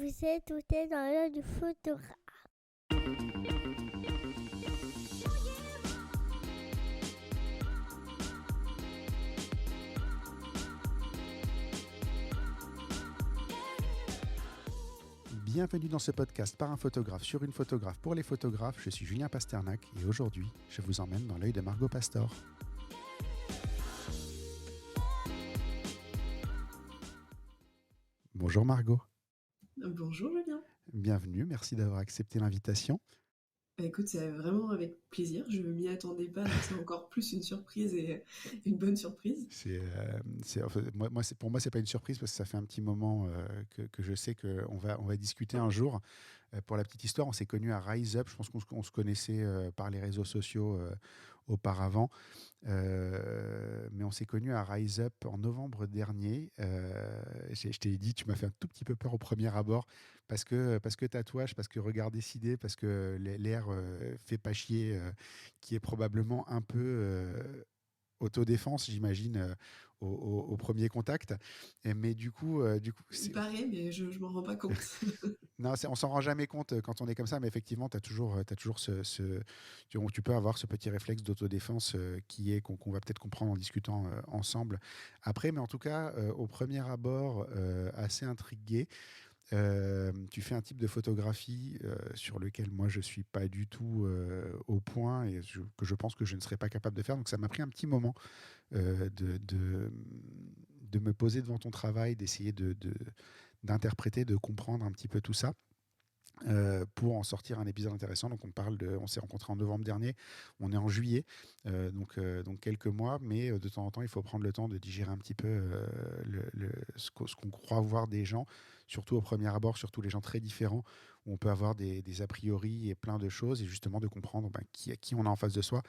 vous êtes tout est dans l'œil du photographe. Bienvenue dans ce podcast par un photographe sur une photographe pour les photographes. Je suis Julien Pasternak et aujourd'hui, je vous emmène dans l'œil de Margot Pastor. Bonjour Margot. Bonjour Julien. Bienvenue, merci d'avoir accepté l'invitation. Écoute, c'est vraiment avec plaisir, je ne m'y attendais pas, donc c'est encore plus une surprise et une bonne surprise. Pour moi, c'est pas une surprise parce que ça fait un petit moment que je sais qu'on va discuter un jour. Pour la petite histoire, on s'est connus à Rise Up, je pense qu'on se connaissait par les réseaux sociaux auparavant, mais on s'est connus à Rise Up en novembre dernier. Je t'ai dit, tu m'as fait un tout petit peu peur au premier abord parce que tatouage, parce que regard décidé, parce que l'air fait pas chier, qui est probablement un peu autodéfense, j'imagine, au premier contact. Mais du coup, Il paraît, mais je m'en rends pas compte. Non, on s'en rend jamais compte quand on est comme ça, mais effectivement, tu as toujours tu peux avoir ce petit réflexe d'autodéfense qu'on va peut-être comprendre en discutant ensemble après. Mais en tout cas, au premier abord, assez intrigué. Tu fais un type de photographie sur lequel moi je suis pas du tout au point et que je pense que je ne serais pas capable de faire. Donc ça m'a pris un petit moment de me poser devant ton travail, d'essayer d'interpréter, de comprendre un petit peu tout ça. Pour en sortir un épisode intéressant. Donc on s'est rencontrés en novembre dernier, on est en juillet, donc quelques mois, mais de temps en temps il faut prendre le temps de digérer un petit peu ce qu'on croit voir des gens, surtout au premier abord, surtout les gens très différents, où on peut avoir des a priori et plein de choses, et justement de comprendre qui on a en face de soi,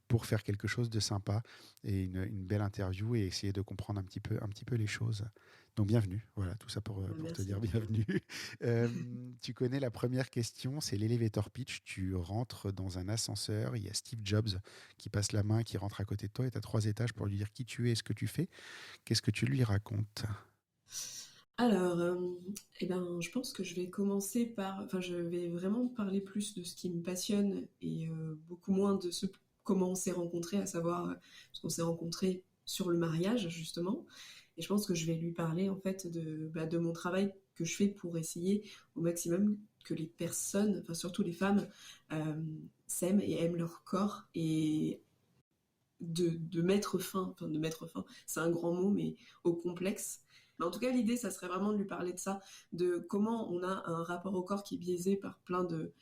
pour faire quelque chose de sympa et une belle interview et essayer de comprendre un petit peu les choses. Donc bienvenue, voilà, tout ça pour te dire bienvenue. Tu connais la première question, c'est l'elevator pitch. Tu rentres dans un ascenseur, il y a Steve Jobs qui passe la main, qui rentre à côté de toi et tu as 3 étages pour lui dire qui tu es et ce que tu fais. Qu'est-ce que tu lui racontes ? Alors, je pense que je vais commencer je vais vraiment parler plus de ce qui me passionne et beaucoup moins de comment on s'est rencontrés, à savoir parce qu'on s'est rencontrés sur le mariage justement. Et je pense que je vais lui parler en fait de mon travail que je fais pour essayer au maximum que les personnes, enfin surtout les femmes, s'aiment et aiment leur corps et de mettre fin, c'est un grand mot, mais au complexe. Mais en tout cas, l'idée, ça serait vraiment de lui parler de ça, de comment on a un rapport au corps qui est biaisé par plein de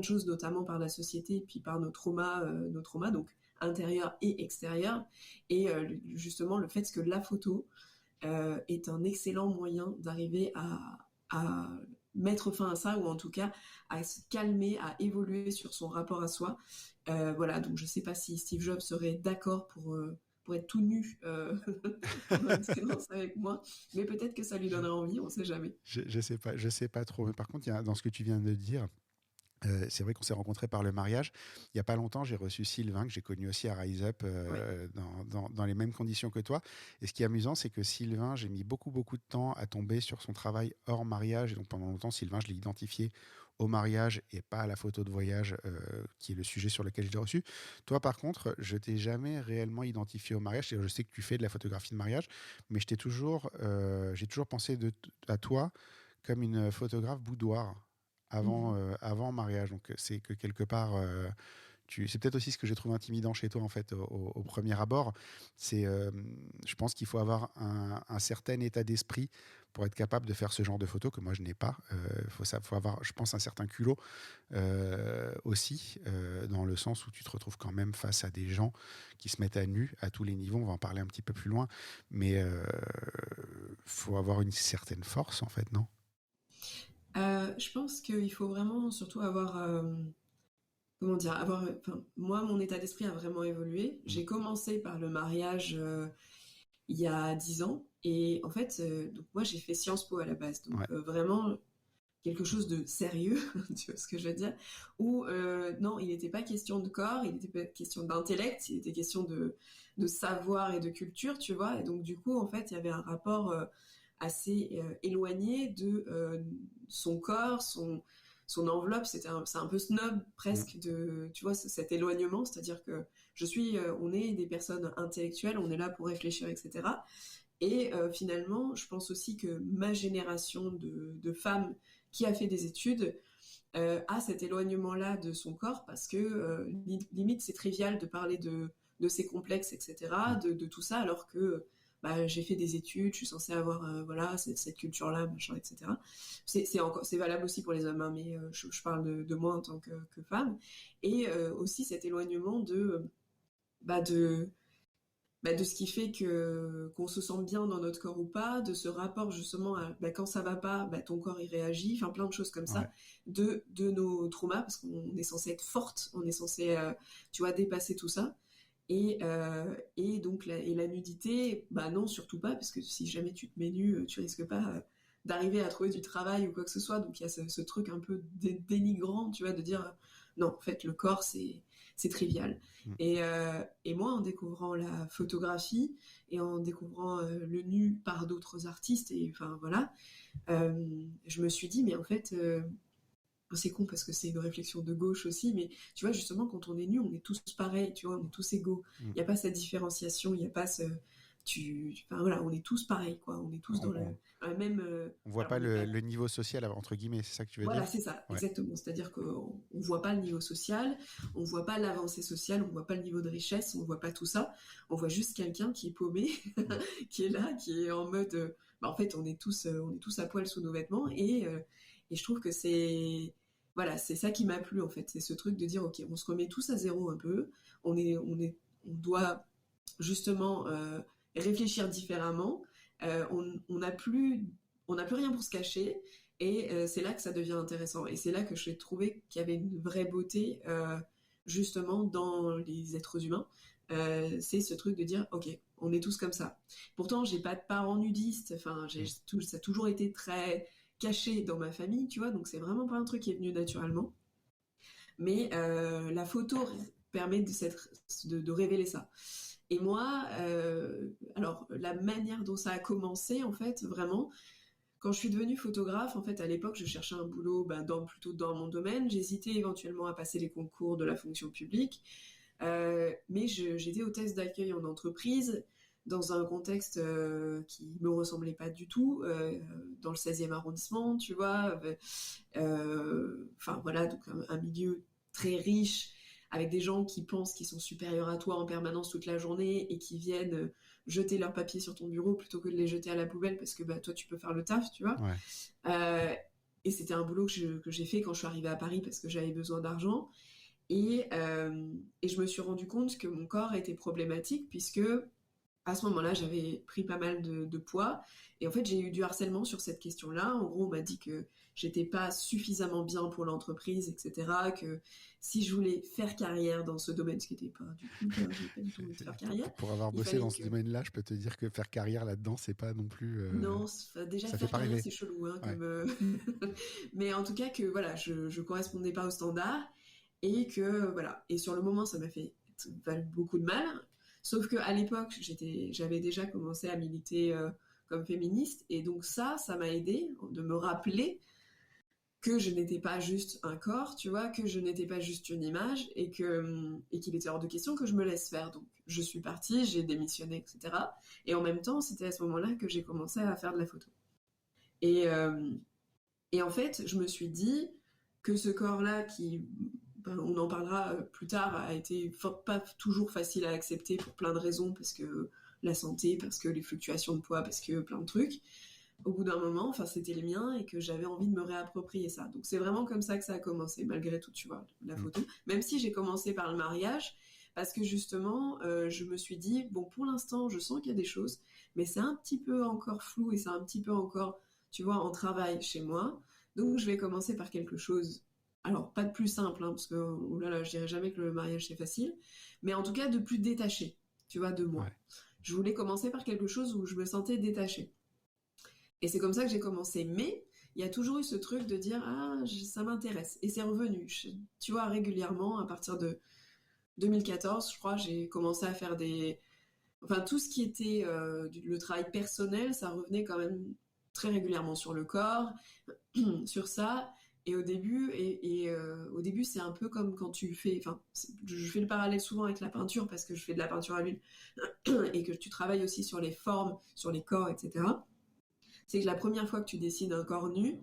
choses, notamment par la société, et puis par nos traumas, donc intérieurs et extérieurs. Et justement, le fait que la photo est un excellent moyen d'arriver à mettre fin à ça, ou en tout cas à se calmer, à évoluer sur son rapport à soi. Voilà, donc je sais pas si Steve Jobs serait d'accord pour être tout nu pendant une séance avec moi, mais peut-être que ça lui donnerait envie, on sait jamais. Je sais pas trop. Mais par contre, dans ce que tu viens de dire, c'est vrai qu'on s'est rencontrés par le mariage. Il n'y a pas longtemps, j'ai reçu Sylvain, que j'ai connu aussi à Rise Up, dans les mêmes conditions que toi. Et ce qui est amusant, c'est que Sylvain, j'ai mis beaucoup de temps à tomber sur son travail hors mariage. Et donc pendant longtemps, Sylvain, je l'ai identifié au mariage et pas à la photo de voyage, qui est le sujet sur lequel je l'ai reçu. Toi, par contre, je t'ai jamais réellement identifié au mariage. Je sais que tu fais de la photographie de mariage, mais j'ai toujours pensé à toi comme une photographe boudoir avant mariage. Donc c'est que quelque part, c'est peut-être aussi ce que j'ai trouvé intimidant chez toi en fait au premier abord. Je pense qu'il faut avoir un certain état d'esprit pour être capable de faire ce genre de photos que moi je n'ai pas. Faut avoir, je pense, un certain culot aussi, dans le sens où tu te retrouves quand même face à des gens qui se mettent à nu à tous les niveaux. On va en parler un petit peu plus loin, mais faut avoir une certaine force en fait, non ? Je pense qu'il faut vraiment surtout avoir moi, mon état d'esprit a vraiment évolué. J'ai commencé par le mariage il y a 10 ans. Et en fait, donc moi, j'ai fait Sciences Po à la base. Donc vraiment quelque chose de sérieux, tu vois ce que je veux dire, où non, il n'était pas question de corps, il n'était pas question d'intellect, il était question de savoir et de culture, tu vois. Et donc du coup, en fait, il y avait un rapport assez éloigné de son corps, son enveloppe. C'est un peu snob presque de, tu vois, cet éloignement, c'est-à-dire que on est des personnes intellectuelles, on est là pour réfléchir, etc. Et finalement, je pense aussi que ma génération de femmes qui a fait des études a cet éloignement-là de son corps parce que limite c'est trivial de parler de ses complexes, etc., de tout ça, alors que j'ai fait des études, je suis censée avoir voilà, cette culture-là, machin, etc. C'est valable aussi pour les hommes, hein, mais je parle de moi en tant que femme. Et aussi cet éloignement de ce qui fait qu'on se sent bien dans notre corps ou pas, de ce rapport justement à quand ça va pas, ton corps il réagit, enfin plein de choses comme ça, de nos traumas, parce qu'on est censé être forte, on est censé tu vois, dépasser tout ça. Et donc la nudité, non, surtout pas, parce que si jamais tu te mets nu, tu risques pas d'arriver à trouver du travail ou quoi que ce soit. Donc il y a ce truc un peu dénigrant, tu vois, de dire non, en fait le corps c'est trivial. Et moi, en découvrant la photographie et en découvrant le nu par d'autres artistes, et enfin voilà, je me suis dit, mais en fait, c'est con parce que c'est une réflexion de gauche aussi, mais tu vois, justement, quand on est nu, on est tous pareils, tu vois, on est tous égaux. Il n'y a pas cette différenciation, il n'y a pas ce... Enfin voilà, on est tous pareils, quoi. On est tous dans la même... on voit pas le niveau social, entre guillemets, c'est ça que tu veux dire ? Voilà, c'est ça, exactement. C'est-à-dire qu'on ne voit pas le niveau social, on ne voit pas l'avancée sociale, on ne voit pas le niveau de richesse, on ne voit pas tout ça. On voit juste quelqu'un qui est paumé, qui est là, qui est en mode... en fait, on est tous à poil sous nos vêtements, et je trouve que c'est... Voilà, c'est ça qui m'a plu, en fait. C'est ce truc de dire, ok, on se remet tous à zéro un peu, on doit justement réfléchir différemment, on n'a plus rien pour se cacher, et c'est là que ça devient intéressant. Et c'est là que j'ai trouvé qu'il y avait une vraie beauté, justement, dans les êtres humains. C'est ce truc de dire, ok, on est tous comme ça. Pourtant, j'ai pas de parents nudistes, enfin, ça a toujours été très caché dans ma famille, tu vois, donc c'est vraiment pas un truc qui est venu naturellement. Mais la photo permet de révéler ça. Et moi, alors, la manière dont ça a commencé, en fait, vraiment, quand je suis devenue photographe, en fait, à l'époque, je cherchais un boulot plutôt dans mon domaine. J'hésitais éventuellement à passer les concours de la fonction publique. Mais j'étais hôtesse d'accueil en entreprise, dans un contexte qui me ressemblait pas du tout, dans le 16e arrondissement, tu vois. Enfin, voilà, donc un milieu très riche, avec des gens qui pensent qu'ils sont supérieurs à toi en permanence toute la journée et qui viennent jeter leurs papiers sur ton bureau plutôt que de les jeter à la poubelle parce que toi tu peux faire le taf, tu vois. Et c'était un boulot que j'ai fait quand je suis arrivée à Paris parce que j'avais besoin d'argent, et je me suis rendu compte que mon corps était problématique puisque à ce moment-là, j'avais pris pas mal de poids, et en fait, j'ai eu du harcèlement sur cette question-là. En gros, on m'a dit que j'étais pas suffisamment bien pour l'entreprise, etc., que si je voulais faire carrière dans ce domaine, ce qui n'était pas du tout, j'avais pas du tout envie de faire carrière. Pour avoir bossé dans ce domaine-là, je peux te dire que faire carrière là-dedans, c'est pas non plus... Non, déjà ça faire carrière, c'est chelou, hein, mais en tout cas que voilà, je correspondais pas aux standards, et que voilà. Et sur le moment, ça m'a fait beaucoup de mal. Sauf qu'à l'époque, j'avais déjà commencé à militer comme féministe, et donc ça m'a aidé de me rappeler que je n'étais pas juste un corps, tu vois, que je n'étais pas juste une image, et qu'il était hors de question que je me laisse faire. Donc je suis partie, j'ai démissionné, etc. Et en même temps, c'était à ce moment-là que j'ai commencé à faire de la photo. Et en fait, je me suis dit que ce corps-là qui... on en parlera plus tard, a été pas toujours facile à accepter pour plein de raisons, parce que la santé, parce que les fluctuations de poids, parce que plein de trucs. Au bout d'un moment, c'était les miens, et que j'avais envie de me réapproprier ça. Donc c'est vraiment comme ça que ça a commencé, malgré tout, tu vois, la photo. Même si j'ai commencé par le mariage, parce que justement, je me suis dit, bon, pour l'instant, je sens qu'il y a des choses, mais c'est un petit peu encore flou, et c'est un petit peu encore, tu vois, en travail chez moi. Donc je vais commencer par quelque chose... Alors, pas de plus simple, hein, parce que, je dirais jamais que le mariage c'est facile, mais en tout cas de plus détaché, tu vois, de moi. Je voulais commencer par quelque chose où je me sentais détachée. Et c'est comme ça que j'ai commencé. Mais il y a toujours eu ce truc de dire, ça m'intéresse. Et c'est revenu, tu vois, régulièrement, à partir de 2014, je crois, j'ai commencé à faire tout ce qui était le travail personnel, ça revenait quand même très régulièrement sur le corps, sur ça. Et au début, c'est un peu comme quand tu fais, enfin, je fais le parallèle souvent avec la peinture parce que je fais de la peinture à l'huile et que tu travailles aussi sur les formes, sur les corps, etc. C'est que la première fois que tu dessines un corps nu,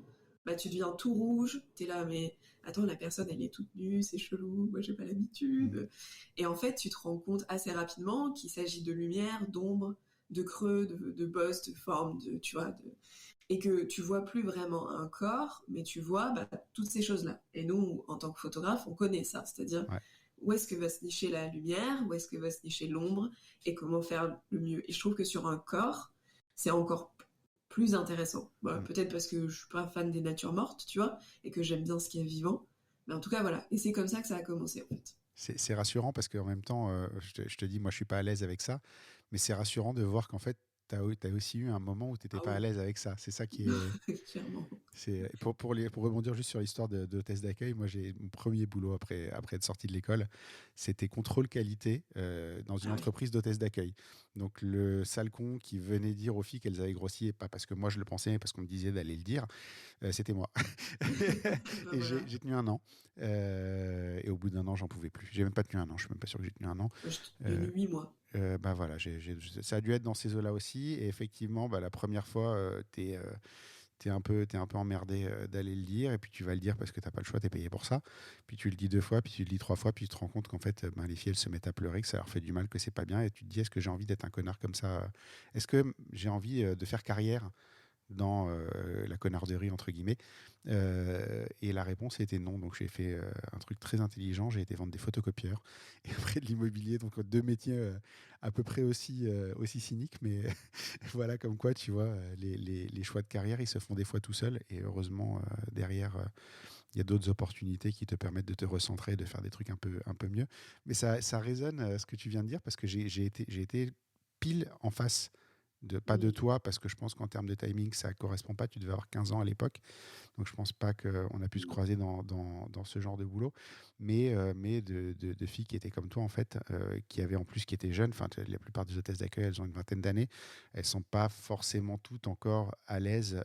bah, tu deviens tout rouge, t'es là, mais attends, la personne, elle est toute nue, c'est chelou, moi, j'ai pas l'habitude. Et en fait, tu te rends compte assez rapidement qu'il s'agit de lumière, d'ombre, de creux, de bosses, de formes, tu vois, et que tu vois plus vraiment un corps, mais tu vois toutes ces choses-là. Et nous, en tant que photographe, on connaît ça, c'est-à-dire Ouais. où est-ce que va se nicher la lumière, où est-ce que va se nicher l'ombre, et comment faire le mieux. Et je trouve que sur un corps, c'est encore plus intéressant. Voilà, peut-être parce que je suis pas fan des natures mortes, tu vois, et que j'aime bien ce qui est vivant. Mais en tout cas, voilà. Et c'est comme ça que ça a commencé, en fait. C'est rassurant parce qu'en même temps, je te dis, moi, je suis pas à l'aise avec ça, mais c'est rassurant de voir qu'en fait, tu as aussi eu un moment où tu n'étais pas à l'aise avec ça. C'est ça qui est. Clairement. Pour rebondir juste sur l'histoire d'hôtesse d'accueil, moi, j'ai mon premier boulot après être sorti de l'école, c'était contrôle qualité dans une entreprise d'hôtesse d'accueil. Donc, le sale con qui venait dire aux filles qu'elles avaient grossi, et pas parce que moi je le pensais, mais parce qu'on me disait d'aller le dire, c'était moi. Et j'ai tenu 1 an. Et au bout d'1 an, j'en pouvais plus. J'ai même pas tenu 1 an. Je suis même pas sûr que j'ai tenu 1 an. J'ai tenu 8 mois. Bah voilà, ça a dû être dans ces eaux-là aussi. Et effectivement, la première fois, t'es un peu emmerdé d'aller le dire. Et puis tu vas le dire parce que t'as pas le choix, t'es payé pour ça. Puis tu le dis 2 fois, puis tu le dis 3 fois, puis tu te rends compte qu'en fait, les filles, elles se mettent à pleurer, que ça leur fait du mal, que c'est pas bien. Et tu te dis, est-ce que j'ai envie d'être un connard comme ça? Est-ce que j'ai envie de faire carrière dans la connarderie entre guillemets, et la réponse était non. Donc j'ai fait un truc très intelligent, j'ai été vendre des photocopieurs et après de l'immobilier, donc 2 métiers à peu près aussi cyniques, mais voilà, comme quoi tu vois, les choix de carrière ils se font des fois tout seuls, et heureusement derrière il y a d'autres opportunités qui te permettent de te recentrer, de faire des trucs un peu mieux. Mais ça résonne ce que tu viens de dire, parce que j'ai été pile en face pas de toi, parce que je pense qu'en termes de timing, ça ne correspond pas. Tu devais avoir 15 ans à l'époque. Donc, je ne pense pas qu'on a pu se croiser dans ce genre de boulot. Mais de filles qui étaient comme toi, en fait, qui étaient jeunes. Enfin, la plupart des hôtesses d'accueil, elles ont une vingtaine d'années. Elles ne sont pas forcément toutes encore à l'aise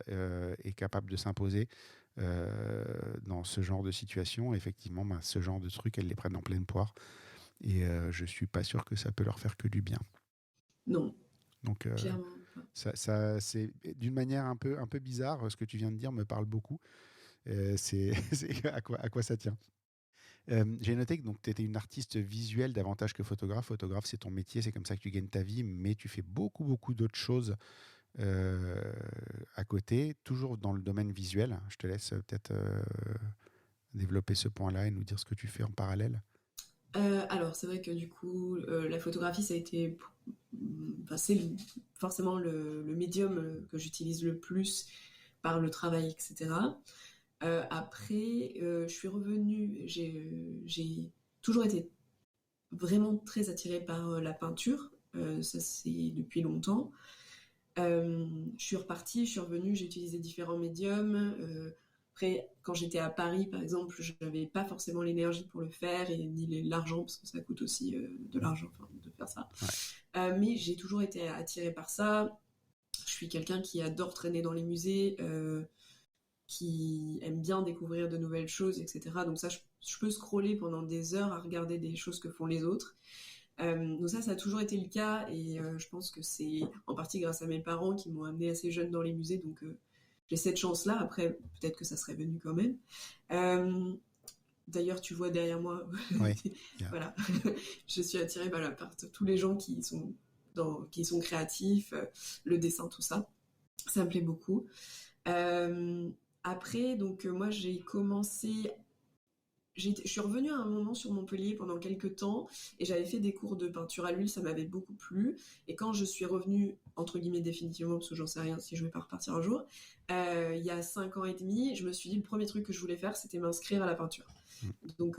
et capables de s'imposer dans ce genre de situation. Effectivement, ce genre de trucs, elles les prennent en pleine poire. Et je ne suis pas sûr que ça peut leur faire que du bien. Non. Donc, ça, c'est d'une manière un peu bizarre. Ce que tu viens de dire me parle beaucoup. C'est à quoi ça tient. J'ai noté que tu étais une artiste visuelle davantage que photographe. Photographe, c'est ton métier, c'est comme ça que tu gagnes ta vie, mais tu fais beaucoup d'autres choses à côté, toujours dans le domaine visuel. Je te laisse peut-être développer ce point-là et nous dire ce que tu fais en parallèle. Alors, c'est vrai que du coup, la photographie, ça a été... Enfin, c'est forcément le médium que j'utilise le plus par le travail, etc. Après, je suis revenue... J'ai toujours été vraiment très attirée par la peinture. Ça, c'est depuis longtemps. Je suis repartie, je suis revenue, j'ai utilisé différents médiums. Après, quand j'étais à Paris, par exemple, je n'avais pas forcément l'énergie pour le faire, et ni l'argent, parce que ça coûte aussi de l'argent de faire ça. Ouais. Mais j'ai toujours été attirée par ça. Je suis quelqu'un qui adore traîner dans les musées, qui aime bien découvrir de nouvelles choses, etc. Donc ça, je peux scroller pendant des heures à regarder des choses que font les autres. Donc ça a toujours été le cas, et je pense que c'est en partie grâce à mes parents qui m'ont amenée assez jeune dans les musées, donc j'ai cette chance-là. Après, peut-être que ça serait venu quand même. D'ailleurs, tu vois derrière moi, ouais. Voilà, je suis attirée par tous les gens qui sont créatifs, le dessin, tout ça. Ça me plaît beaucoup. Après, donc moi j'ai commencé... Je suis revenue à un moment sur Montpellier pendant quelques temps, et j'avais fait des cours de peinture à l'huile, ça m'avait beaucoup plu. Et quand je suis revenue, entre guillemets définitivement, parce que j'en sais rien si je vais pas repartir un jour, il y a 5 ans et demi, je me suis dit le premier truc que je voulais faire, c'était m'inscrire à la peinture. Donc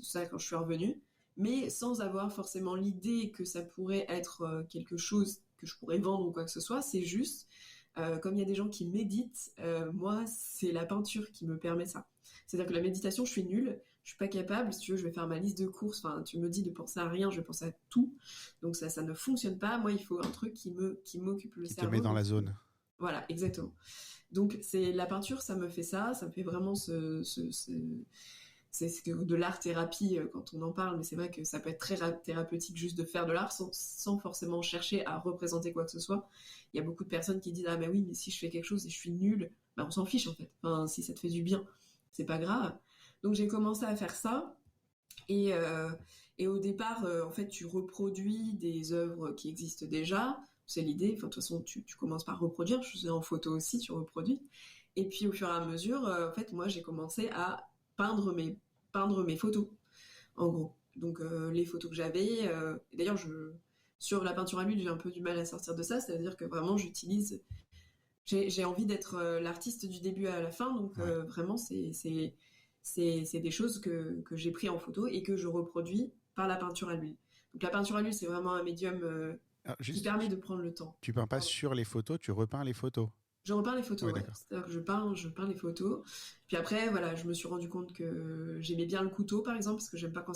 ça, quand je suis revenue, mais sans avoir forcément l'idée que ça pourrait être quelque chose que je pourrais vendre ou quoi que ce soit. C'est juste, comme il y a des gens qui méditent, moi, c'est la peinture qui me permet ça. C'est-à-dire que la méditation, je suis nulle. Je suis pas capable. Si tu veux, je vais faire ma liste de courses. Enfin, tu me dis de penser à rien, je vais penser à tout. Donc ça ne fonctionne pas. Moi, il faut un truc qui m'occupe le cerveau. Qui te met dans la zone. Voilà, exactement. Donc c'est la peinture, ça me fait vraiment c'est de l'art thérapie quand on en parle, mais c'est vrai que ça peut être très thérapeutique juste de faire de l'art sans forcément chercher à représenter quoi que ce soit. Il y a beaucoup de personnes qui disent ah mais oui, mais si je fais quelque chose et je suis nulle, bah on s'en fiche en fait. Enfin, si ça te fait du bien, c'est pas grave. Donc j'ai commencé à faire ça et au départ en fait tu reproduis des œuvres qui existent déjà. C'est l'idée. Enfin, de toute façon, tu commences par reproduire. Je faisais en photo aussi, tu reproduis. Et puis, au fur et à mesure, en fait, moi, j'ai commencé à peindre mes photos, en gros. Donc, les photos que j'avais. D'ailleurs, sur la peinture à l'huile, j'ai un peu du mal à sortir de ça. C'est-à-dire que vraiment, j'ai envie d'être l'artiste du début à la fin. Donc, vraiment, c'est des choses que j'ai pris en photo et que je reproduis par la peinture à l'huile. Donc, la peinture à l'huile, c'est vraiment un médium Alors, qui permet de prendre le temps. tu peins pas Pardon. sur les photos, tu repeins les photos. Je repeins les photos, Ouais, ouais. d'accord. C'est-à-dire que je peins les photos. Puis après, voilà, je me suis rendu compte que j'aimais bien le couteau, par exemple, parce que j'aime pas quand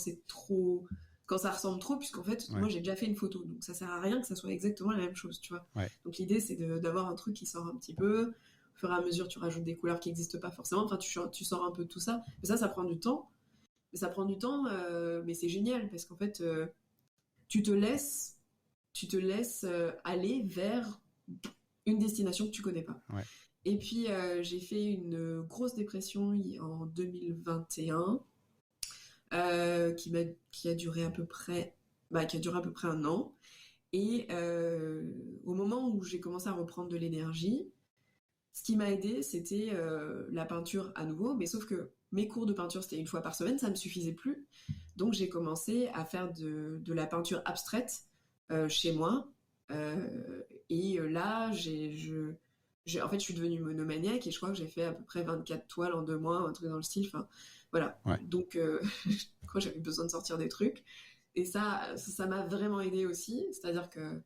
ça ressemble trop, puisqu'en fait, Ouais. moi, j'ai déjà fait une photo. Donc, ça sert à rien que ça soit exactement la même chose, tu vois. Ouais. Donc, l'idée, c'est d'avoir un truc qui sort un petit peu. Au fur et à mesure, tu rajoutes des couleurs qui n'existent pas forcément. Enfin, tu sors un peu de tout ça. Mais ça prend du temps. Mais ça prend du temps, mais c'est génial, parce qu'en fait, tu te laisses, aller vers une destination que tu connais pas. Ouais. Et puis j'ai fait une grosse dépression en 2021 qui a duré à peu près un an. Et au moment où j'ai commencé à reprendre de l'énergie, ce qui m'a aidé, c'était la peinture à nouveau, mais sauf que mes cours de peinture, c'était une fois par semaine, ça me suffisait plus. Donc j'ai commencé à faire de la peinture abstraite chez moi. Là, en fait, je suis devenue monomaniaque et je crois que j'ai fait à peu près 24 toiles en 2 mois, un truc dans le style. Enfin, voilà. Ouais. Donc, je crois que j'avais besoin de sortir des trucs. Et ça m'a vraiment aidé aussi. C'est-à-dire que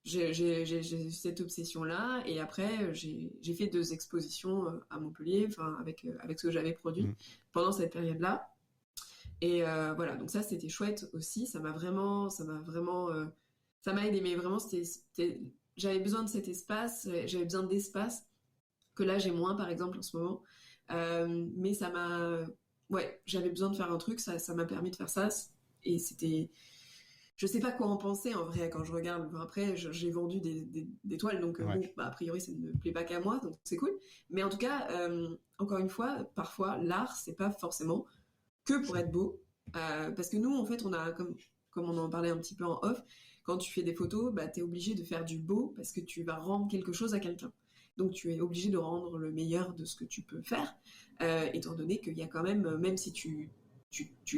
j'ai cette obsession-là. Et après, j'ai fait 2 expositions à Montpellier, enfin, avec ce que j'avais produit pendant cette période-là. Et voilà, donc ça, c'était chouette aussi. Ça m'a aidé, mais vraiment, j'avais besoin de cet espace, j'avais besoin d'espace, que là, j'ai moins, par exemple, en ce moment. Mais ouais, j'avais besoin de faire un truc, ça m'a permis de faire ça. Et je sais pas quoi en penser, en vrai, quand je regarde. Enfin, après, j'ai vendu des toiles, donc Ouais. bon, a priori, ça ne plaît pas qu'à moi, donc c'est cool. Mais en tout cas, encore une fois, parfois, l'art, c'est pas forcément que pour être beau. Parce que nous, en fait, on a, comme on en parlait un petit peu en off, quand tu fais des photos, bah, tu es obligé de faire du beau parce que tu vas rendre quelque chose à quelqu'un. Donc tu es obligé de rendre le meilleur de ce que tu peux faire, étant donné qu'il y a quand même si tu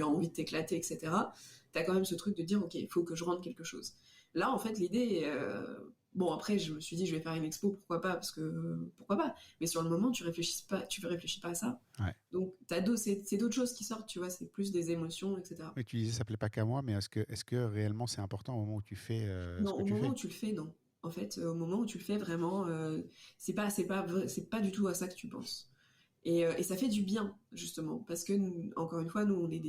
as envie de t'éclater, etc., tu as quand même ce truc de dire, ok, il faut que je rende quelque chose. Là, en fait, l'idée, bon, après, je me suis dit, je vais faire une expo, pourquoi pas, pourquoi pas. Mais sur le moment, tu réfléchis pas à ça. Ouais. Donc, c'est d'autres choses qui sortent, tu vois, c'est plus des émotions, etc. Oui, tu disais ça plaît pas qu'à moi, mais est-ce que réellement c'est important au moment où tu fais Non, ce que au tu moment fais? où tu le fais, non. En fait, au moment où tu le fais, vraiment, c'est pas du tout à ça que tu penses. Et ça fait du bien, justement, parce que, encore une fois, nous, on est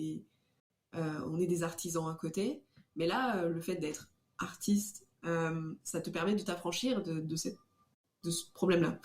des artisans à côté, mais là, le fait d'être artiste, ça te permet de t'affranchir de ce problème-là.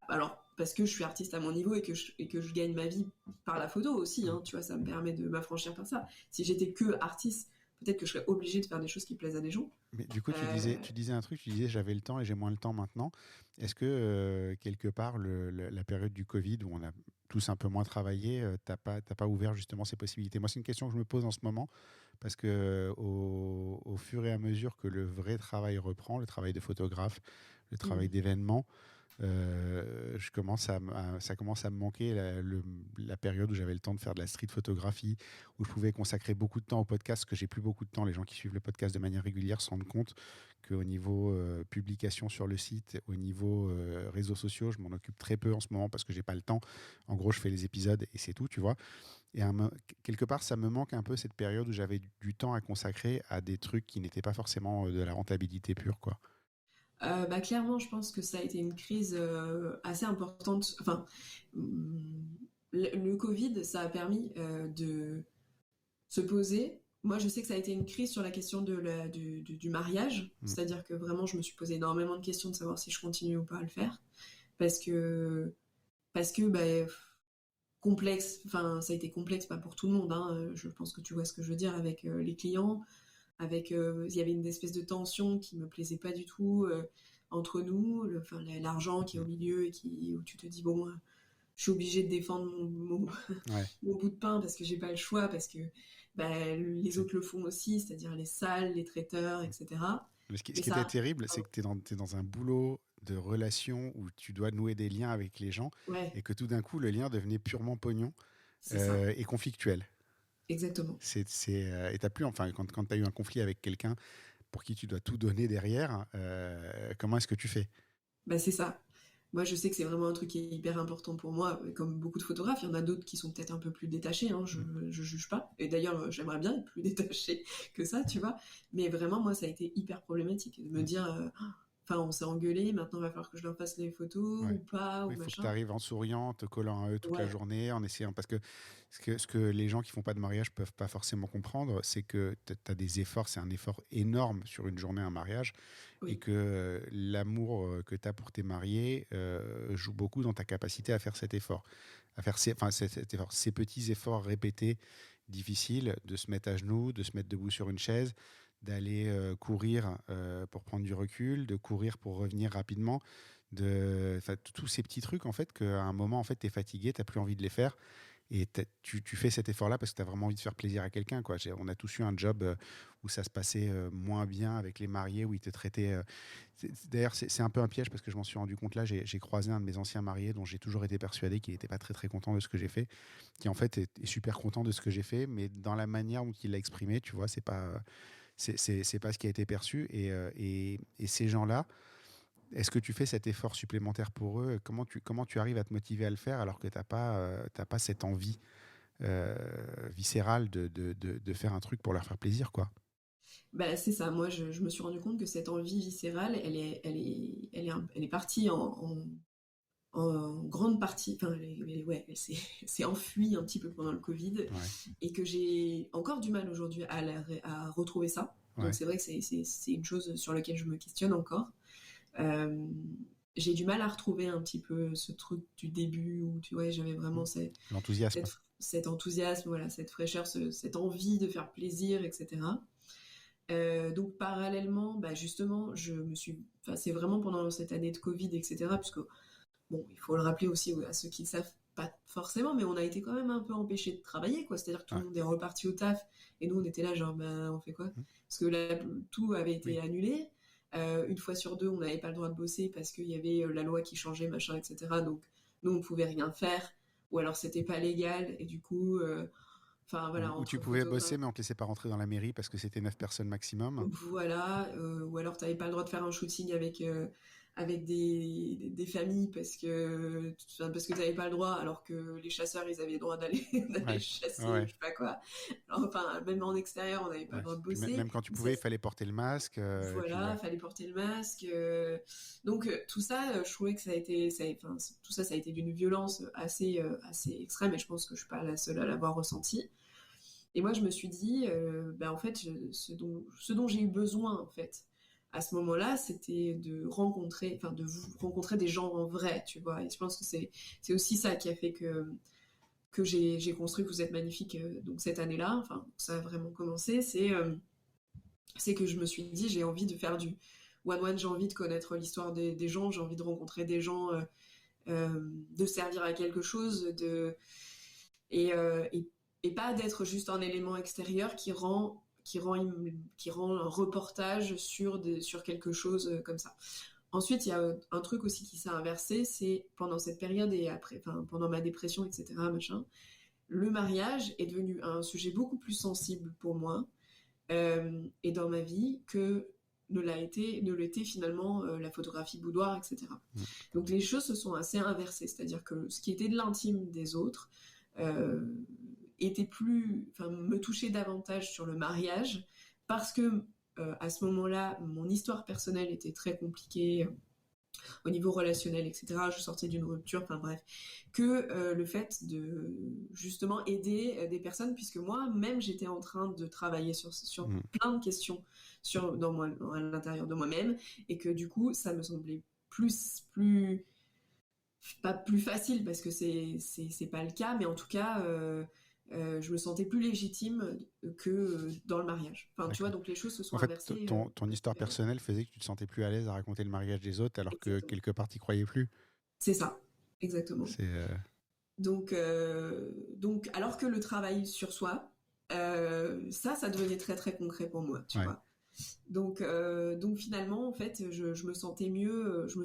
Alors, parce que je suis artiste à mon niveau et que je gagne ma vie par la photo aussi, hein, tu vois, ça me permet de m'affranchir par ça. Si j'étais que artiste, peut-être que je serais obligée de faire des choses qui plaisent à des gens. Mais du coup, tu disais un truc, tu disais j'avais le temps et j'ai moins le temps maintenant. Est-ce que quelque part, la période du Covid où on a tous un peu moins travaillé, t'as pas ouvert justement ces possibilités? Moi, c'est une question que je me pose en ce moment parce que au fur et à mesure que le vrai travail reprend, le travail de photographe, le travail d'événement, ça commence à me manquer la période où j'avais le temps de faire de la street photographie, où je pouvais consacrer beaucoup de temps au podcast, parce que j'ai plus beaucoup de temps. Les gens qui suivent le podcast de manière régulière se rendent compte qu'au niveau publication sur le site, au niveau réseaux sociaux, je m'en occupe très peu en ce moment parce que j'ai pas le temps. En gros, je fais les épisodes et c'est tout, tu vois. Et quelque part, ça me manque un peu cette période où j'avais du temps à consacrer à des trucs qui n'étaient pas forcément de la rentabilité pure, quoi. Bah, clairement, je pense que ça a été une crise assez importante. Enfin, le Covid, ça a permis de se poser moi, je sais que ça a été une crise sur la question du mariage. Mm. C'est-à-dire que vraiment, je me suis posé énormément de questions de savoir si je continue ou pas à le faire. Parce que, bah, complexe, enfin, ça a été complexe, pas pour tout le monde, hein. Je pense que tu vois ce que je veux dire avec les clients. Il y avait une espèce de tension qui me plaisait pas du tout entre nous. L'argent qui est au milieu et où tu te dis, bon, je suis obligée de défendre Ouais. mon bout de pain parce que j'ai pas le choix, parce que bah, les autres le font aussi, c'est-à-dire les salles, les traiteurs, etc. Mais ce Et qui était ça, terrible, c'est que t'es dans un boulot de relation où tu dois nouer des liens avec les gens ouais, et que tout d'un coup, le lien devenait purement pognon c'est ça, et conflictuel. exactement. Et t'as plus, enfin, quand tu as eu un conflit avec quelqu'un pour qui tu dois tout donner derrière, comment est-ce que tu fais? Bah, c'est ça. Moi, je sais que c'est vraiment un truc qui est hyper important pour moi. Comme beaucoup de photographes, il y en a d'autres qui sont peut-être un peu plus détachés, hein, je juge pas. Et d'ailleurs, j'aimerais bien être plus détachée que ça, tu vois. Mais vraiment, moi, ça a été hyper problématique de me Mm. dire, enfin, on s'est engueulé, maintenant, il va falloir que je leur fasse les photos Ouais. ou pas, ou Il faut que tu machin. arrives en souriant, te collant à eux toute la Ouais, journée, en essayant. Parce que ce que les gens qui font pas de mariage peuvent pas forcément comprendre, c'est que tu as des efforts, c'est un effort énorme sur une journée, un mariage, et oui, que l'amour que tu as pour tes mariés joue beaucoup dans ta capacité à faire cet effort. À faire cet effort, ces petits efforts répétés, difficiles, de se mettre à genoux, de se mettre debout sur une chaise, d'aller courir pour prendre du recul, de courir pour revenir rapidement tous ces petits trucs en fait qu'à un moment en fait t'es fatigué, t'as plus envie de les faire et tu fais cet effort là parce que t'as vraiment envie de faire plaisir à quelqu'un quoi. On a tous eu un job où ça se passait moins bien avec les mariés où ils te traitaient d'ailleurs c'est un peu un piège parce que je m'en suis rendu compte là, j'ai croisé un de mes anciens mariés dont j'ai toujours été persuadé qu'il n'était pas très très content de ce que j'ai fait, qui en fait est super content de ce que j'ai fait, mais dans la manière dont il l'a exprimé, tu vois, c'est pas ce qui a été perçu et ces gens là, est-ce que tu fais cet effort supplémentaire pour eux? Comment tu arrives à te motiver à le faire alors que t'as pas cette envie euh, viscérale de faire un truc pour leur faire plaisir, quoi? bah, c'est ça. Moi, je me suis rendu compte que cette envie viscérale, elle est partie en grande partie, enfin, ouais, elle s'est s'est enfuie un petit peu pendant le Covid, Ouais, et que j'ai encore du mal aujourd'hui à retrouver ça. Donc ouais. c'est vrai que c'est une chose sur laquelle je me questionne encore. Euh, j'ai du mal à retrouver un petit peu ce truc du début où tu vois, j'avais vraiment L'enthousiasme. cet enthousiasme, voilà, cette fraîcheur, cette envie de faire plaisir, etc. Donc parallèlement, bah justement, enfin, c'est vraiment pendant cette année de Covid, etc. Puisque bon, il faut le rappeler aussi à ceux qui ne savent pas forcément, mais on a été quand même un peu empêchés de travailler, quoi. C'est-à-dire que tout Ouais. le monde est reparti au taf et nous on était là genre ben on fait quoi? Parce que là tout avait Oui. été annulé. Une fois sur deux, on n'avait pas le droit de bosser parce qu'il y avait la loi qui changeait, machin, etc. Donc nous on pouvait rien faire, ou alors c'était pas légal et du coup, enfin voilà, Où tu entre pouvais bosser, photographes. mais on te laissait pas rentrer dans la mairie parce que c'était 9 personnes maximum. Voilà, ou alors tu n'avais pas le droit de faire un shooting avec des familles parce que tu n'avais pas le droit, alors que les chasseurs, ils avaient le droit d'aller d'aller Ouais, ouais, chasser, ou je ouais. sais pas quoi. Alors, enfin, même en extérieur, on n'avait pas Ouais. le droit de Puis bosser. même quand tu Donc ça, pouvais, il fallait porter le masque. Et puis voilà, ouais. fallait porter le masque. Donc tout ça, je trouvais que enfin, tout ça, ça a été d'une violence assez extrême, et je pense que je suis pas la seule à l'avoir ressenti. Et moi, je me suis dit, en fait, ce dont j'ai eu besoin, en fait, à ce moment-là, c'était de vous rencontrer des gens en vrai, tu vois. Et je pense que c'est aussi ça qui a fait que j'ai construit Vous êtes magnifique, donc cette année-là, enfin, ça a vraiment commencé, c'est que je me suis dit, j'ai envie de faire du one-one, j'ai envie de connaître l'histoire des gens, j'ai envie de rencontrer des gens, de servir à quelque chose, et, euh, et, et pas d'être juste un élément extérieur qui rend un reportage sur quelque chose comme ça. Ensuite, il y a un truc aussi qui s'est inversé, c'est pendant cette période et après, enfin, pendant ma dépression, etc., machin, le mariage est devenu un sujet beaucoup plus sensible pour moi, et dans ma vie, que ne l'était finalement la photographie boudoir, etc. Mm. Donc les choses se sont assez inversées, c'est-à-dire que ce qui était de l'intime des autres euh, enfin, me touchait davantage sur le mariage, parce que à ce moment-là, mon histoire personnelle était très compliquée, au niveau relationnel, etc. Je sortais d'une rupture, enfin bref, que le fait de justement aider des personnes, puisque moi-même j'étais en train de travailler sur plein de questions à l'intérieur de moi-même, et que du coup ça me semblait plus pas plus facile parce que c'est pas le cas, mais en tout cas je me sentais plus légitime que dans le mariage. Enfin, tu vois, donc les choses se sont En fait, inversées. ton histoire personnelle faisait que tu te sentais plus à l'aise à raconter le mariage des autres, alors que Exactement. quelque part, tu croyais plus. C'est ça, exactement. C'est Donc, alors que le travail sur soi, ça devenait très très concret pour moi, tu ouais, vois. Donc finalement, en fait, je me sentais mieux, je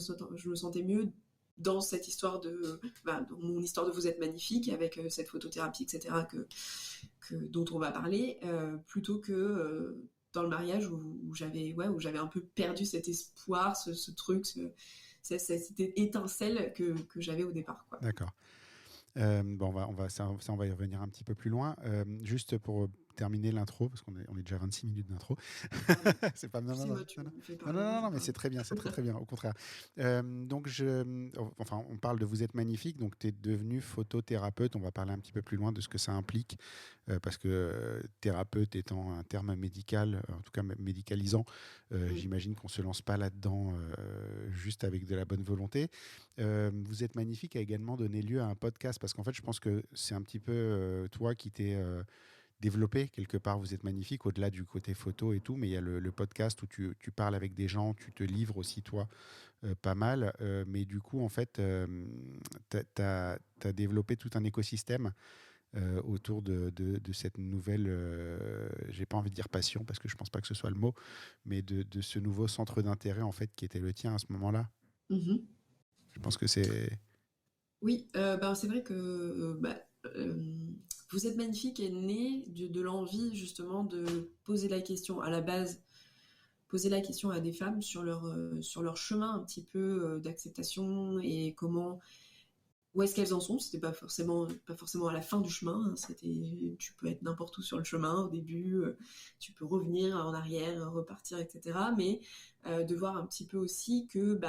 me sentais mieux dans cette histoire dans mon histoire de Vous êtes magnifique, avec cette photothérapie, etc., dont on va parler, plutôt que dans le mariage où j'avais un peu perdu cet espoir, ce truc, cette étincelle que j'avais au départ, quoi. d'accord. Bon, on va y revenir un petit peu plus loin. Juste pour terminer l'intro, parce on est déjà 26 minutes d'intro. Pardon. C'est pas Tu sais, moi, tu non, non, me fais non, parler, non, moi, non, je non, mais parle. c'est très bien, c'est très très bien. Au contraire. Donc enfin, on parle de Vous êtes magnifique. Donc tu es devenu photothérapeute. On va parler un petit peu plus loin de ce que ça implique, parce que thérapeute étant un terme médical, en tout cas médicalisant, j'imagine qu'on se lance pas là-dedans juste avec de la bonne volonté. Vous êtes magnifique a également donné lieu à un podcast, parce qu'en fait, je pense que c'est un petit peu toi qui t'es développé quelque part. Vous êtes magnifique au-delà du côté photo et tout, mais il y a le podcast où tu parles avec des gens, tu te livres aussi toi pas mal. Mais du coup, en fait, tu as développé tout un écosystème autour de cette nouvelle, j'ai pas envie de dire passion, parce que je pense pas que ce soit le mot, mais de ce nouveau centre d'intérêt en fait qui était le tien à ce moment-là. Mhm. Je pense que c'est... Oui, c'est vrai que euh, Vous êtes magnifique est né de l'envie justement de poser la question à la base, poser la question à des femmes sur leur chemin un petit peu d'acceptation et où est-ce qu'elles en sont. C'était pas forcément à la fin du chemin, hein. Tu peux être n'importe où sur le chemin au début, tu peux revenir en arrière, repartir, etc. Mais de voir un petit peu aussi que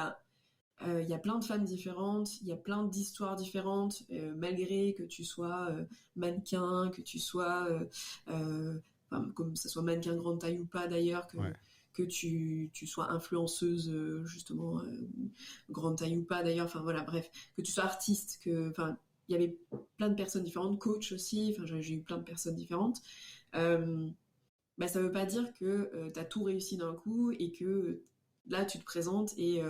il y a plein de femmes différentes, il y a plein d'histoires différentes, malgré que tu sois mannequin, que tu sois, comme ça soit mannequin grande taille ou pas d'ailleurs, Ouais. que tu sois influenceuse, justement, grande taille ou pas d'ailleurs, enfin voilà, bref, que tu sois artiste, il y avait plein de personnes différentes, coach aussi, enfin j'ai eu plein de personnes différentes. Ça veut pas dire que tu as tout réussi d'un coup et que là tu te présentes et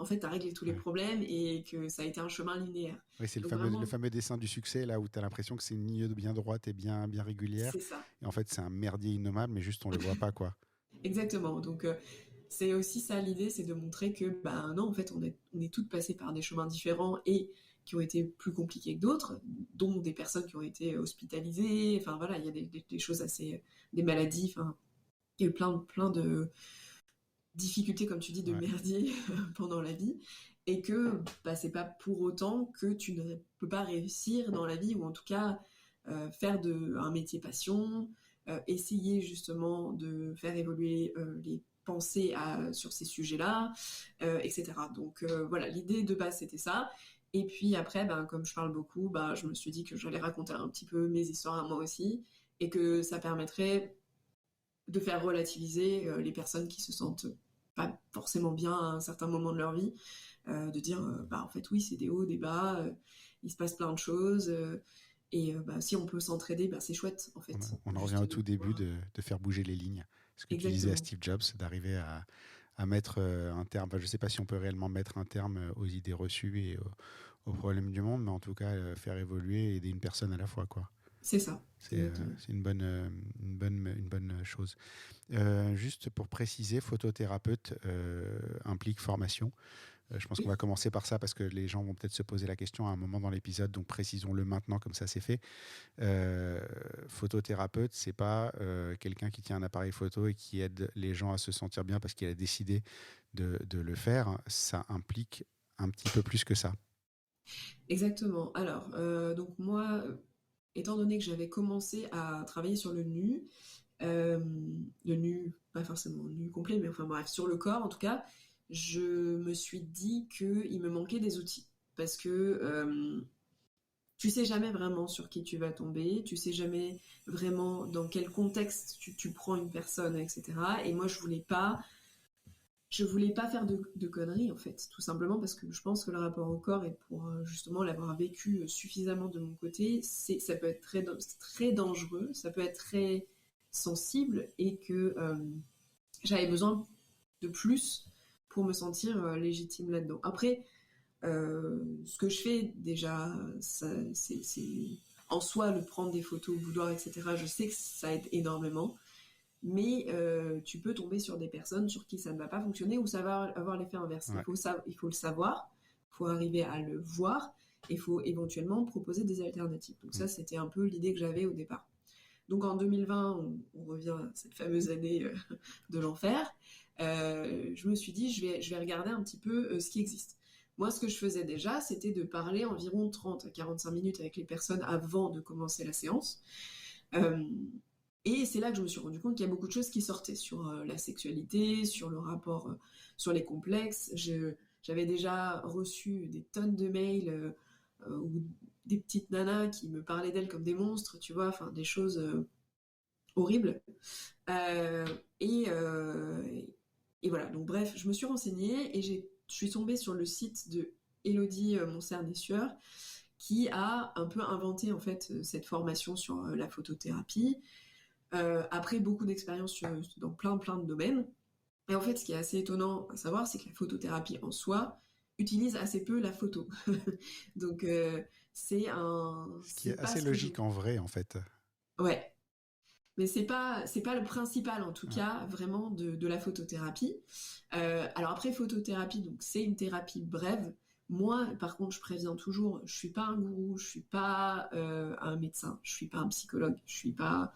en fait tu as réglé tous les Ouais. problèmes et que ça a été un chemin linéaire. Oui, c'est Donc le vraiment, fameux dessin du succès, là où tu as l'impression que c'est une ligne bien droite et bien régulière. c'est ça. Et en fait, c'est un merdier innommable, mais juste on le voit pas, quoi. Exactement. Donc c'est aussi ça l'idée, c'est de montrer que non, en fait on est toutes passées par des chemins différents et qui ont été plus compliqués que d'autres, dont des personnes qui ont été hospitalisées, enfin voilà, il y a des choses assez, des maladies, enfin il y a eu plein de difficultés, comme tu dis, de Ouais. merdier pendant la vie, et que c'est pas pour autant que tu ne peux pas réussir dans la vie, ou en tout cas faire un métier passion, essayer justement de faire évoluer les pensées sur ces sujets-là, etc. Donc voilà, l'idée de base c'était ça. Et puis après, comme je parle beaucoup, je me suis dit que j'allais raconter un petit peu mes histoires à moi aussi, et que ça permettrait de faire relativiser les personnes qui se sentent pas forcément bien à un certain moment de leur vie, de dire en fait oui, c'est des hauts, des bas, il se passe plein de choses, et si on peut s'entraider, c'est chouette en fait. On en revient Juste au de tout début pouvoir... de faire bouger les lignes. Ce que tu disais à Exactement. Steve Jobs, d'arriver à mettre un terme. Enfin, je ne sais pas si on peut réellement mettre un terme aux idées reçues et aux problèmes du monde, mais en tout cas, faire évoluer et aider une personne à la fois, quoi. C'est ça, exactement. C'est une bonne chose. Juste pour préciser, photothérapeute implique formation. Je pense qu'on Oui, va commencer par ça parce que les gens vont peut-être se poser la question à un moment dans l'épisode, donc précisons-le maintenant comme ça c'est fait. Photothérapeute, c'est pas quelqu'un qui tient un appareil photo et qui aide les gens à se sentir bien parce qu'il a décidé de le faire. Ça implique un petit peu plus que ça. exactement. Alors, donc moi, étant donné que j'avais commencé à travailler sur le nu, pas forcément nu complet, mais enfin bref, sur le corps en tout cas, je me suis dit qu'il me manquait des outils. Parce que tu sais jamais vraiment sur qui tu vas tomber, tu sais jamais vraiment dans quel contexte tu prends une personne, etc. Et moi, je voulais pas faire de conneries, en fait, tout simplement parce que je pense que le rapport au corps, et pour justement l'avoir vécu suffisamment de mon côté, ça peut être très dangereux, ça peut être très sensible, et que j'avais besoin de plus pour me sentir légitime là-dedans. Après, ce que je fais déjà, c'est en soi le prendre des photos au boudoir, etc. Je sais que ça aide énormément, mais tu peux tomber sur des personnes sur qui ça ne va pas fonctionner ou ça va avoir l'effet inverse. Ouais. Il faut le savoir, il faut arriver à le voir, et il faut éventuellement proposer des alternatives. Donc ça, c'était un peu l'idée que j'avais au départ. Donc en 2020, on revient à cette fameuse année de l'enfer. Je me suis dit, je vais regarder un petit peu ce qui existe. Moi, ce que je faisais déjà, c'était de parler environ 30 à 45 minutes avec les personnes avant de commencer la séance. Et c'est là que je me suis rendu compte qu'il y a beaucoup de choses qui sortaient sur la sexualité, sur le rapport, sur les complexes. J'avais déjà reçu des tonnes de mails ou des petites nanas qui me parlaient d'elles comme des monstres, tu vois, enfin des choses horribles. Et voilà, donc bref, je me suis renseignée et je suis tombée sur le site de Élodie Moncernessieur, qui a un peu inventé en fait cette formation sur la photothérapie, après beaucoup d'expérience dans plein de domaines. Et en fait, ce qui est assez étonnant à savoir, c'est que la photothérapie en soi utilise assez peu la photo. Donc c'est Ce qui est assez logique en vrai, en fait. Ouais. Mais c'est pas le principal, en tout cas, vraiment de la photothérapie. Alors après, photothérapie, donc c'est une thérapie brève. Moi, par contre, je préviens toujours, je suis pas un gourou, je suis pas un médecin, je suis pas un psychologue, je suis pas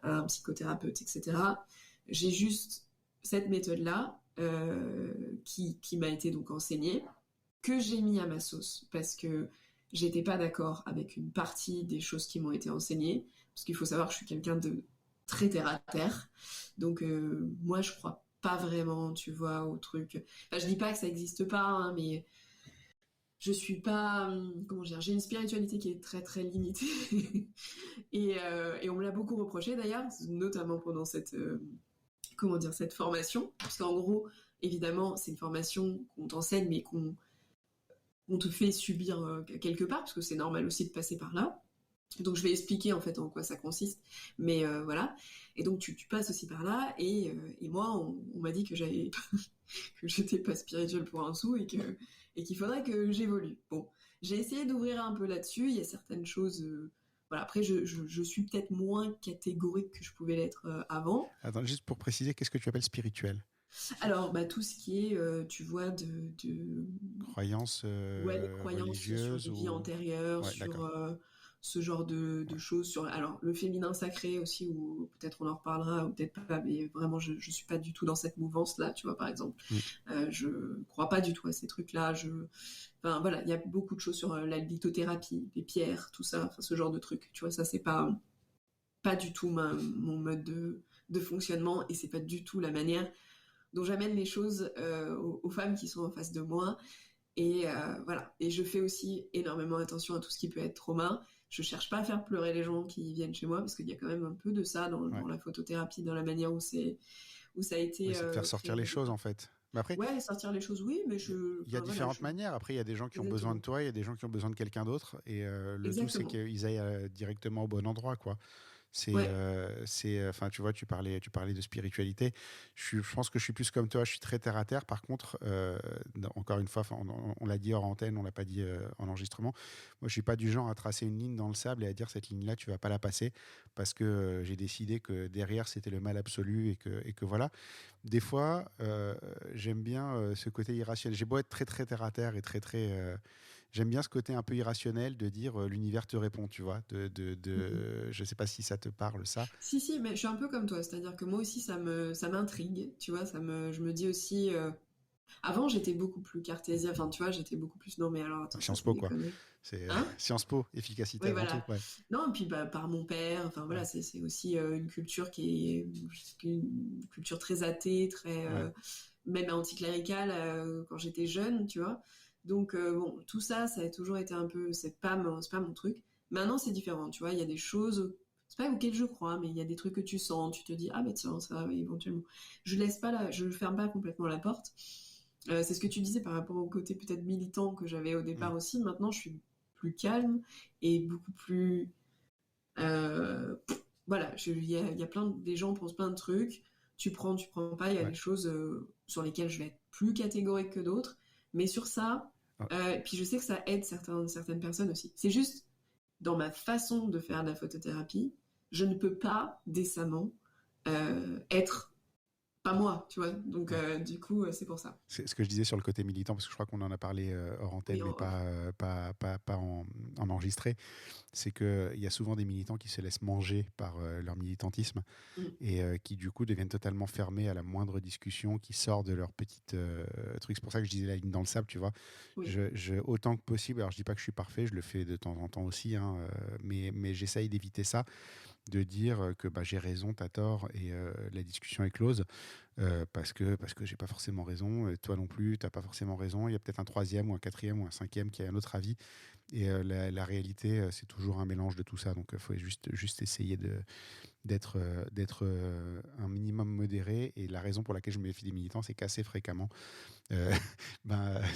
un psychothérapeute, etc. J'ai juste cette méthode-là qui m'a été donc enseignée, que j'ai mis à ma sauce, parce que j'étais pas d'accord avec une partie des choses qui m'ont été enseignées, parce qu'il faut savoir que je suis quelqu'un de très terre à terre. Donc moi, je crois pas vraiment, tu vois, au truc. Enfin, je dis pas que ça existe pas, hein, mais je suis pas, comment dire, j'ai une spiritualité qui est très très limitée. et on me l'a beaucoup reproché d'ailleurs, notamment pendant cette cette formation, parce qu'en gros, évidemment, c'est une formation qu'on t'enseigne, mais qu'on te fait subir quelque part, parce que c'est normal aussi de passer par là. Donc je vais expliquer en fait en quoi ça consiste, mais voilà. Et donc tu passes aussi par là, et moi on m'a dit que que j'étais pas spirituelle pour un sou, et qu'il faudrait que j'évolue. Bon, j'ai essayé d'ouvrir un peu là-dessus. Il y a certaines choses. Voilà. Après, je suis peut-être moins catégorique que je pouvais l'être avant. Attends, juste pour préciser, qu'est-ce que tu appelles spirituel? Alors, tout ce qui est, tu vois, de croyances les croyances religieuses sur des vies antérieures, ouais, sur ce genre de choses. Alors, le féminin sacré aussi, ou peut-être on en reparlera, ou peut-être pas, mais vraiment, je suis pas du tout dans cette mouvance-là, tu vois, par exemple. Je crois pas du tout à ces trucs-là. Enfin, voilà, il y a beaucoup de choses sur la lithothérapie, les pierres, tout ça, enfin, ce genre de trucs. Tu vois, ça, c'est pas du tout mon mode de fonctionnement, et c'est pas du tout la manière dont j'amène les choses aux femmes qui sont en face de moi. Et voilà. Et je fais aussi énormément attention à tout ce qui peut être trauma. Je cherche pas à faire pleurer les gens qui viennent chez moi, parce qu'il y a quand même un peu de ça dans la photothérapie, dans la manière où ça a été... c'est de faire sortir les choses, en fait. Mais après, ouais, sortir les choses, oui, mais il y a différentes manières. Après, il y a des gens qui ont besoin de toi, il y a des gens qui ont besoin de quelqu'un d'autre. Et le tout, c'est qu'ils aillent directement au bon endroit, quoi. Enfin, tu vois, tu parlais de spiritualité. Je pense que je suis plus comme toi, je suis très terre à terre. Par contre, encore une fois, on l'a dit hors antenne, on l'a pas dit en enregistrement. Moi, je suis pas du genre à tracer une ligne dans le sable et à dire cette ligne-là, tu vas pas la passer, parce que j'ai décidé que derrière c'était le mal absolu, et que voilà. Des fois, j'aime bien ce côté irrationnel. J'ai beau être très très terre à terre et très très j'aime bien ce côté un peu irrationnel de dire l'univers te répond, tu vois. Je sais pas si ça te parle, ça. Si, mais je suis un peu comme toi, c'est-à-dire que moi aussi ça m'intrigue, tu vois. Je me dis aussi. Avant, j'étais beaucoup plus cartésienne, enfin, tu vois, j'étais beaucoup plus. Non, mais alors, attends. Sciences Po, quoi. C'est Sciences Po, efficacité avant tout. Ouais. Non, et puis par mon père, enfin voilà, c'est aussi une culture qui est une culture très athée, très. même anticlérical quand j'étais jeune, tu vois. Donc bon, tout ça a toujours été un peu, c'est pas mon truc. Maintenant, c'est différent, tu vois. Il y a des choses, c'est pas auxquelles je crois, mais il y a des trucs que tu sens, tu te dis ah bah tiens, ça éventuellement. Je ferme pas complètement la porte. C'est ce que tu disais par rapport au côté peut-être militant que j'avais au départ aussi. Maintenant, je suis plus calme et beaucoup plus voilà, il y a des gens pensent plein de trucs. Tu prends pas. Il y a des choses sur lesquelles je vais être plus catégorique que d'autres. Mais sur ça, puis je sais que ça aide certaines personnes aussi. C'est juste, dans ma façon de faire de la photothérapie, je ne peux pas décemment être pas moi, tu vois. Donc, du coup, c'est pour ça. C'est ce que je disais sur le côté militant, parce que je crois qu'on en a parlé hors antenne, mais pas en enregistré. C'est qu'il y a souvent des militants qui se laissent manger par leur militantisme et qui, du coup, deviennent totalement fermés à la moindre discussion qui sort de leur petite truc. C'est pour ça que je disais la ligne dans le sable, tu vois. Oui. Autant que possible, alors je dis pas que je suis parfait, je le fais de temps en temps aussi, hein, mais j'essaye d'éviter ça, de dire que j'ai raison, t'as tort et la discussion est close parce que j'ai pas forcément raison, et toi non plus t'as pas forcément raison, il y a peut-être un troisième ou un quatrième ou un cinquième qui a un autre avis et la réalité c'est toujours un mélange de tout ça, donc il faut juste essayer d'être un minimum modéré. Et la raison pour laquelle je me méfie des militants, c'est qu'assez fréquemment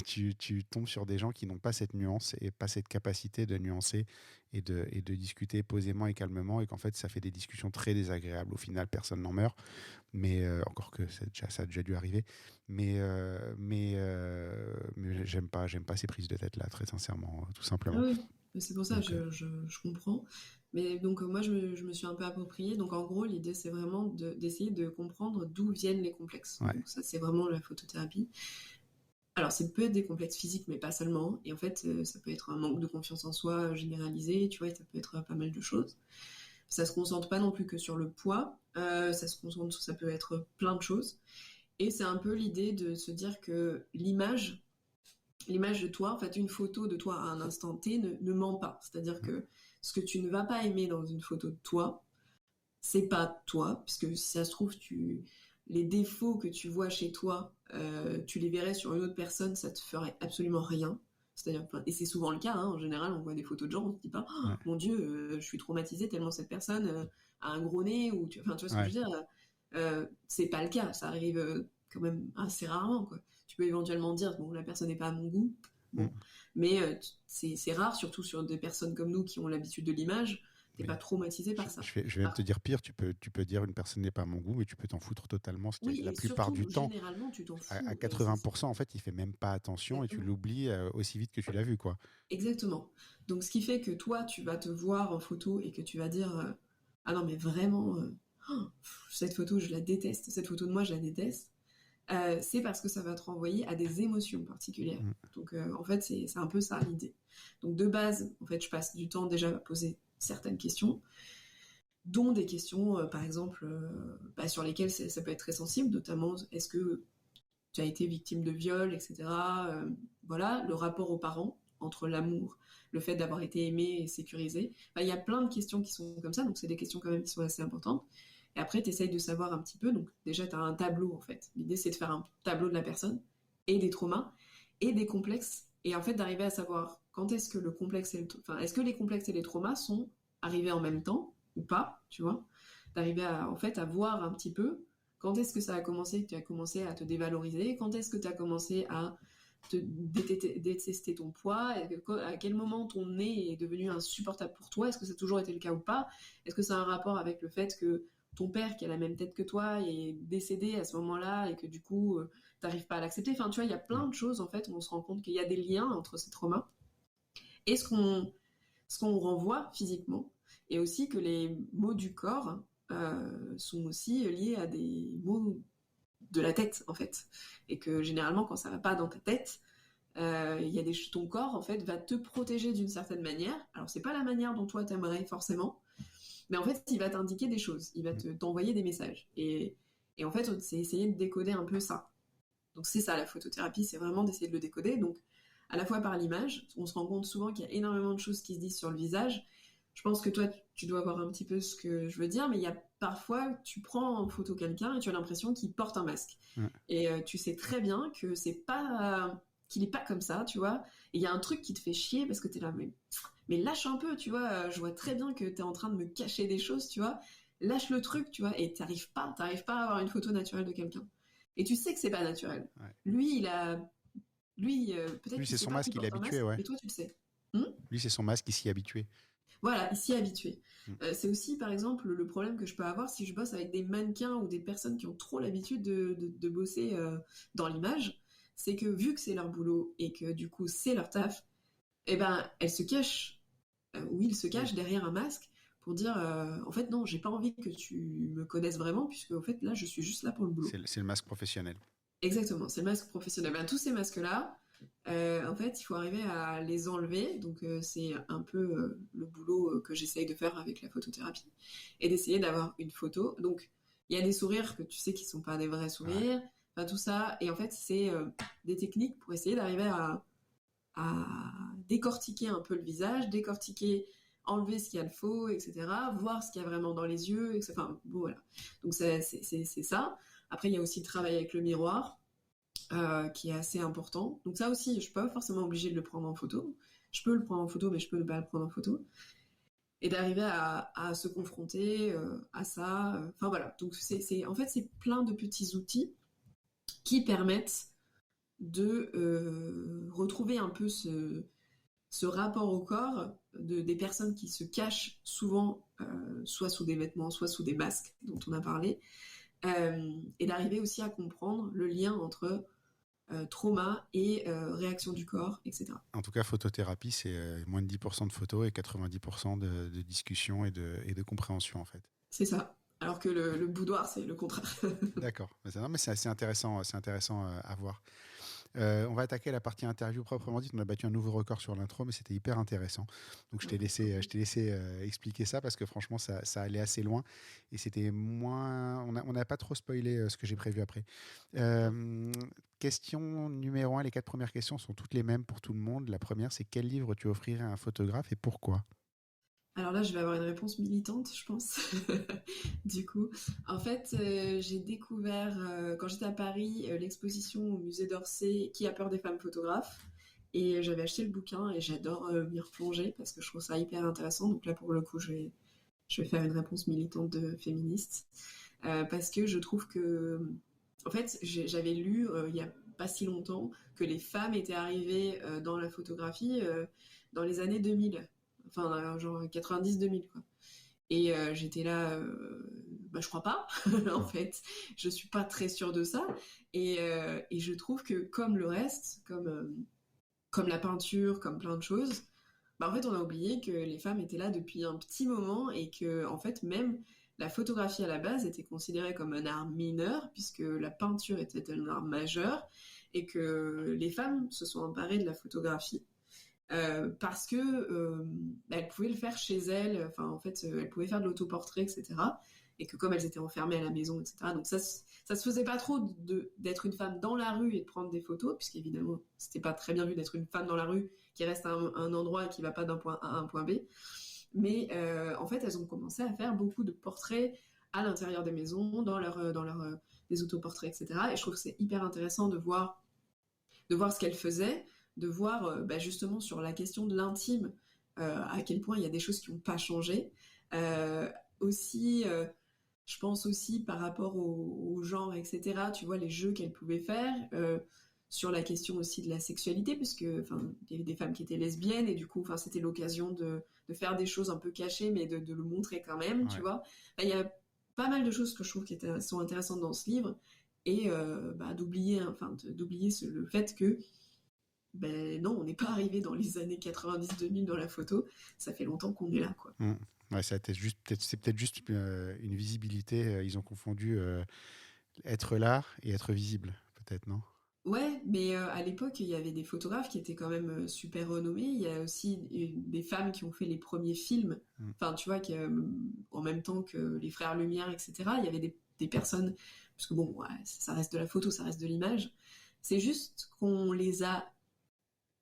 tu tombes sur des gens qui n'ont pas cette nuance et pas cette capacité de nuancer et de discuter posément et calmement, et qu'en fait ça fait des discussions très désagréables. Au final, personne n'en meurt, mais encore que ça a déjà dû arriver, mais j'aime pas ces prises de tête là, très sincèrement, tout simplement. Ah oui, c'est pour ça, Donc, je comprends. Mais donc moi, je me suis un peu appropriée. Donc en gros, l'idée, c'est vraiment d'essayer de comprendre d'où viennent les complexes. Ouais. Donc ça, c'est vraiment la photothérapie. Alors, ça peut être des complexes physiques, mais pas seulement. Et en fait, ça peut être un manque de confiance en soi généralisé, tu vois, et ça peut être pas mal de choses. Ça se concentre pas non plus que sur le poids, ça peut être plein de choses. Et c'est un peu l'idée de se dire que l'image de toi, en fait, une photo de toi à un instant T ne ment pas. C'est-à-dire que ce que tu ne vas pas aimer dans une photo de toi, c'est pas toi, puisque si ça se trouve, les défauts que tu vois chez toi, tu les verrais sur une autre personne, ça te ferait absolument rien. C'est-à-dire, et c'est souvent le cas, hein, en général, on voit des photos de gens, on se dit pas, oh, mon Dieu, je suis traumatisée tellement cette personne a un gros nez, ou tu vois ce que je veux dire. C'est pas le cas, ça arrive quand même assez rarement, quoi. Tu peux éventuellement dire, bon, la personne n'est pas à mon goût, bon. Mais c'est rare, surtout sur des personnes comme nous qui ont l'habitude de l'image. T'es pas traumatisé par ça. Je vais même te dire pire, tu peux dire une personne n'est pas à mon goût, mais tu peux t'en foutre totalement. Oui, la plupart du temps, généralement, tu t'en fous. à 80%, en fait, il fait même pas attention. Exactement. Et tu l'oublies aussi vite que tu l'as vu, quoi. Exactement. Donc, ce qui fait que toi, tu vas te voir en photo et que tu vas dire ah non, mais vraiment, cette photo, je la déteste. Cette photo de moi, je la déteste. C'est parce que ça va te renvoyer à des émotions particulières. Donc, en fait, c'est un peu ça l'idée. Donc, de base, en fait, je passe du temps déjà à poser certaines questions, dont des questions, par exemple, sur lesquelles ça peut être très sensible, notamment est-ce que tu as été victime de viol, etc. Voilà, le rapport aux parents, entre l'amour, le fait d'avoir été aimé et sécurisé. Il y a plein de questions qui sont comme ça, donc c'est des questions quand même qui sont assez importantes. Et après, tu essayes de savoir un petit peu, donc déjà, tu as un tableau, en fait. L'idée, c'est de faire un tableau de la personne, et des traumas, et des complexes, et en fait, d'arriver à savoir quand est-ce que est-ce que les complexes et les traumas sont arrivés en même temps, ou pas, tu vois, d'arriver en fait, à voir un petit peu quand est-ce que ça a commencé, que tu as commencé à te dévaloriser, quand est-ce que tu as commencé à te détester ton poids, à quel moment ton nez est devenu insupportable pour toi, est-ce que ça a toujours été le cas ou pas, est-ce que ça a un rapport avec le fait que ton père qui a la même tête que toi est décédé à ce moment-là et que du coup t'arrives pas à l'accepter, enfin tu vois, il y a plein de choses en fait où on se rend compte qu'il y a des liens entre ces traumas et ce qu'on renvoie physiquement, et aussi que les maux du corps sont aussi liés à des maux de la tête en fait, et que généralement quand ça va pas dans ta tête, ton corps en fait va te protéger d'une certaine manière. Alors c'est pas la manière dont toi t'aimerais forcément, mais en fait il va t'indiquer des choses, il va t'envoyer des messages, et en fait c'est essayer de décoder un peu ça. Donc c'est ça la photothérapie, c'est vraiment d'essayer de le décoder. Donc à la fois par l'image, on se rend compte souvent qu'il y a énormément de choses qui se disent sur le visage, je pense que toi, tu dois voir un petit peu ce que je veux dire, mais il y a parfois, tu prends en photo quelqu'un et tu as l'impression qu'il porte un masque. Ouais. Et tu sais très bien que c'est pas, qu'il est pas comme ça, tu vois. Et il y a un truc qui te fait chier parce que t'es là, mais lâche un peu, tu vois. Je vois très bien que t'es en train de me cacher des choses, tu vois. Lâche le truc, tu vois. Et t'arrives pas à avoir une photo naturelle de quelqu'un. Et tu sais que c'est pas naturel. Ouais. Lui, peut-être Lui, qu'il c'est sait son pas masque, qu'il il est porte un habitué, masque, ouais. mais toi, tu le sais. Hmm. Lui, c'est son masque, il s'y est habitué. Voilà, il s'y est habitué. Mm. C'est aussi, par exemple, le problème que je peux avoir si je bosse avec des mannequins ou des personnes qui ont trop l'habitude de bosser dans l'image, c'est que vu que c'est leur boulot et que du coup c'est leur taf, eh ben elles se cachent, ou ils se cachent derrière un masque pour dire en fait non, j'ai pas envie que tu me connaisses vraiment puisque en fait là je suis juste là pour le boulot. C'est le masque professionnel. Exactement, c'est le masque professionnel. Ben, tous ces masques-là, en fait, il faut arriver à les enlever. Donc, c'est un peu le boulot que j'essaye de faire avec la photothérapie et d'essayer d'avoir une photo. Donc, il y a des sourires que tu sais qui sont pas des vrais sourires, enfin, tout ça. Et en fait, c'est des techniques pour essayer d'arriver à décortiquer un peu le visage, décortiquer, enlever ce qu'il y a de faux, etc. Voir ce qu'il y a vraiment dans les yeux, etc. Enfin, bon, voilà. Donc, c'est ça. Après, il y a aussi le travail avec le miroir, qui est assez important. Donc ça aussi, je suis pas forcément obligée de le prendre en photo. Je peux le prendre en photo, mais je peux ne pas le prendre en photo. Et d'arriver à se confronter à ça. Enfin voilà. Donc en fait, c'est plein de petits outils qui permettent de retrouver un peu ce rapport au corps des personnes qui se cachent souvent, soit sous des vêtements, soit sous des masques dont on a parlé, et d'arriver aussi à comprendre le lien entre trauma et réaction du corps, etc. En tout cas, photothérapie, c'est moins de 10% de photos et 90% de discussion et de compréhension, en fait. C'est ça. Alors que le boudoir, c'est le contraire. D'accord. Non, mais c'est intéressant à voir. On va attaquer la partie interview proprement dite. On a battu un nouveau record sur l'intro, mais c'était hyper intéressant. Donc je t'ai laissé expliquer ça parce que franchement, ça allait assez loin et c'était moins. On n'a pas trop spoilé ce que j'ai prévu après. Question numéro 1, les 4 premières questions sont toutes les mêmes pour tout le monde. La première, c'est quel livre tu offrirais à un photographe et pourquoi? Alors là, je vais avoir une réponse militante, je pense. Du coup, en fait, j'ai découvert, quand j'étais à Paris, l'exposition au musée d'Orsay Qui a peur des femmes photographes. Et j'avais acheté le bouquin et j'adore m'y replonger parce que je trouve ça hyper intéressant. Donc là, pour le coup, je vais faire une réponse militante de féministe. Parce que je trouve que, en fait, j'avais lu il n'y a pas si longtemps que les femmes étaient arrivées dans la photographie dans les années 2000. Enfin, genre 90-2000, quoi. Et j'étais là, je crois pas, en fait. Je suis pas très sûre de ça. Et je trouve que comme le reste, comme la peinture, comme plein de choses, en fait, on a oublié que les femmes étaient là depuis un petit moment et que, en fait, même la photographie à la base était considérée comme un art mineur, puisque la peinture était un art majeur, et que les femmes se sont emparées de la photographie. Parce que elles pouvaient le faire chez elles, enfin en fait elles pouvaient faire de l'autoportrait, etc. Et que comme elles étaient enfermées à la maison, etc. Donc ça se faisait pas trop d'être une femme dans la rue et de prendre des photos, puisqu'évidemment c'était pas très bien vu d'être une femme dans la rue qui reste à un endroit et qui va pas d'un point A à un point B. Mais en fait elles ont commencé à faire beaucoup de portraits à l'intérieur des maisons, dans leur des autoportraits, etc. Et je trouve que c'est hyper intéressant de voir ce qu'elles faisaient, de voir justement sur la question de l'intime à quel point il y a des choses qui n'ont pas changé. Aussi, je pense aussi par rapport au genre, etc., tu vois, les jeux qu'elles pouvaient faire, sur la question aussi de la sexualité, puisque il y avait des femmes qui étaient lesbiennes, et du coup, c'était l'occasion de faire des choses un peu cachées, mais de le montrer quand même, tu vois. Il y a pas mal de choses que je trouve qui sont intéressantes dans ce livre, et d'oublier le fait que non, on n'est pas arrivé dans les années 90-2000 dans la photo. Ça fait longtemps qu'on est là, quoi. Ouais, c'est peut-être juste une visibilité. Ils ont confondu être là et être visible, peut-être, non? Ouais, mais à l'époque, il y avait des photographes qui étaient quand même super renommés. Il y a aussi des femmes qui ont fait les premiers films. Enfin, tu vois, en même temps que les frères Lumière, etc., il y avait des personnes... Parce que bon, ouais, ça reste de la photo, ça reste de l'image. C'est juste qu'on les a...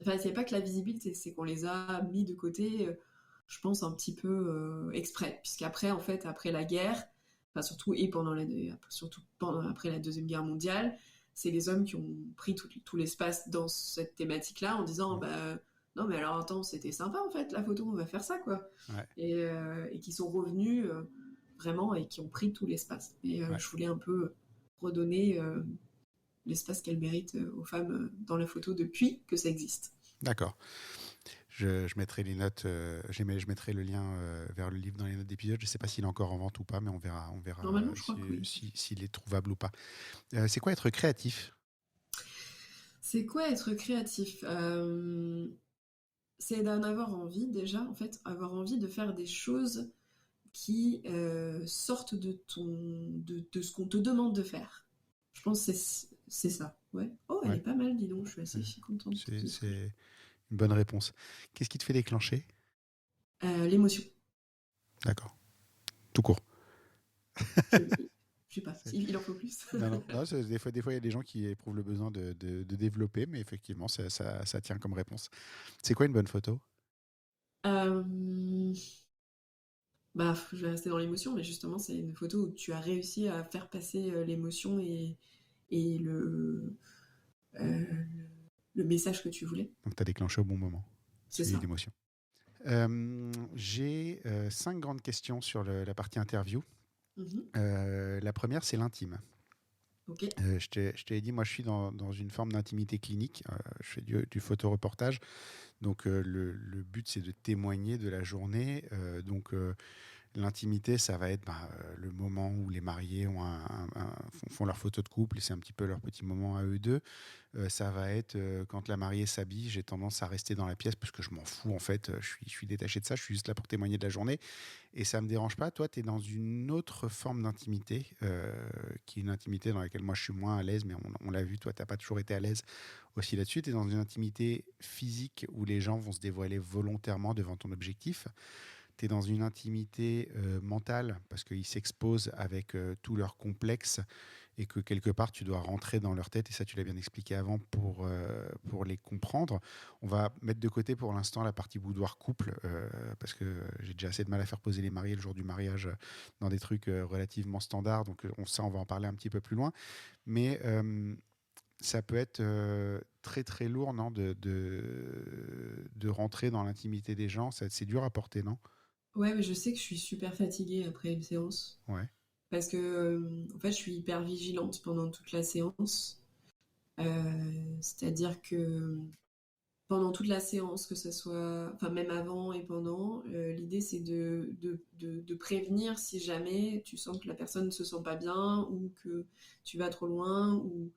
Enfin, il n'y a pas que la visibilité, c'est qu'on les a mis de côté je pense, un petit peu exprès. Puisqu'après, en fait, après la guerre, enfin, surtout, après la Deuxième Guerre mondiale, c'est les hommes qui ont pris tout l'espace dans cette thématique-là en disant, non, mais alors attends, c'était sympa en fait, la photo, on va faire ça, quoi. Ouais. Et qui sont revenus vraiment et qui ont pris tout l'espace. Et Ouais. je voulais un peu redonner l'espace qu'elles méritent aux femmes dans la photo depuis que ça existe. D'accord. Je mettrai les notes, je mettrai le lien vers le livre dans les notes d'épisode. Je ne sais pas s'il est encore en vente ou pas, mais on verra Normalement, je crois que oui. s'il est trouvable ou pas. C'est quoi être créatif? C'est quoi être créatif? C'est d'en avoir envie déjà, en fait, avoir envie de faire des choses qui sortent de ce qu'on te demande de faire. Je pense que c'est ça. Ouais. Oh, elle Ouais. est pas mal, dis donc. Je suis assez contente. C'est une bonne réponse. Qu'est-ce qui te fait déclencher? L'émotion. D'accord. Tout court. Je sais pas, il en faut plus. Non, des fois, il y a des gens qui éprouvent le besoin de développer, mais effectivement, ça tient comme réponse. C'est quoi une bonne photo? Je vais rester dans l'émotion, mais justement, c'est une photo où tu as réussi à faire passer l'émotion et le message que tu voulais. Donc, tu as déclenché au bon moment. C'est Celui ça. d'émotion. J'ai 5 grandes questions sur la partie interview. La première, c'est l'intime. Ok. Je t'ai dit, moi, je suis dans une forme d'intimité clinique. Je fais du photoreportage. Donc, le but, c'est de témoigner de la journée. L'intimité, ça va être le moment où les mariés font leur photo de couple, et c'est un petit peu leur petit moment à eux deux. Ça va être quand la mariée s'habille, j'ai tendance à rester dans la pièce parce que je m'en fous en fait, je suis détaché de ça, je suis juste là pour témoigner de la journée et ça me dérange pas. Toi, tu es dans une autre forme d'intimité, qui est une intimité dans laquelle moi je suis moins à l'aise, mais on l'a vu, toi, tu n'as pas toujours été à l'aise aussi là-dessus. Tu es dans une intimité physique où les gens vont se dévoiler volontairement devant ton objectif. Tu es dans une intimité mentale parce qu'ils s'exposent avec tous leurs complexes et que quelque part tu dois rentrer dans leur tête, et ça tu l'as bien expliqué avant, pour les comprendre. On va mettre de côté pour l'instant la partie boudoir couple, parce que j'ai déjà assez de mal à faire poser les mariés le jour du mariage dans des trucs relativement standards, donc on va en parler un petit peu plus loin. Mais ça peut être très très lourd, non, de rentrer dans l'intimité des gens. C'est dur à porter, non? Ouais, mais je sais que je suis super fatiguée après une séance. Ouais. Parce que, en fait, je suis hyper vigilante pendant toute la séance. C'est-à-dire que pendant toute la séance, que ce soit, enfin même avant et pendant, l'idée c'est de prévenir si jamais tu sens que la personne ne se sent pas bien ou que tu vas trop loin ou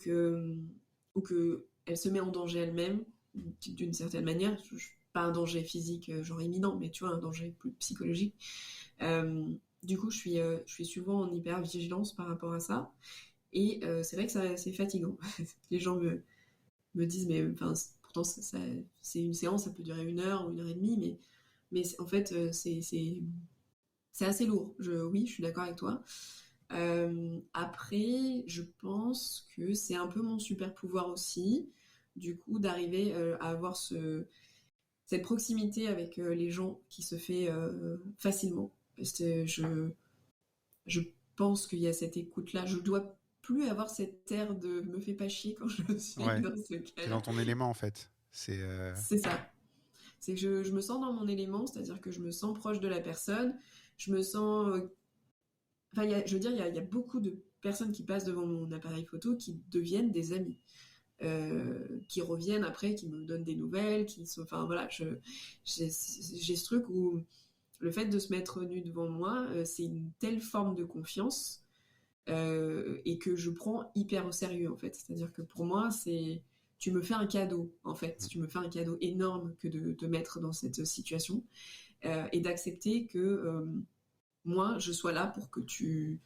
que elle se met en danger elle-même d'une certaine manière. Pas un danger physique genre imminent, mais tu vois, un danger plus psychologique. Du coup, je suis souvent en hyper vigilance par rapport à ça. Et c'est vrai que c'est fatigant. Les gens me disent, mais enfin, pourtant, c'est une séance, ça peut durer 1 heure ou 1 heure et demie, mais en fait, c'est assez lourd. Oui, je suis d'accord avec toi. Après, je pense que c'est un peu mon super pouvoir aussi, du coup, d'arriver à avoir cette proximité avec les gens qui se fait facilement. Parce que je pense qu'il y a cette écoute-là. Je dois plus avoir cette air de me fais pas chier quand je suis dans ce cas-là. C'est dans ton élément en fait. C'est ça. C'est que je me sens dans mon élément, c'est-à-dire que je me sens proche de la personne. Je me sens. Enfin, je veux dire, il y a beaucoup de personnes qui passent devant mon appareil photo qui deviennent des amis. Qui reviennent après, qui me donnent des nouvelles, enfin voilà, j'ai ce truc où le fait de se mettre nu devant moi, c'est une telle forme de confiance et que je prends hyper au sérieux en fait. C'est-à-dire que pour moi, tu me fais un cadeau en fait, tu me fais un cadeau énorme que de te mettre dans cette situation et d'accepter que moi, je sois là pour que tu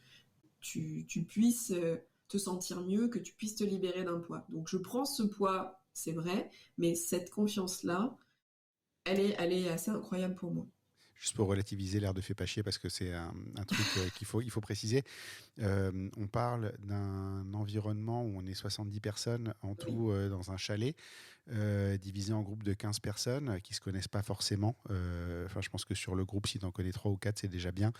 puisses te sentir mieux, que tu puisses te libérer d'un poids. Donc je prends ce poids, c'est vrai, mais cette confiance-là, elle est assez incroyable pour moi. Juste pour relativiser l'air de fait pas chier, parce que c'est un truc il faut préciser. On parle d'un environnement où on est 70 personnes en tout dans un chalet. divisé en groupes de 15 personnes qui ne se connaissent pas forcément. Enfin, je pense que sur le groupe, si tu en connais 3 ou 4, c'est déjà bien.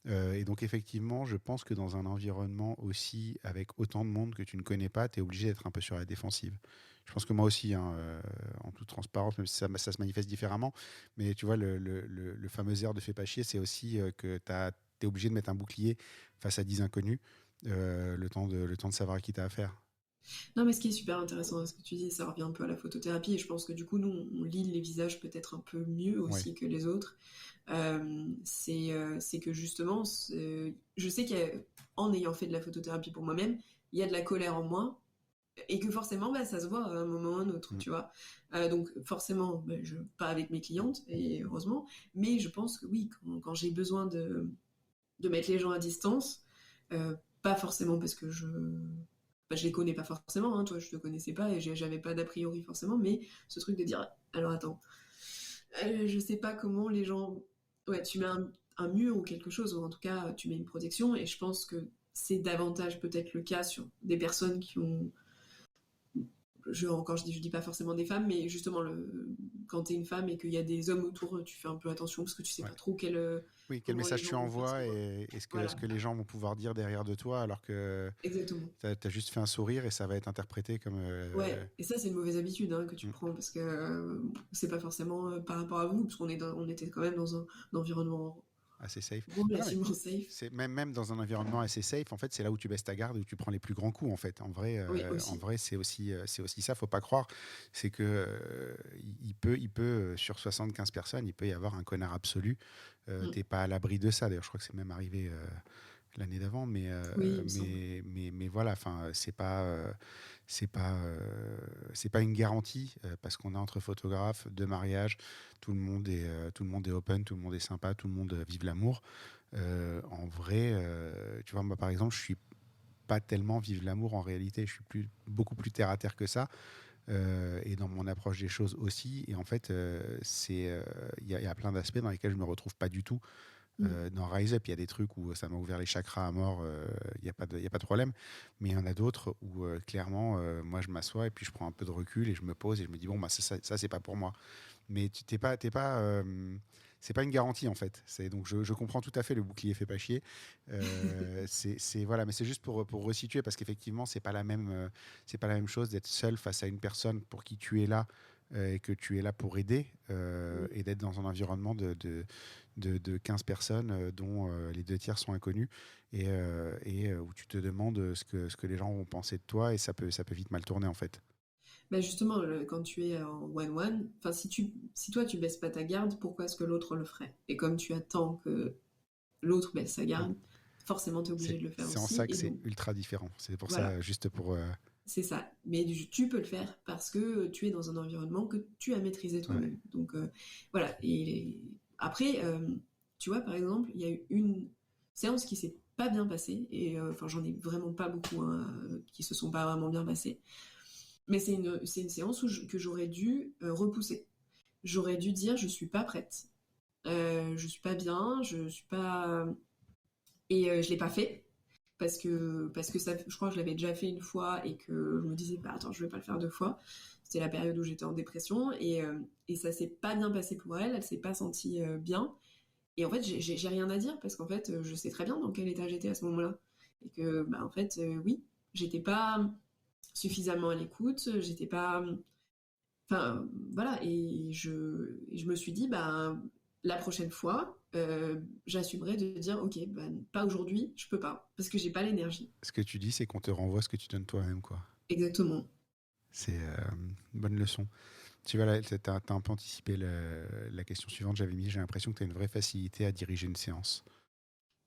Et donc, effectivement, je pense que dans un environnement aussi avec autant de monde que tu ne connais pas, tu es obligé d'être un peu sur la défensive. Je pense que moi aussi, hein, en toute transparence, même si ça se manifeste différemment, mais tu vois, le fameux air de fais pas chier, c'est aussi que tu es obligé de mettre un bouclier face à 10 inconnus, le temps de savoir à qui tu as affaire. Non, mais ce qui est super intéressant dans ce que tu dis, ça revient un peu à la photothérapie, et je pense que du coup, nous, on lit les visages peut-être un peu mieux Ouais. aussi que les autres. C'est que justement, je sais qu'en ayant fait de la photothérapie pour moi-même, il y a de la colère en moi, et que forcément, bah, ça se voit à un moment ou à un autre, tu vois. Donc forcément, bah, pas avec mes clientes, et heureusement, mais je pense que oui, quand j'ai besoin de mettre les gens à distance, pas forcément parce que je les connais pas forcément, hein, toi je te connaissais pas et j'avais pas d'a priori forcément, mais ce truc de dire, alors attends, je sais pas comment les gens, ouais, tu mets un mur ou quelque chose, ou en tout cas tu mets une protection, et je pense que c'est davantage peut-être le cas sur des personnes qui ont, encore je dis pas forcément des femmes, mais justement quand t'es une femme et qu'il y a des hommes autour, tu fais un peu attention parce que tu sais Ouais. pas trop Oui, quel comment les message tu gens vont envoies percevoir. et est-ce Voilà, que les gens vont pouvoir dire derrière de toi alors que exactement. tu as juste fait un sourire et ça va être interprété comme Ouais, et ça c'est une mauvaise habitude, hein, que tu mm, prends, parce que c'est pas forcément par rapport à vous, parce on était quand même dans un environnement assez safe. Mais non, mais relativement safe. c'est même dans un environnement assez safe, en fait, c'est là où tu baisses ta garde, où tu prends les plus grands coups, en fait. Oui, En aussi. vrai, c'est aussi ça. Faut pas croire. C'est que sur 75 personnes, il peut y avoir un connard absolu. Mm. T'es pas à l'abri de ça. D'ailleurs, je crois que c'est même arrivé l'année d'avant, Oui, il me semble. mais voilà. Enfin, c'est pas, c'est pas une garantie parce qu'on est entre photographes de mariage, tout le monde est open, tout le monde est sympa, tout le monde vive l'amour. En vrai, tu vois, moi par exemple, je suis pas tellement vive l'amour en réalité. Je suis beaucoup plus terre à terre que ça. Et dans mon approche des choses aussi. Et en fait, il y a plein d'aspects dans lesquels je me retrouve pas du tout. Mm. Dans Rise Up, il y a des trucs où ça m'a ouvert les chakras à mort, il n'y a, y a pas de problème. Mais il y en a d'autres où clairement, moi je m'assois et puis je prends un peu de recul et je me pose et je me dis, bon, bah, ça c'est pas pour moi. Mais tu t'es pas, c'est pas une garantie en fait. Donc je comprends tout à fait le bouclier fait pas chier. Voilà, mais c'est juste pour resituer parce qu'effectivement, c'est pas la même chose d'être seul face à une personne pour qui tu es là et que tu es là pour aider Mm. et d'être dans un environnement de 15 personnes dont les 2 tiers sont inconnus et où tu te demandes ce que les gens vont penser de toi et ça peut vite mal tourner en fait. Bah justement, quand tu es en one-one, enfin si toi tu baisses pas ta garde, pourquoi est-ce que l'autre le ferait? Et comme tu attends que l'autre baisse sa Mm. garde, forcément tu es obligé de le faire C'est en aussi. ça que Et c'est donc ultra différent. C'est pour ça, voilà, juste pour... c'est ça. Mais tu peux le faire parce que tu es dans un environnement que tu as maîtrisé ouais. toi-même. Donc voilà. Et après, tu vois, par exemple, il y a eu une séance qui s'est pas bien passée. Et enfin, j'en ai vraiment pas beaucoup, hein, qui se sont pas vraiment bien passées. Mais c'est une séance que j'aurais dû repousser. J'aurais dû dire, je suis pas prête. Je suis pas bien, je suis pas. Et je l'ai pas fait. Parce que ça, je crois que je l'avais déjà fait une fois et que je me disais, bah attends, je vais pas le faire 2 fois. C'était la période où j'étais en dépression et ça s'est pas bien passé pour elle, elle s'est pas sentie bien. Et en fait, j'ai rien à dire parce qu'en fait, je sais très bien dans quel état j'étais à ce moment-là. Et que, bah en fait, oui, j'étais pas suffisamment à l'écoute, j'étais pas. Enfin, voilà, et je me suis dit, bah, la prochaine fois, j'assumerai de dire, ok, bah, pas aujourd'hui, je peux pas, parce que j'ai pas l'énergie. Ce que tu dis, c'est qu'on te renvoie ce que tu donnes toi-même, quoi. Exactement. C'est une bonne leçon. Tu vois, là, t'as un peu anticipé la question suivante. J'avais mis, j'ai l'impression que tu as une vraie facilité à diriger une séance.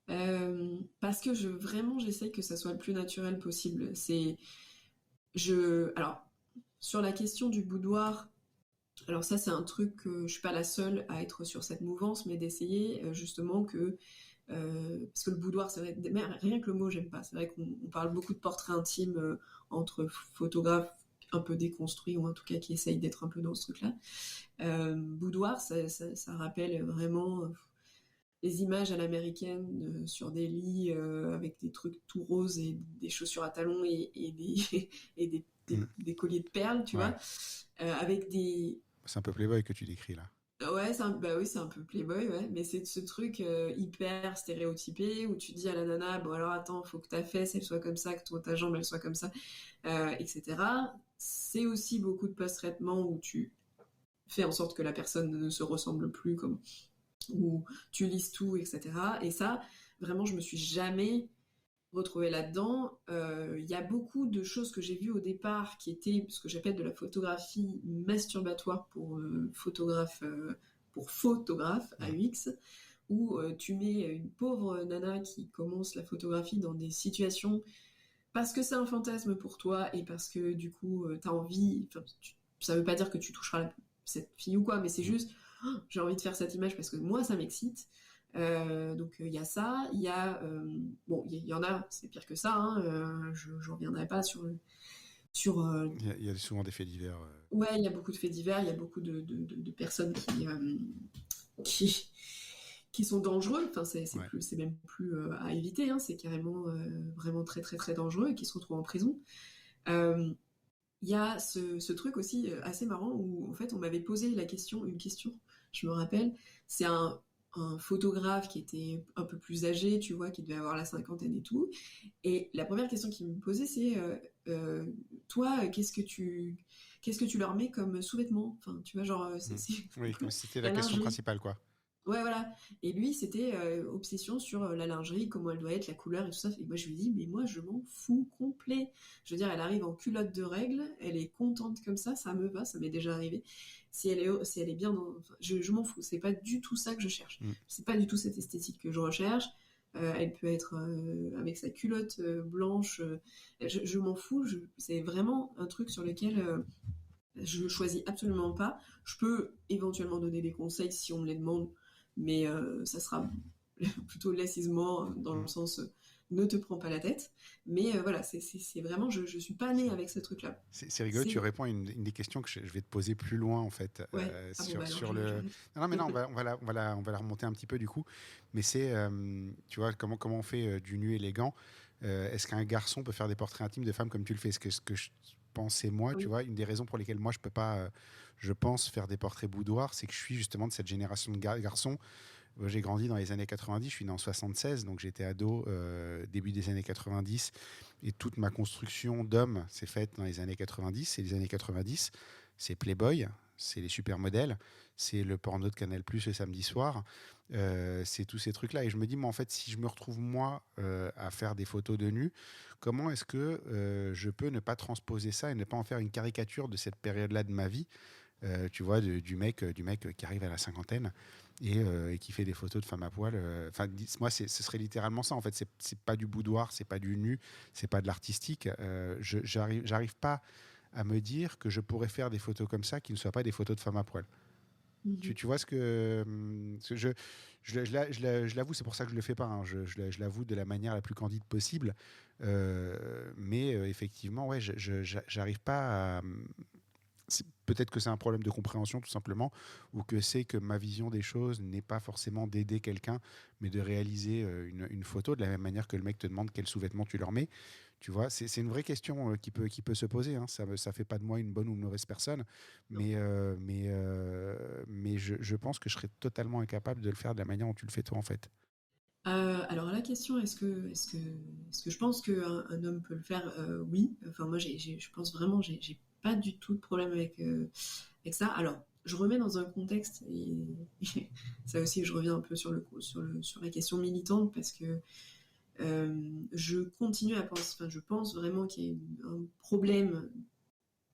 Parce que vraiment, j'essaye que ça soit le plus naturel possible. Alors, sur la question du boudoir, alors ça, c'est un truc que je suis pas la seule à être sur cette mouvance, mais d'essayer justement parce que le boudoir, c'est vrai, mais rien que le mot, j'aime pas. C'est vrai qu'on parle beaucoup de portraits intimes entre photographes un peu déconstruits, ou en tout cas qui essayent d'être un peu dans ce truc-là. Boudoir, ça rappelle vraiment les images à l'américaine sur des lits avec des trucs tout roses et des chaussures à talons et des, et des des colliers de perles, tu vois, avec des... C'est un peu Playboy que tu décris là. Ouais, bah oui, c'est un peu Playboy, ouais, mais c'est ce truc hyper stéréotypé où tu dis à la nana, bon alors attends, faut que ta fesse elle soit comme ça, que ta jambe elle soit comme ça, etc. C'est aussi beaucoup de post-traitement où tu fais en sorte que la personne ne se ressemble plus, comme où tu lises tout, etc. Et ça, vraiment, je me suis jamais retrouvée là-dedans. Il y a beaucoup de choses que j'ai vues au départ qui étaient ce que j'appelle de la photographie masturbatoire pour photographe AUX, où tu mets une pauvre nana qui commence la photographie dans des situations parce que c'est un fantasme pour toi et parce que du coup t'as envie, ça veut pas dire que tu toucheras cette fille ou quoi, mais c'est juste j'ai envie de faire cette image parce que moi ça m'excite. Donc il y a ça, il y a bon, il y en a, c'est pire que ça, hein, je reviendrai pas sur Il y a souvent des faits divers. Ouais, il y a beaucoup de faits divers, il y a beaucoup de personnes qui sont dangereux, enfin c'est même plus à éviter, hein, c'est carrément vraiment très très très dangereux et qui se retrouvent en prison. Il y a ce truc aussi assez marrant où en fait on m'avait posé une question, je me rappelle, c'est un photographe qui était un peu plus âgé, tu vois, qui devait avoir la cinquantaine et tout, et la première question qu'il me posait c'est toi, qu'est-ce que tu leur mets comme sous-vêtements, enfin tu vois, genre oui, comme c'était la question principale, quoi. Ouais, voilà. Et lui, c'était obsession sur la lingerie, comment elle doit être, la couleur et tout ça. Et moi, je lui dis, mais moi, je m'en fous complet. Je veux dire, elle arrive en culotte de règle, elle est contente comme ça me va, ça m'est déjà arrivé. Si elle est bien dans... Enfin, je m'en fous, c'est pas du tout ça que je cherche. C'est pas du tout cette esthétique que je recherche. Elle peut être avec sa culotte blanche. Je m'en fous. C'est vraiment un truc sur lequel... je choisis absolument pas. Je peux éventuellement donner des conseils si on me les demande, mais ça sera plutôt lassisement dans le sens ne te prends pas la tête. Mais voilà, c'est vraiment, je suis pas née avec ce truc-là. C'est rigolo, tu réponds à une des questions que je vais te poser plus loin en fait. Ouais. Sur le... Non, mais non, on va la remonter un petit peu du coup. Mais c'est, tu vois, comment on fait du nu élégant. Est-ce qu'un garçon peut faire des portraits intimes de femmes comme tu le fais? Ce que je pensais moi, tu vois, une des raisons pour lesquelles moi je peux pas, je pense, faire des portraits boudoirs, c'est que je suis justement de cette génération de garçons. J'ai grandi dans les années 90, je suis né en 76, donc j'étais ado début des années 90, et toute ma construction d'homme s'est faite dans les années 90. Et les années 90, c'est Playboy, c'est les supermodèles, c'est le porno de Canal+ le samedi soir, c'est tous ces trucs-là. Et je me dis, moi, en fait, si je me retrouve, moi, à faire des photos de nu, comment est-ce que je peux ne pas transposer ça et ne pas en faire une caricature de cette période-là de ma vie, tu vois, du mec qui arrive à la cinquantaine et qui fait des photos de femmes à poil. Enfin, moi, ce serait littéralement ça. En fait, c'est pas du boudoir, c'est pas du nu, c'est pas de l'artistique. J'arrive pas à me dire que je pourrais faire des photos comme ça qui ne soient pas des photos de femmes à poil. Tu vois ce que je l'avoue, c'est pour ça que je le fais pas, hein. Je l'avoue de la manière la plus candide possible, mais effectivement, ouais, j'arrive pas à... Peut-être que c'est un problème de compréhension tout simplement, ou que c'est que ma vision des choses n'est pas forcément d'aider quelqu'un, mais de réaliser une photo de la même manière que le mec te demande quel sous-vêtement tu leur mets. Tu vois, c'est une vraie question qui peut se poser, hein. Ça fait pas de moi une bonne ou une mauvaise personne, mais je pense que je serais totalement incapable de le faire de la manière dont tu le fais toi en fait. Alors la question, est-ce que je pense qu'un homme peut le faire? Oui. Enfin moi, je pense vraiment, j'ai pas du tout de problème avec ça. Alors je remets dans un contexte et ça aussi, je reviens un peu sur la question militante parce que je continue à penser, enfin je pense vraiment qu'il y a un problème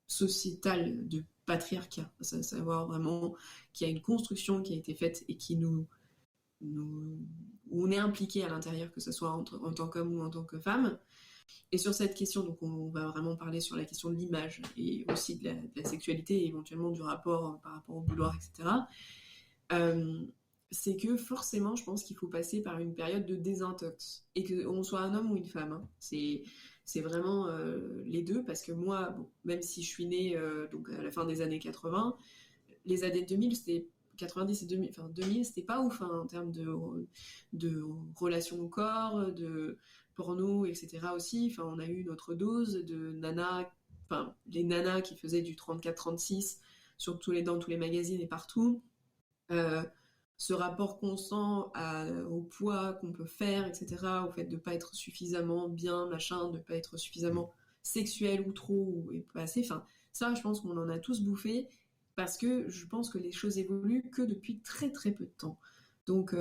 sociétal de patriarcat, à savoir vraiment qu'il y a une construction qui a été faite et qui où on est impliqué à l'intérieur, que ce soit en tant qu'homme ou en tant que femme. Et sur cette question, donc on va vraiment parler sur la question de l'image et aussi de la sexualité et éventuellement du rapport par rapport au boudoir, etc. C'est que forcément, je pense qu'il faut passer par une période de désintox. Et qu'on soit un homme ou une femme, hein. C'est vraiment les deux, parce que moi, bon, même si je suis née donc à la fin des années 80, les années 2000, c'était 90 et 2000, enfin 2000, c'était pas ouf, hein, en termes de relations au corps, de porno, etc. aussi. Enfin, on a eu notre dose de nanas enfin, les nanas qui faisaient du 34-36 dans tous les magazines et partout, ce rapport constant au poids qu'on peut faire, etc., au fait de ne pas être suffisamment bien, machin, de ne pas être suffisamment sexuel ou trop, et pas assez, enfin, ça, je pense qu'on en a tous bouffé, parce que je pense que les choses évoluent que depuis très très peu de temps. Donc,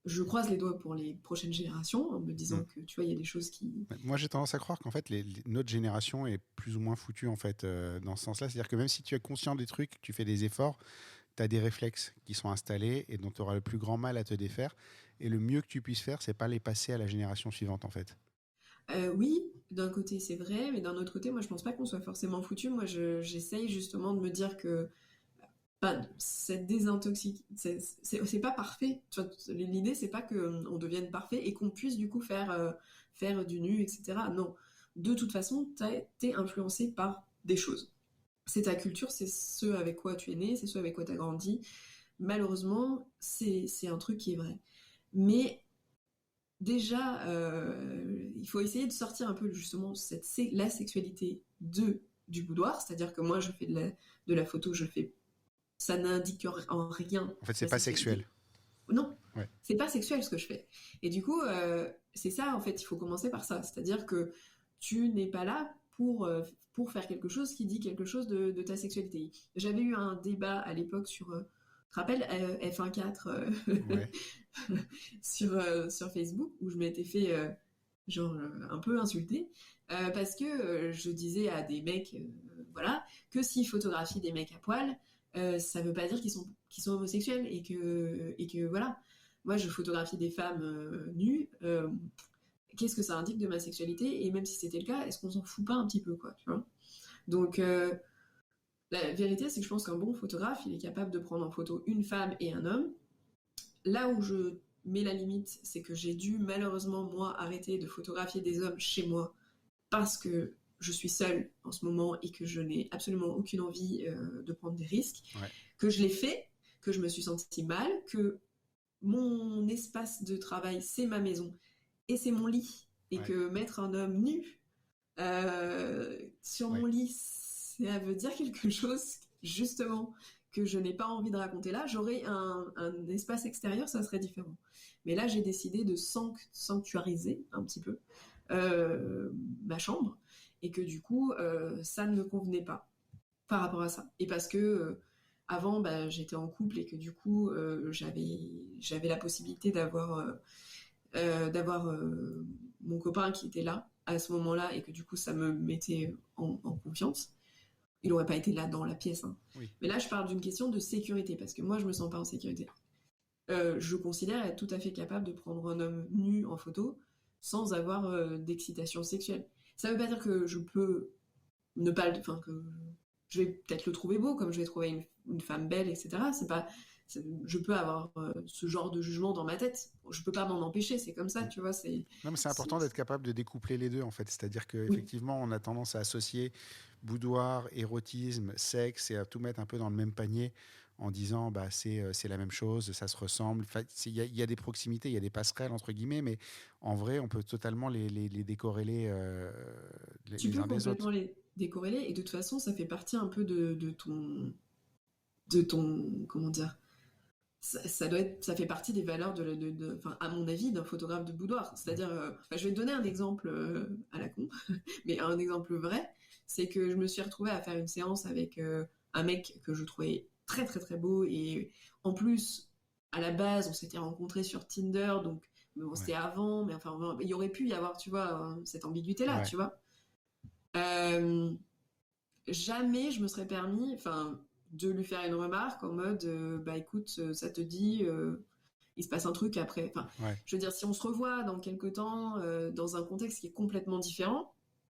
je croise les doigts pour les prochaines générations, en me disant que, tu vois, il y a des choses qui... Moi, j'ai tendance à croire qu'en fait, notre génération est plus ou moins foutue, en fait, dans ce sens-là. C'est-à-dire que même si tu es conscient des trucs, tu fais des efforts, tu as des réflexes qui sont installés et dont tu auras le plus grand mal à te défaire. Et le mieux que tu puisses faire, c'est pas les passer à la génération suivante, en fait. Oui, d'un côté c'est vrai, mais d'un autre côté, moi je pense pas qu'on soit forcément foutu. Moi j'essaye justement de me dire que cette désintoxication, c'est pas parfait. Tu vois, l'idée c'est pas qu'on devienne parfait et qu'on puisse du coup faire du nu, etc. Non, de toute façon, t'es influencé par des choses. C'est ta culture, c'est ce avec quoi tu es né, c'est ce avec quoi tu as grandi. Malheureusement, c'est un truc qui est vrai. Mais déjà, il faut essayer de sortir un peu justement la sexualité du boudoir, c'est-à-dire que moi je fais de la photo, ça n'indique en rien. En fait, c'est pas sexuel. Non, ouais. C'est pas sexuel ce que je fais. Et du coup, c'est ça en fait, il faut commencer par ça, c'est-à-dire que tu n'es pas là pour faire quelque chose qui dit quelque chose de ta sexualité. J'avais eu un débat à l'époque sur, tu te rappelles, F1.4 ouais. sur Facebook où je m'étais fait un peu insulter parce que je disais à des mecs voilà, que s'ils photographient des mecs à poil, ça veut pas dire qu'ils sont homosexuels et que voilà, moi je photographie des femmes nues, qu'est-ce que ça indique de ma sexualité, et même si c'était le cas, est-ce qu'on s'en fout pas un petit peu, quoi, tu vois. Donc la vérité c'est que je pense qu'un bon photographe il est capable de prendre en photo une femme et un homme. Là où je mets la limite, c'est que j'ai dû malheureusement moi arrêter de photographier des hommes chez moi parce que je suis seule en ce moment et que je n'ai absolument aucune envie de prendre des risques, que je l'ai fait, que je me suis sentie mal, que mon espace de travail c'est ma maison et c'est mon lit, et que mettre un homme nu sur mon lit, ça veut dire quelque chose justement que je n'ai pas envie de raconter là. J'aurais un espace extérieur, ça serait différent. Mais là, j'ai décidé de sanctuariser un petit peu ma chambre, et que du coup, ça ne me convenait pas par rapport à ça. Et parce que avant, j'étais en couple et que du coup, j'avais la possibilité d'avoir mon copain qui était là à ce moment-là, et que du coup, ça me mettait en confiance. Il n'aurait pas été là dans la pièce. Hein. Oui. Mais là, je parle d'une question de sécurité, parce que moi, je me sens pas en sécurité. Je considère être tout à fait capable de prendre un homme nu en photo sans avoir d'excitation sexuelle. Ça veut pas dire que je peux ne pas... Enfin, que je vais peut-être le trouver beau, comme je vais trouver une femme belle, etc. Je peux avoir ce genre de jugement dans ma tête. Je peux pas m'en empêcher, c'est comme ça, tu vois. Non, mais c'est important d'être capable de découpler les deux, en fait. C'est-à-dire qu'effectivement, on a tendance à associer boudoir, érotisme, sexe et à tout mettre un peu dans le même panier en disant c'est la même chose, ça se ressemble. Il y a des proximités, il y a des passerelles, entre guillemets, mais en vrai, on peut totalement les décorréler les uns des autres. Tu peux complètement les décorréler, et de toute façon, ça fait partie un peu de ton comment dire, ça fait partie des valeurs à mon avis, d'un photographe de boudoir. C'est-à-dire, je vais te donner un exemple à la con, mais un exemple vrai, c'est que je me suis retrouvée à faire une séance avec un mec que je trouvais très très très beau, et en plus, à la base, on s'était rencontrés sur Tinder, donc c'était avant, mais enfin, il y aurait pu y avoir, tu vois, cette ambiguïté-là, tu vois. Jamais je me serais permis, de lui faire une remarque en mode écoute, ça te dit, il se passe un truc après. Je veux dire, si on se revoit dans quelques temps dans un contexte qui est complètement différent,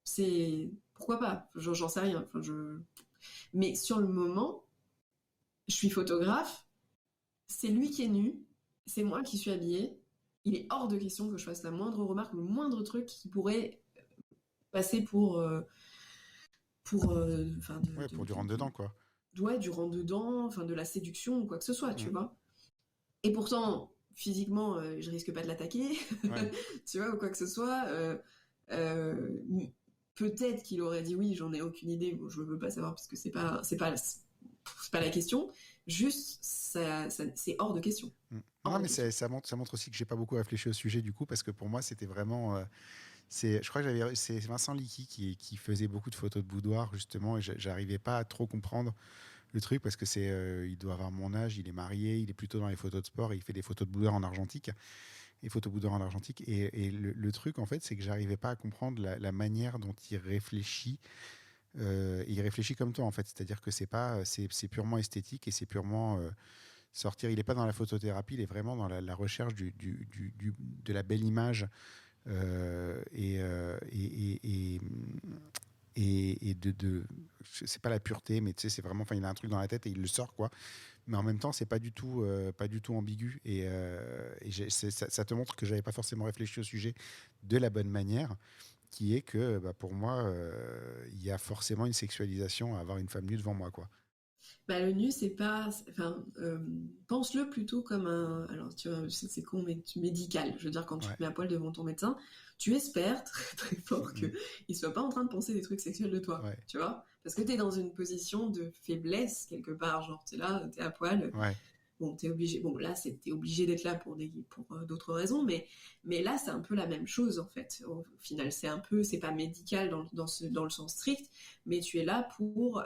c'est pourquoi pas, j'en sais rien. Mais sur le moment, je suis photographe, c'est lui qui est nu, c'est moi qui suis habillée, il est hors de question que je fasse la moindre remarque, le moindre truc qui pourrait passer pour du rentre-dedans, quoi. Ouais, du rentre-dedans, de la séduction ou quoi que ce soit, tu vois. Et pourtant, physiquement, je risque pas de l'attaquer, tu vois, ou quoi que ce soit. peut-être qu'il aurait dit oui, j'en ai aucune idée, bon, je veux pas savoir parce que c'est pas la question. Juste, c'est hors de question. Non, mais ça montre aussi que j'ai pas beaucoup réfléchi au sujet du coup, parce que pour moi, c'était vraiment. Je crois que c'est Vincent Licky qui faisait beaucoup de photos de boudoir justement, et j'arrivais pas à trop comprendre le truc parce que il doit avoir mon âge, il est marié, il est plutôt dans les photos de sport et il fait des photos de boudoir en argentique. Et photos boudoir en argentique. Et le truc, en fait, c'est que j'arrivais pas à comprendre la manière dont il réfléchit. Il réfléchit comme toi, en fait. C'est-à-dire que c'est purement esthétique et c'est purement sortir. Il n'est pas dans la photothérapie, il est vraiment dans la recherche de la belle image et c'est pas la pureté, mais tu sais, c'est vraiment, enfin, il a un truc dans la tête et il le sort, quoi. Mais en même temps, c'est pas du tout ambigu ça te montre que j'avais pas forcément réfléchi au sujet de la bonne manière, qui est que pour moi, il y a forcément une sexualisation à avoir une femme nue devant moi, quoi. Le nu, c'est pas. Enfin, pense-le plutôt comme un. Alors, tu vois, je sais que c'est con, mais médical. Je veux dire, quand tu te mets à poil devant ton médecin, tu espères très très fort qu'il ne soit pas en train de penser des trucs sexuels de toi. Ouais. Tu vois? Parce que tu es dans une position de faiblesse, quelque part. Genre, tu es là, tu es à poil. Ouais. Bon, t'es obligé. Bon, là, t'es obligé d'être là pour d'autres raisons, mais là, c'est un peu la même chose en fait. Au final, c'est pas médical dans le sens strict, mais tu es là pour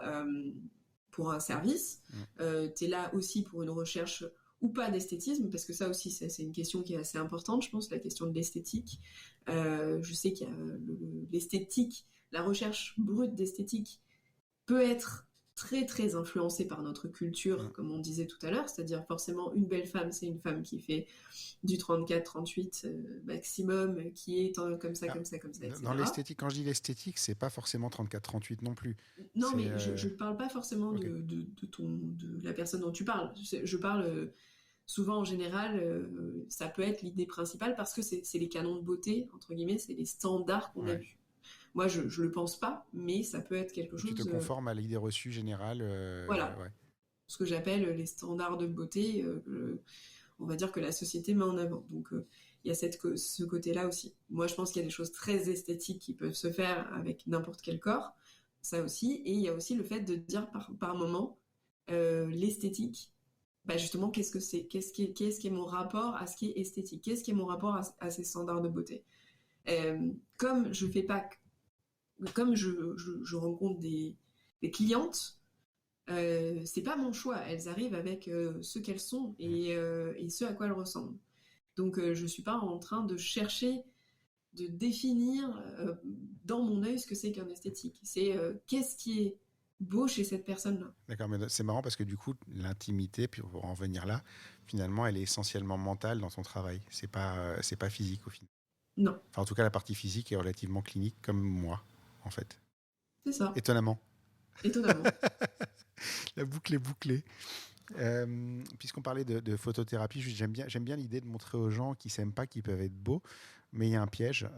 un service. Tu es là aussi pour une recherche ou pas d'esthétisme, parce que ça aussi, c'est une question qui est assez importante, je pense, la question de l'esthétique. Je sais qu'il y a l'esthétique, la recherche brute d'esthétique peut être très très influencée par notre culture, comme on disait tout à l'heure, c'est-à-dire forcément une belle femme, c'est une femme qui fait du 34-38 maximum, qui est comme ça, etc. Dans l'esthétique, quand je dis l'esthétique, c'est pas forcément 34-38 non plus. Non, mais je parle pas forcément de la personne dont tu parles. Je parle souvent en général, ça peut être l'idée principale parce que c'est les canons de beauté, entre guillemets, c'est les standards qu'on a vus. Moi, je le pense pas, mais ça peut être quelque chose... Tu te conformes à l'idée reçue générale. Voilà. Ce que j'appelle les standards de beauté, on va dire que la société met en avant. Donc, il y a ce côté-là aussi. Moi, je pense qu'il y a des choses très esthétiques qui peuvent se faire avec n'importe quel corps, ça aussi. Et il y a aussi le fait de dire par moment, l'esthétique, justement, qu'est-ce que c'est ? Qu'est-ce qui est mon rapport à ce qui est esthétique ? Qu'est-ce qui est mon rapport à ces standards de beauté ? Comme je fais pas... Comme je rencontre des clientes, c'est pas mon choix. Elles arrivent avec ce qu'elles sont et ce à quoi elles ressemblent. Donc je suis pas en train de chercher de définir dans mon œil ce que c'est qu'un esthétique. C'est qu'est-ce qui est beau chez cette personne-là. D'accord, mais c'est marrant parce que du coup, l'intimité, puis pour en venir là, finalement, elle est essentiellement mentale dans ton travail. C'est pas physique au final. Non. Enfin, en tout cas, la partie physique est relativement clinique, comme moi, en fait. C'est ça. Étonnamment. La boucle est bouclée. Puisqu'on parlait de photothérapie, j'aime bien l'idée de montrer aux gens qui s'aiment pas qu'ils peuvent être beaux, mais il y a un piège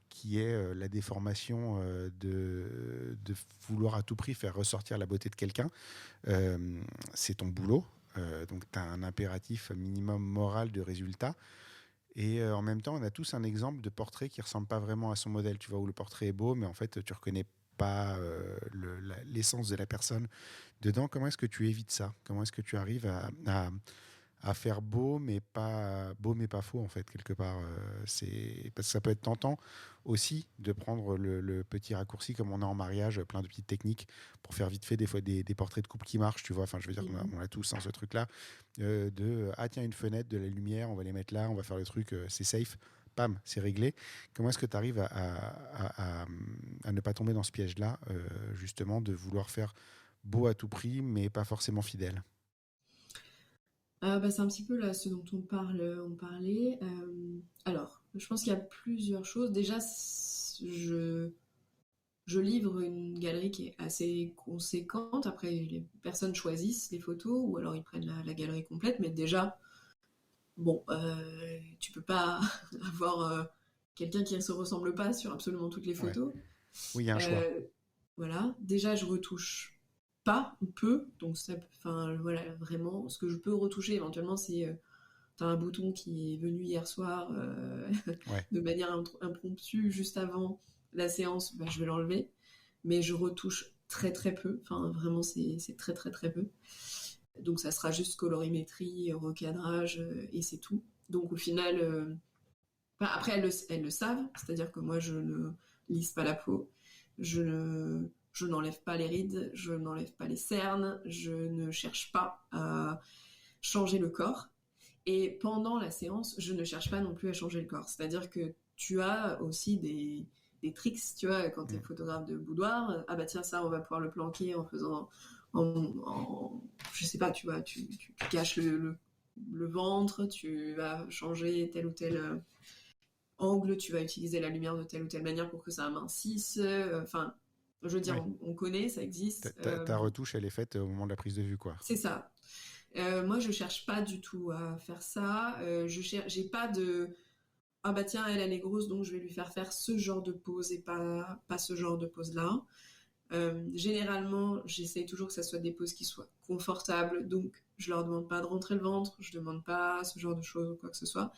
qui est la déformation de vouloir à tout prix faire ressortir la beauté de quelqu'un. C'est ton boulot, donc tu as un impératif minimum moral de résultat. Et en même temps, on a tous un exemple de portrait qui ressemble pas vraiment à son modèle, tu vois, où le portrait est beau, mais en fait, tu reconnais pas l'essence de la personne dedans. Comment est-ce que tu évites ça ? Comment est-ce que tu arrives à faire beau mais pas faux, en fait, quelque part parce que ça peut être tentant aussi de prendre le petit raccourci comme on a en mariage, plein de petites techniques pour faire vite fait des fois des portraits de couple qui marchent, tu vois. Enfin, je veux dire, on a tous ce truc-là tiens, une fenêtre, de la lumière, on va les mettre là, on va faire le truc, c'est safe. Pam, c'est réglé. Comment est-ce que tu arrives à ne pas tomber dans ce piège-là, justement, de vouloir faire beau à tout prix, mais pas forcément fidèle ? C'est un petit peu là ce dont on parlait. Alors, je pense qu'il y a plusieurs choses. Déjà, je livre une galerie qui est assez conséquente. Après, les personnes choisissent les photos ou alors ils prennent la galerie complète. Mais déjà, bon, tu peux pas avoir quelqu'un qui ne se ressemble pas sur absolument toutes les photos. Ouais. Oui, il y a un choix. Voilà. Déjà, je retouche pas ou peu. Donc, voilà, vraiment, ce que je peux retoucher éventuellement, c'est t'as un bouton qui est venu hier soir de manière impromptue juste avant la séance, bah, je vais l'enlever, mais je retouche très très peu. Enfin, vraiment, c'est très très très peu. Donc, ça sera juste colorimétrie, recadrage, et c'est tout. Donc, au final, après, elles le savent, c'est-à-dire que moi, je ne lisse pas la peau, je n'enlève pas les rides, je n'enlève pas les cernes, je ne cherche pas à changer le corps. Et pendant la séance, je ne cherche pas non plus à changer le corps. C'est-à-dire que tu as aussi des tricks, tu vois, quand tu es photographe de boudoir. Ah bah tiens, ça, on va pouvoir le planquer en faisant... je sais pas, tu vois, tu caches le ventre, tu vas changer tel ou tel angle, tu vas utiliser la lumière de telle ou telle manière pour que ça amincisse. Enfin, je veux dire, Oui. on connaît, ça existe. Ta retouche, elle est faite au moment de la prise de vue, quoi. C'est ça. Moi, je cherche pas du tout à faire ça. J'ai pas de ah bah tiens, elle est grosse, donc je vais lui faire ce genre de pose et pas ce genre de pose là. Généralement, j'essaye toujours que ça soit des poses qui soient confortables, donc je leur demande pas de rentrer le ventre, je demande pas ce genre de choses ou quoi que ce soit.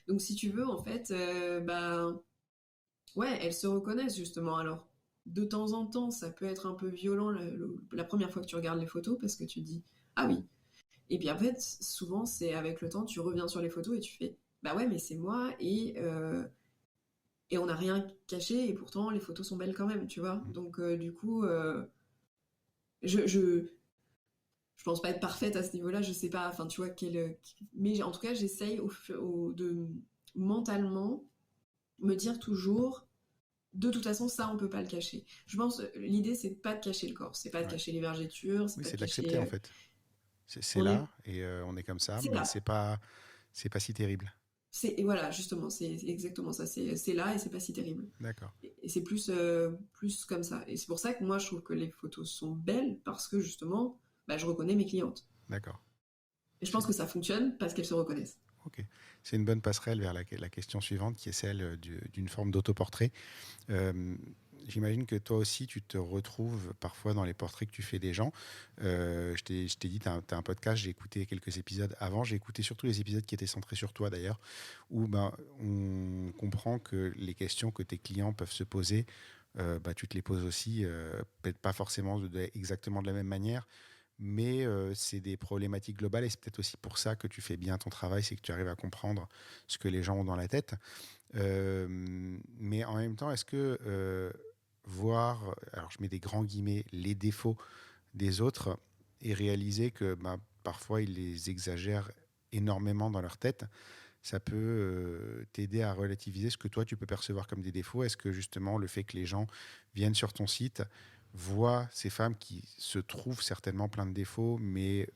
Donc si tu veux, en fait, bah ouais, elles se reconnaissent justement. Alors de temps en temps, ça peut être un peu violent la première fois que tu regardes les photos parce que tu te dis ah oui. Et puis en fait, souvent c'est avec le temps, tu reviens sur les photos et tu fais bah ouais, mais c'est moi et on n'a rien caché et pourtant les photos sont belles quand même, tu vois. Donc du coup, je pense pas être parfaite à ce niveau-là, je sais pas, enfin tu vois mais en tout cas j'essaye de mentalement me dire toujours de toute façon ça on peut pas le cacher. Je pense l'idée c'est pas de cacher le corps, c'est pas de cacher les vergetures, c'est Oui, pas c'est de de l'accepter cacher en fait. C'est on est là et on est comme ça, c'est mais là. c'est pas si terrible. Et voilà, justement, c'est exactement ça. C'est là et c'est pas si terrible. D'accord. Et c'est plus comme ça. Et c'est pour ça que moi, je trouve que les photos sont belles parce que justement, bah, je reconnais mes clientes. D'accord. Et je C'est pense que ça fonctionne parce qu'elles se reconnaissent. ok. C'est une bonne passerelle vers la question suivante qui est celle d'une forme d'autoportrait. Euh, J'imagine que toi aussi, tu te retrouves parfois dans les portraits que tu fais des gens. Je t'ai dit, tu as, un podcast, j'ai écouté quelques épisodes avant. J'ai écouté surtout les épisodes qui étaient centrés sur toi d'ailleurs, où ben, on comprend que les questions que tes clients peuvent se poser, bah, tu te les poses aussi, peut-être pas forcément exactement de la même manière, mais c'est des problématiques globales et c'est peut-être aussi pour ça que tu fais bien ton travail, c'est que tu arrives à comprendre ce que les gens ont dans la tête. Mais en même temps, est-ce que voir, alors je mets des grands guillemets, les défauts des autres et réaliser que bah, parfois ils les exagèrent énormément dans leur tête, ça peut t'aider à relativiser ce que toi tu peux percevoir comme des défauts. Est-ce que justement le fait que les gens viennent sur ton site, voient ces femmes qui se trouvent certainement plein de défauts, mais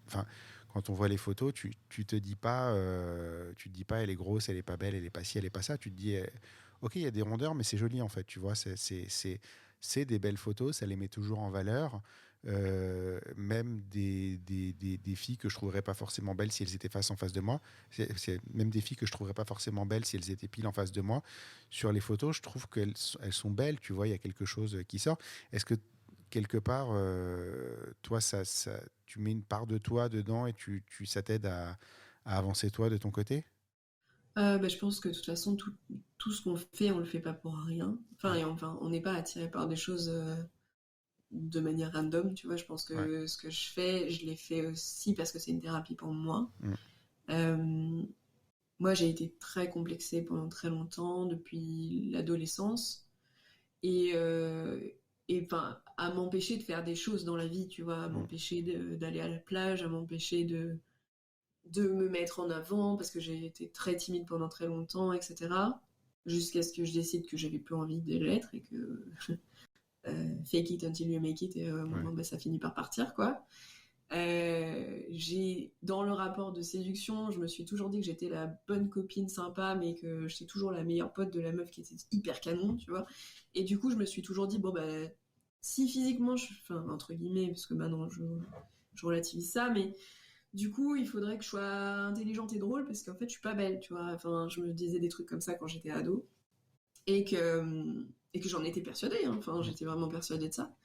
enfin, quand on voit les photos, tu te dis pas, elle est grosse, elle est pas belle, elle est pas ci, elle est pas ça. Tu te dis, ok, il y a des rondeurs, mais c'est joli en fait. Tu vois, c'est des belles photos, ça les met toujours en valeur. Même des filles que je trouverais pas forcément belles si elles étaient face en face de moi. Même des filles que je trouverais pas forcément belles si elles étaient pile en face de moi. Sur les photos, je trouve elles sont belles. Tu vois, il y a quelque chose qui sort. Est-ce que quelque part, toi, tu mets une part de toi dedans et ça t'aide à avancer toi de ton côté? Bah, je pense que de toute façon, tout ce qu'on fait, on le fait pas pour rien. Enfin, Ouais, enfin on n'est pas attiré par des choses de manière random, tu vois. Je pense ouais. que ce que je fais, je l'ai fait aussi parce que c'est une thérapie pour moi. Mm. Euh, Moi, j'ai été très complexée pendant très longtemps, depuis l'adolescence. Et, enfin, à m'empêcher de faire des choses dans la vie, tu vois, à Mm. m'empêcher d'aller à la plage, à m'empêcher de me mettre en avant, parce que j'ai été très timide pendant très longtemps, etc. Jusqu'à ce que je décide que j'avais plus envie de l'être et que fake it until you make it, et à un Ouais. moment, bah, ça finit par partir, quoi. Dans le rapport de séduction, je me suis toujours dit que j'étais la bonne copine sympa, mais que j'étais toujours la meilleure pote de la meuf qui était hyper canon, tu vois. Et du coup, je me suis toujours dit, bon, bah, si physiquement, enfin, entre guillemets, parce que maintenant je relativise ça, mais du coup, il faudrait que je sois intelligente et drôle, parce qu'en fait, je suis pas belle, tu vois. Enfin, je me disais des trucs comme ça quand j'étais ado, et que j'en étais persuadée, hein. Enfin, Mm. j'étais vraiment persuadée de ça.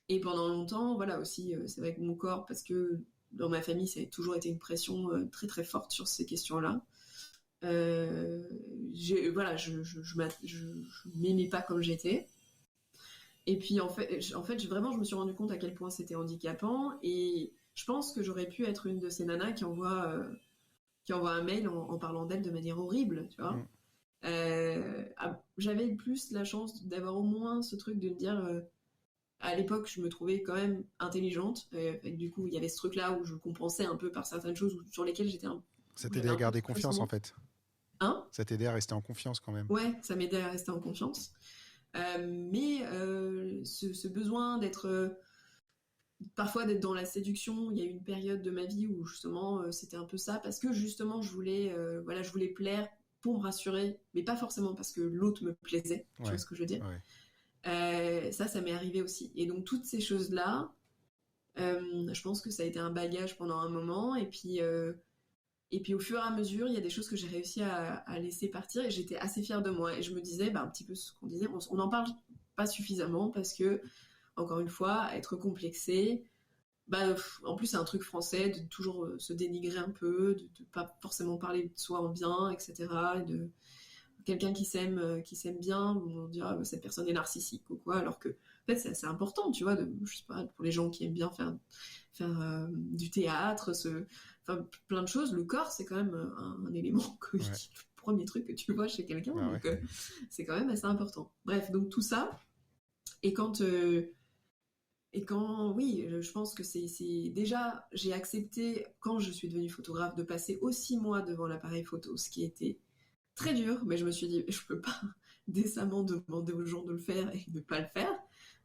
Et pendant longtemps, voilà aussi, c'est vrai que mon corps, parce que dans ma famille, ça a toujours été une pression très très forte sur ces questions-là. Voilà, je m'aimais pas comme j'étais. Et puis en fait, vraiment, je me suis rendu compte à quel point c'était handicapant. Et je pense que j'aurais pu être une de ces nanas qui envoie un mail en parlant d'elle de manière horrible, tu vois. Mm. J'avais plus la chance d'avoir au moins ce truc de me dire, à l'époque, je me trouvais quand même intelligente. Et du coup, il y avait ce truc-là où je compensais un peu par certaines choses sur lesquelles Ça où t'aidait j'avais à un peu garder trop confiance, en pression. fait. Hein? Ça t'aidait à rester en confiance, quand même. Ouais, ça m'aidait à rester en confiance. Mais ce besoin parfois d'être dans la séduction, il y a eu une période de ma vie où justement c'était un peu ça, parce que justement voilà, je voulais plaire pour me rassurer, mais pas forcément parce que l'autre me plaisait, tu vois Ouais, ce que je veux dire. ouais. Ça m'est arrivé aussi. Et donc toutes ces choses-là, je pense que ça a été un bagage pendant un moment, et puis au fur et à mesure, il y a des choses que j'ai réussi à laisser partir, et j'étais assez fière de moi. Et je me disais, bah, un petit peu ce qu'on disait, on n'en parle pas suffisamment parce que, encore une fois, être complexé, bah, en plus c'est un truc français de toujours se dénigrer un peu, de pas forcément parler de soi en bien, etc. Et de quelqu'un qui s'aime bien, on dira ah, cette personne est narcissique ou quoi, alors que en fait c'est assez important, tu vois, je sais pas, pour les gens qui aiment bien faire du théâtre, enfin plein de choses. Le corps c'est quand même un élément Ouais. le premier truc que tu vois chez quelqu'un, Bah donc ouais. c'est quand même assez important. Bref, donc tout ça, et quand, oui, je pense que c'est déjà, j'ai accepté, quand je suis devenue photographe, de passer aussi moi devant l'appareil photo, ce qui était très dur, mais je me suis dit, je peux pas décemment demander aux gens de le faire et de pas le faire.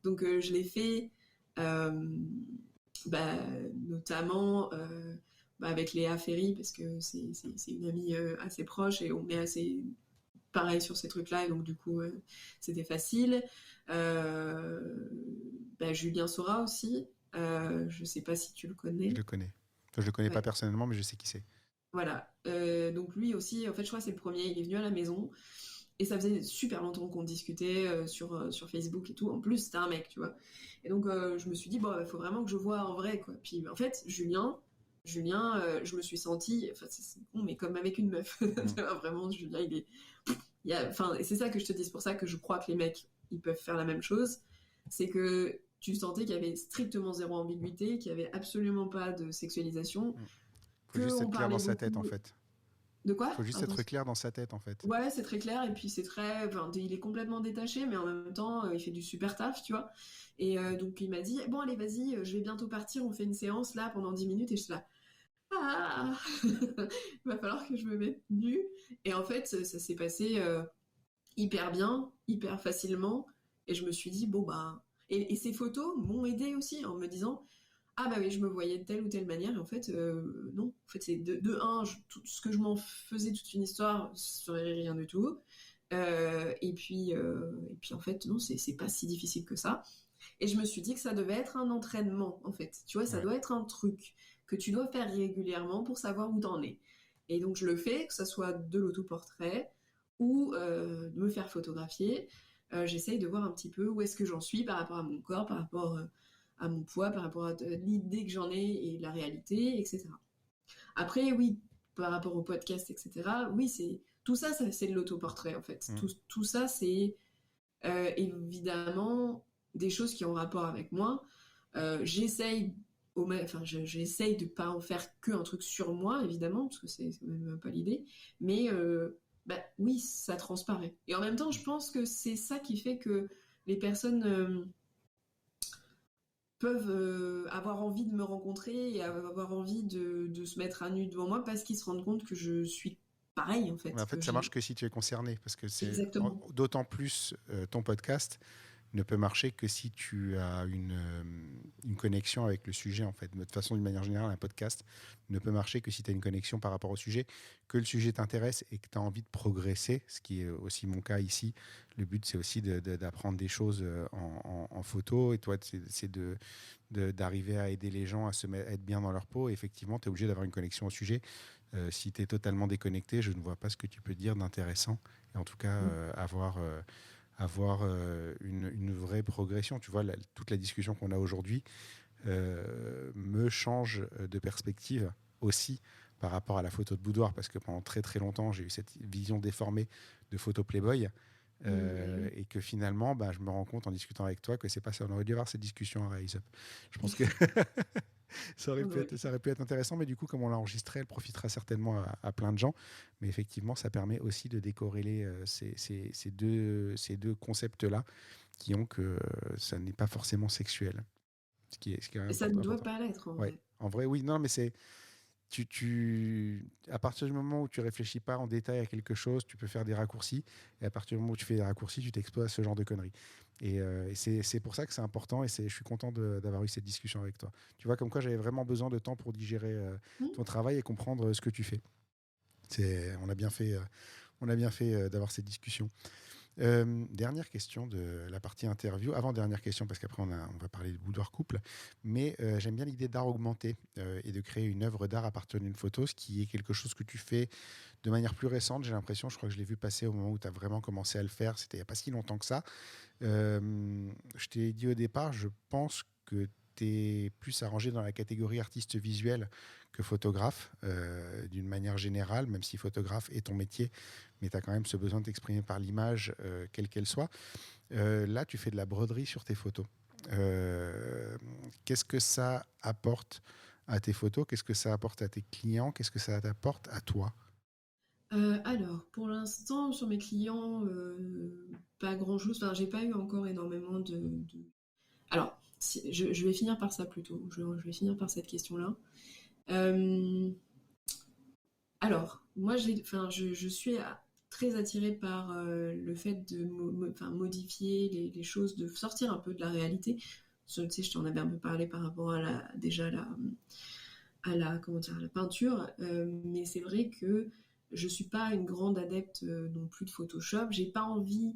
Donc je l'ai fait, euh, bah, notamment avec Léa Ferry, parce que c'est une amie assez proche et on est assez pareil sur ces trucs-là, et donc du coup, c'était facile. Julien Sora aussi, je sais pas si tu le Je connais. le connais. Enfin, je le connais pas Ouais. personnellement, mais je sais qui c'est. Voilà. Donc lui aussi, en fait, je crois que c'est le premier, il est venu à la maison, et ça faisait super longtemps qu'on discutait sur Facebook et tout. En plus, c'était un mec, tu vois. Et donc, je me suis dit, bon, il faut vraiment que je vois en vrai, quoi. Puis, en fait, Julien, je me suis sentie, enfin, c'est con, mais comme avec une meuf. Mm. Vraiment, Julien, enfin, et c'est ça que je te dis, c'est pour ça que je crois que les mecs, ils peuvent faire la même chose. C'est que tu sentais qu'il y avait strictement zéro ambiguïté, qu'il y avait absolument pas de sexualisation, Mm. Faut juste qu'on être clair dans parlait sa tête, en beaucoup. fait. De quoi? Faut juste Pardon. être clair dans sa tête, en fait. Ouais, c'est très clair, et puis c'est très. Enfin, il est complètement détaché, mais en même temps, il fait du super taf, tu vois. Et donc, il m'a dit bon, allez, vas-y, je vais bientôt partir, on fait une séance là pendant 10 minutes, et je suis là. Ah il va falloir que je me mette nue. Et en fait, ça s'est passé hyper bien, hyper facilement. Et je me suis dit, bon, bah. Et ces photos m'ont aidé aussi en me disant, ah bah oui, je me voyais de telle ou telle manière. Et en fait, non. En fait, c'est de un, tout ce que je m'en faisais toute une histoire, ce serait rien du tout. Et puis en fait, non, c'est pas si difficile que ça. Et je me suis dit que ça devait être un entraînement, en fait. Tu vois, ça Ouais. doit être un truc que tu dois faire régulièrement pour savoir où t'en es. Et donc, je le fais, que ce soit de l'autoportrait ou de me faire photographier. J'essaye de voir un petit peu où est-ce que j'en suis par rapport à mon corps, par rapport à mon poids, par rapport à l'idée que j'en ai et la réalité, etc. Après, oui, par rapport au podcast, etc., oui, tout ça, c'est de l'autoportrait, en fait. Mm. Tout ça, c'est évidemment des choses qui ont rapport avec moi. J'essaye j'essaye de pas en faire que un truc sur moi, évidemment, parce que c'est même pas l'idée. Mais oui, ça transparaît. Et en même temps, je pense que c'est ça qui fait que les personnes peuvent avoir envie de me rencontrer et avoir envie de se mettre à nu devant moi parce qu'ils se rendent compte que je suis pareil, en Mais en fait. Que fait, ça marche que si tu es concerné, parce que c'est Exactement. d'autant plus ton podcast ne peut marcher que si tu as une connexion avec le sujet, en fait. De toute façon, d'une manière générale, un podcast ne peut marcher que si tu as une connexion par rapport au sujet, que le sujet t'intéresse et que tu as envie de progresser, ce qui est aussi mon cas ici. Le but, c'est aussi d'apprendre des choses en photo, et toi, c'est d'arriver à aider les gens à à être bien dans leur peau. Et effectivement, tu es obligé d'avoir une connexion au sujet. Si tu es totalement déconnecté, je ne vois pas ce que tu peux dire d'intéressant. Et en tout cas, avoir une vraie progression. Tu vois, toute la discussion qu'on a aujourd'hui me change de perspective aussi par rapport à la photo de boudoir, parce que pendant très très longtemps, j'ai eu cette vision déformée de photo Playboy. Et que finalement, je me rends compte en discutant avec toi que c'est pas ça. On aurait dû avoir cette discussion à Rise Up. Je pense que ça aurait pu être intéressant, mais du coup, comme on l'a enregistré, elle profitera certainement à plein de gens. Mais effectivement, ça permet aussi de décorréler ces deux concepts-là qui ont que ça n'est pas forcément sexuel. Ce qui est quand même Et ça ne doit important. pas l'être en Ouais. vrai. En vrai, oui. Non, mais c'est à partir du moment où tu réfléchis pas en détail à quelque chose, tu peux faire des raccourcis. Et à partir du moment où tu fais des raccourcis, tu t'exposes à ce genre de conneries. Et c'est pour ça que c'est important. Et je suis content d'avoir eu cette discussion avec toi. Tu vois, comme quoi j'avais vraiment besoin de temps pour digérer ton travail et comprendre ce que tu fais. On a bien fait, d'avoir cette discussion. Dernière question de la partie interview, avant-dernière question parce qu'après on va parler de boudoir couple, mais j'aime bien l'idée d'art augmenté et de créer une œuvre d'art à partir d'une photo, ce qui est quelque chose que tu fais de manière plus récente, j'ai l'impression. Je crois que je l'ai vu passer au moment où tu as vraiment commencé à le faire, c'était il n'y a pas si longtemps que ça. Je t'ai dit au départ, je pense que tu es plus arrangé dans la catégorie artiste visuel que photographe, d'une manière générale, même si photographe est ton métier, mais tu as quand même ce besoin de t'exprimer par l'image, quelle qu'elle soit. Là, tu fais de la broderie sur tes photos. Qu'est-ce que ça apporte à tes photos? Qu'est-ce que ça apporte à tes clients? Qu'est-ce que ça t'apporte à toi? Alors, pour l'instant, sur mes clients, pas grand-chose. Enfin, j'ai pas eu encore énormément Alors, je vais finir par ça plutôt. Je vais finir par cette question-là. Alors, moi, je suis très attirée par le fait de modifier les choses, de sortir un peu de la réalité. Tu sais, je t'en avais un peu parlé par rapport à comment dire, à la peinture, mais c'est vrai que je suis pas une grande adepte non plus de Photoshop. J'ai pas envie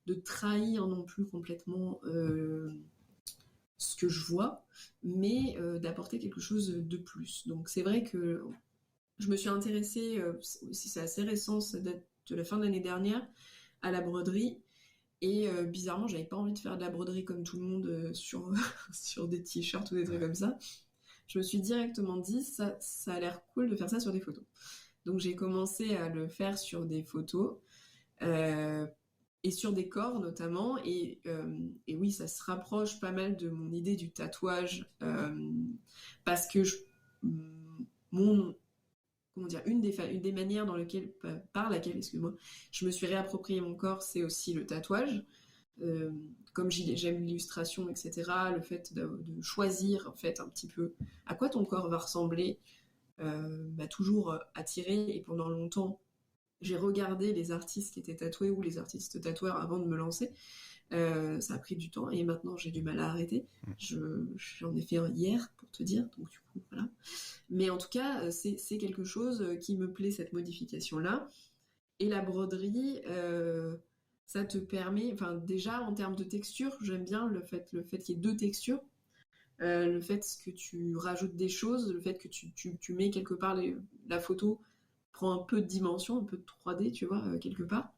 de trahir non plus complètement ce que je vois, mais d'apporter quelque chose de plus. Donc c'est vrai que je me suis intéressée, aussi c'est assez récent, ça date de la fin de l'année dernière, à la broderie. Et bizarrement, j'avais pas envie de faire de la broderie comme tout le monde sur, sur des t-shirts ou des trucs comme ça. Je me suis directement dit, ça a l'air cool de faire ça sur des photos. Donc j'ai commencé à le faire sur des photos et sur des corps notamment. Et oui, ça se rapproche pas mal de mon idée du tatouage parce que comment dire, une des manières par laquelle, excuse-moi, je me suis réapproprié mon corps, c'est aussi le tatouage. Comme j'aime l'illustration, etc., le fait de choisir en fait un petit peu à quoi ton corps va ressembler m'a toujours attirée. Et pendant longtemps, j'ai regardé les artistes qui étaient tatoués ou les artistes tatoueurs avant de me lancer. Ça a pris du temps et maintenant j'ai du mal à arrêter. J'en ai fait un hier pour te dire, donc du coup voilà. Mais en tout cas, c'est quelque chose qui me plaît, cette modification-là. Et la broderie, ça te permet, enfin déjà en termes de texture, j'aime bien le fait qu'il y ait deux textures, le fait que tu rajoutes des choses, le fait que tu mets quelque part la photo prend un peu de dimension, un peu de 3D, tu vois, quelque part.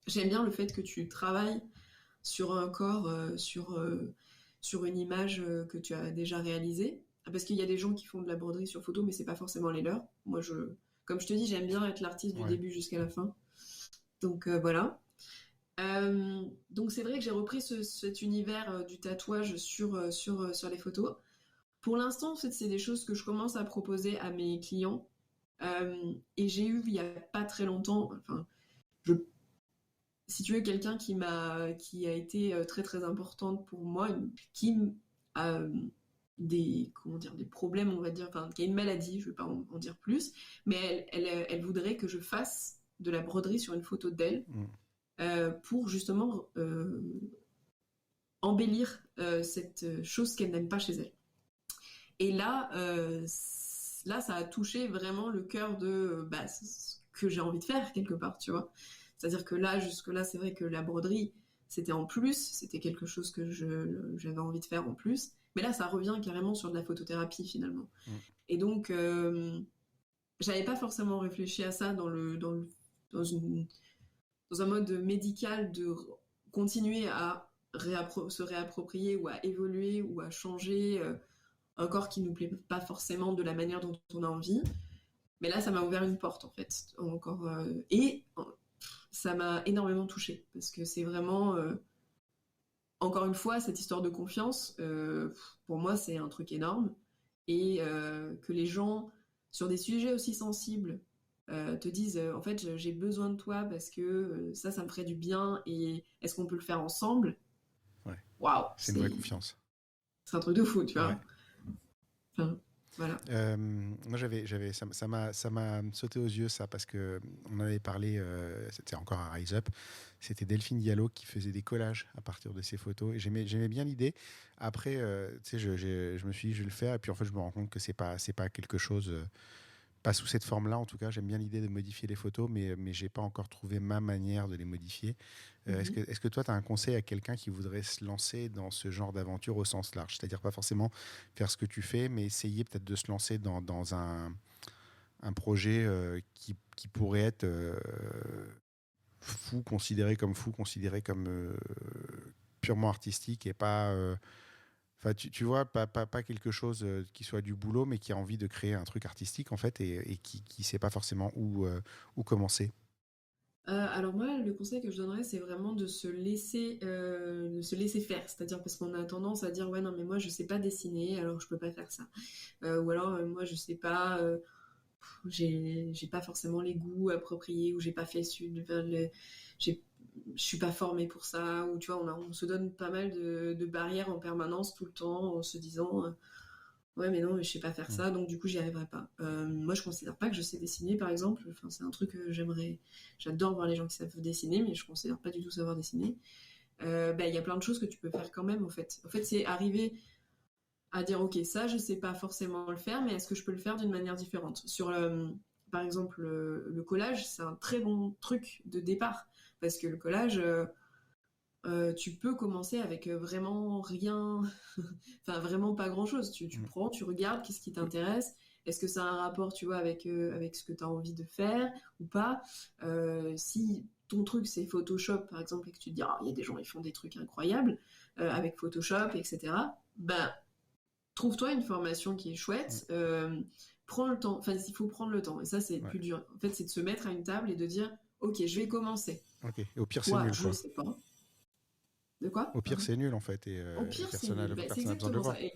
J'aime bien le fait que tu travailles sur un corps, sur une image que tu as déjà réalisée. Parce qu'il y a des gens qui font de la broderie sur photo, mais c'est pas forcément les leurs. Moi, comme je te dis, j'aime bien être l'artiste du début jusqu'à la fin. Donc voilà. Donc c'est vrai que j'ai repris cet univers du tatouage sur les photos. Pour l'instant, en fait, c'est des choses que je commence à proposer à mes clients. Et j'ai eu, il y a pas très longtemps, enfin, si tu veux, quelqu'un qui a été très très importante pour moi, qui a des problèmes, on va dire, enfin, qui a une maladie, je vais pas en dire plus, mais elle voudrait que je fasse de la broderie sur une photo d'elle pour justement embellir cette chose qu'elle n'aime pas chez elle. Et là, ça a touché vraiment le cœur de ce que j'ai envie de faire quelque part, tu vois. C'est-à-dire que là, jusque-là, c'est vrai que la broderie, c'était en plus, c'était quelque chose que j'avais envie de faire en plus. Mais là, ça revient carrément sur de la photothérapie finalement. Et donc, j'avais pas forcément réfléchi à ça dans un mode médical de continuer à se réapproprier ou à évoluer ou à changer un corps qui nous plaît pas forcément de la manière dont on a envie. Mais là, ça m'a ouvert une porte, en fait, encore. Et ça m'a énormément touchée, parce que c'est vraiment, encore une fois, cette histoire de confiance, pour moi, c'est un truc énorme. Et que les gens, sur des sujets aussi sensibles, te disent, en fait, j'ai besoin de toi parce que ça me ferait du bien, et est-ce qu'on peut le faire ensemble? Ouais. Waouh, C'est une vraie confiance. c'est un truc de fou, tu vois. Ouais. Enfin, voilà. Moi, ça m'a sauté aux yeux, ça, parce que on en avait parlé, c'était encore à Rise Up. C'était Delphine Diallo qui faisait des collages à partir de ses photos. Et j'aimais bien l'idée. Après, tu sais, je me suis dit, je vais le faire. Et puis, en fait, je me rends compte que c'est pas quelque chose, pas sous cette forme-là. En tout cas, j'aime bien l'idée de modifier les photos, mais j'ai pas encore trouvé ma manière de les modifier. Est-ce que toi, tu as un conseil à quelqu'un qui voudrait se lancer dans ce genre d'aventure au sens large? C'est-à-dire pas forcément faire ce que tu fais, mais essayer peut-être de se lancer dans un projet qui pourrait être fou, considéré comme purement artistique et pas... Enfin, tu vois, pas quelque chose qui soit du boulot, mais qui a envie de créer un truc artistique, en fait, et qui ne sait pas forcément où commencer. Alors moi, le conseil que je donnerais, c'est vraiment de se laisser faire. C'est-à-dire parce qu'on a tendance à dire, ouais, non, mais moi, je sais pas dessiner, alors je peux pas faire ça. Ou alors, moi, je sais pas, j'ai pas forcément les goûts appropriés, ou j'ai pas fait, j'ai- je suis pas formée pour ça, ou tu vois, on se donne pas mal de barrières en permanence, tout le temps, en se disant, ouais, mais non, je sais pas faire Mm. ça, donc du coup, j'y arriverai pas. Moi, je considère pas que je sais dessiner, par exemple. Enfin, c'est un truc que j'aimerais. J'adore voir les gens qui savent dessiner, mais je considère pas du tout savoir dessiner. Il y a plein de choses que tu peux faire quand même, en fait. En fait, c'est arriver à dire, ok, ça, je sais pas forcément le faire, mais est-ce que je peux le faire d'une manière différente? Par exemple, le collage, c'est un très bon truc de départ, parce que le collage, tu peux commencer avec vraiment rien, enfin vraiment pas grand-chose. Tu Mm. prends, tu regardes, qu'est-ce qui t'intéresse, est-ce que ça a un rapport, tu vois, avec ce que tu as envie de faire ou pas. Si ton truc c'est Photoshop, par exemple, et que tu te dis, ah, il y a des gens qui font des trucs incroyables avec Photoshop, etc., ben, trouve-toi une formation qui est Mm. chouette. Prends le temps, enfin, il faut prendre le temps, et ça, c'est le Ouais. plus dur. En fait, c'est de se mettre à une table et de dire, ok, je vais commencer. Ok. Et au pire, c'est Toi, nul, je quoi. sais pas. De quoi? Au pire, Pardon. c'est nul, en fait, Au et pire, c'est personne nul. Bah, c'est n'a besoin de le exactement voir. ça. Et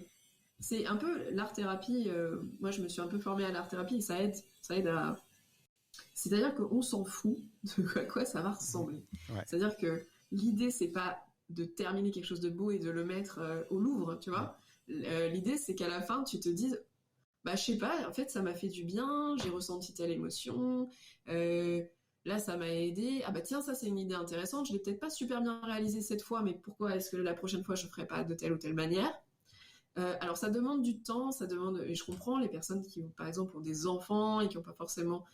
c'est un peu l'art-thérapie. Moi, je me suis un peu formée à l'art-thérapie, et ça aide. Ça aide à. C'est-à-dire qu'on s'en fout de à quoi ça va Mm. ressembler. Ouais. C'est-à-dire que l'idée, c'est pas de terminer quelque chose de beau et de le mettre au Louvre, tu Mm. vois. L'idée, c'est qu'à la fin, tu te dises, bah, je sais pas, en fait, ça m'a fait du bien, j'ai ressenti telle émotion. euh, Là, ça m'a aidé. Ah bah tiens, ça c'est une idée intéressante. Je l'ai peut-être pas super bien réalisée cette fois, mais pourquoi est-ce que la prochaine fois je ferai pas de telle ou telle manière? Alors ça demande du temps, ça demande, et je comprends les personnes qui, par exemple, ont des enfants et qui n'ont pas forcément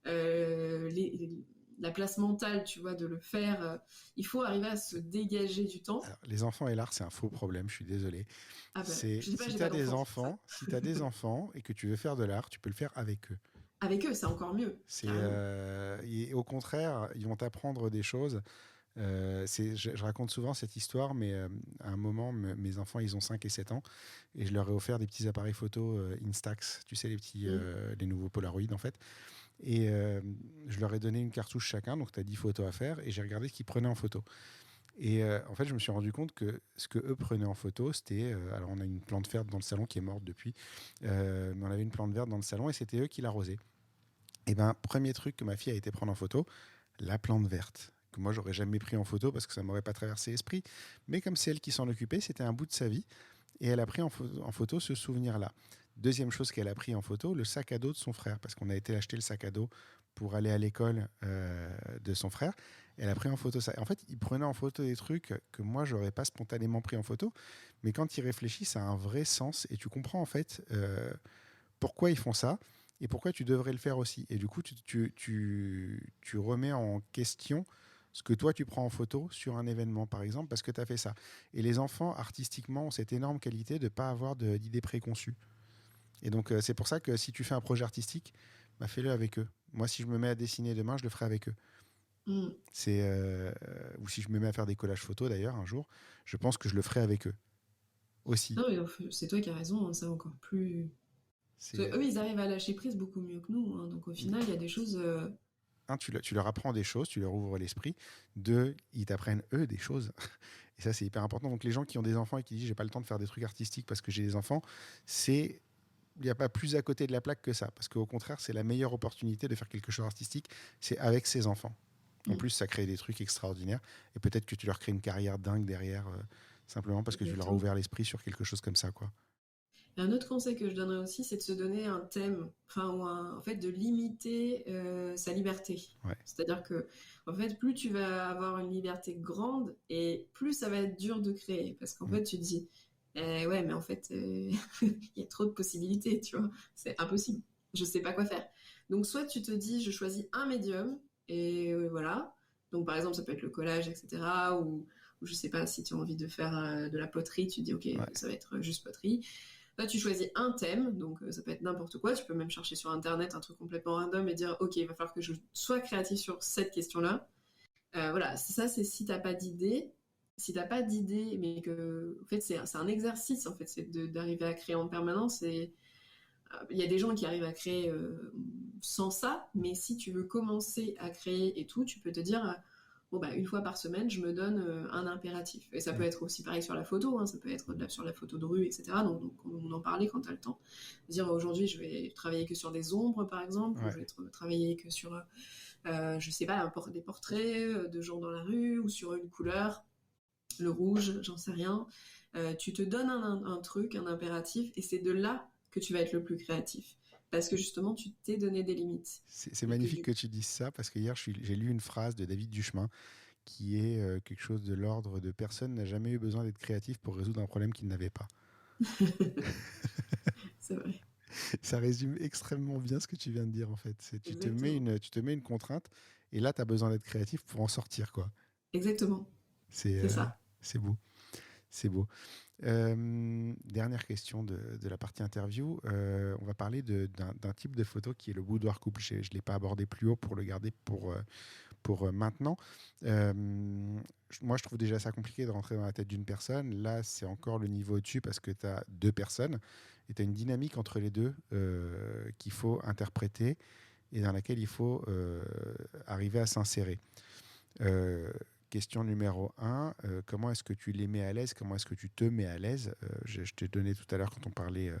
euh, les- la place mentale, tu vois, de le faire. Il faut arriver à se dégager du temps. Alors, les enfants et l'art, c'est un faux problème, je suis désolé. Ah bah, C'est je sais pas, si j'ai tu pas as des d'enfants, c'est pour ça. enfants, si tu des enfants et que tu veux faire de l'art, tu peux le faire avec eux. Avec eux, c'est encore mieux, C'est carrément. et au contraire, ils vont t'apprendre des choses. Je raconte souvent cette histoire, mais à un moment, mes enfants, ils ont 5 et 7 ans, et je leur ai offert des petits appareils photo Instax, tu sais, Mm. les nouveaux Polaroid, en fait. Et je leur ai donné une cartouche chacun, donc tu as 10 photos à faire, et j'ai regardé ce qu'ils prenaient en photo. Et en fait, je me suis rendu compte que ce que eux prenaient en photo, c'était... alors, on a une plante verte dans le salon qui est morte depuis, mais on avait une plante verte dans le salon, et c'était eux qui l'arrosaient. Et ben, premier truc que ma fille a été prendre en photo, la plante verte, que moi j'aurais jamais pris en photo parce que ça m'aurait pas traversé l'esprit. Mais comme c'est elle qui s'en occupait, c'était un bout de sa vie, et elle a pris en photo ce souvenir-là. Deuxième chose qu'elle a pris en photo, le sac à dos de son frère, parce qu'on a été acheter le sac à dos pour aller à l'école de son frère. Elle a pris en photo ça. En fait, il prenait en photo des trucs que moi j'aurais pas spontanément pris en photo, mais quand il réfléchit, ça a un vrai sens, et tu comprends en fait pourquoi ils font ça et pourquoi tu devrais le faire aussi. Et du coup, tu remets en question ce que toi tu prends en photo sur un événement, par exemple, parce que tu as fait ça. Et les enfants, artistiquement, ont cette énorme qualité de ne pas avoir d'idées préconçues. Et donc, c'est pour ça que si tu fais un projet artistique, bah, fais-le avec eux. Moi, si je me mets à dessiner demain, je le ferai avec eux. Mm. Ou si je me mets à faire des collages photos, d'ailleurs, un jour, je pense que je le ferai avec eux aussi. Non, mais c'est toi qui as raison, hein, c'est encore plus. Eux, ils arrivent à lâcher prise beaucoup mieux que nous, hein. Donc au final, il y a des choses... Un, tu leur apprends des choses, tu leur ouvres l'esprit. Deux, ils t'apprennent eux des choses. Et ça, c'est hyper important. Donc les gens qui ont des enfants et qui disent j'ai pas le temps de faire des trucs artistiques parce que j'ai des enfants, il n'y a pas plus à côté de la plaque que ça. Parce qu'au contraire, c'est la meilleure opportunité de faire quelque chose d'artistique, c'est avec ses enfants. En plus, ça crée des trucs extraordinaires. Et peut-être que tu leur crées une carrière dingue derrière, simplement parce que tu leur as ouvert l'esprit sur quelque chose comme ça, quoi. Et un autre conseil que je donnerais aussi, c'est de se donner un thème, en fait, de limiter sa liberté. Ouais. C'est-à-dire que, en fait, plus tu vas avoir une liberté grande, et plus ça va être dur de créer. Parce qu'en fait, tu te dis, ouais, mais en fait, il y a trop de possibilités, tu vois. C'est impossible. Je sais pas quoi faire. Donc, soit tu te dis, je choisis un médium, et voilà. Donc, par exemple, ça peut être le collage, etc. Ou je sais pas, si tu as envie de faire de la poterie, tu te dis, ok, ça va être juste poterie. Là, tu choisis un thème, donc ça peut être n'importe quoi. Tu peux même chercher sur Internet un truc complètement random et dire, ok, il va falloir que je sois créatif sur cette question-là. Voilà, ça, c'est si t'as pas d'idée. Si t'as pas d'idée, mais que, en fait, c'est un exercice, en fait, c'est d'arriver à créer en permanence. Et il y a des gens qui arrivent à créer sans ça, mais si tu veux commencer à créer et tout, tu peux te dire, bon, bah, une fois par semaine, je me donne un impératif. Et ça peut être aussi pareil sur la photo, hein, ça peut être sur la photo de rue, etc. Donc on en parlait quand tu as le temps. Dire aujourd'hui, je vais travailler que sur des ombres, par exemple, ou je vais travailler que sur, je sais pas, des portraits de gens dans la rue, ou sur une couleur, le rouge, j'en sais rien. Tu te donnes un truc, un impératif, et c'est de là que tu vas être le plus créatif. Parce que justement, tu t'es donné des limites. C'est magnifique que tu dises ça, parce que hier, j'ai lu une phrase de David Duchemin qui est quelque chose de l'ordre de personne n'a jamais eu besoin d'être créatif pour résoudre un problème qu'il n'avait pas. C'est vrai. Ça résume extrêmement bien ce que tu viens de dire, en fait. Tu te mets une contrainte, et là, tu as besoin d'être créatif pour en sortir, quoi. Exactement. C'est ça. C'est beau. C'est beau. Dernière question de la partie interview. On va parler d'un type de photo qui est le boudoir couple. Je ne l'ai pas abordé plus haut pour le garder pour maintenant. Moi, je trouve déjà ça compliqué de rentrer dans la tête d'une personne. Là, c'est encore le niveau au-dessus parce que tu as deux personnes et tu as une dynamique entre les deux qu'il faut interpréter et dans laquelle il faut arriver à s'insérer. Question numéro 1, comment est-ce que tu les mets à l'aise? Comment est-ce que tu te mets à l'aise? Je t'ai donné tout à l'heure, quand on parlait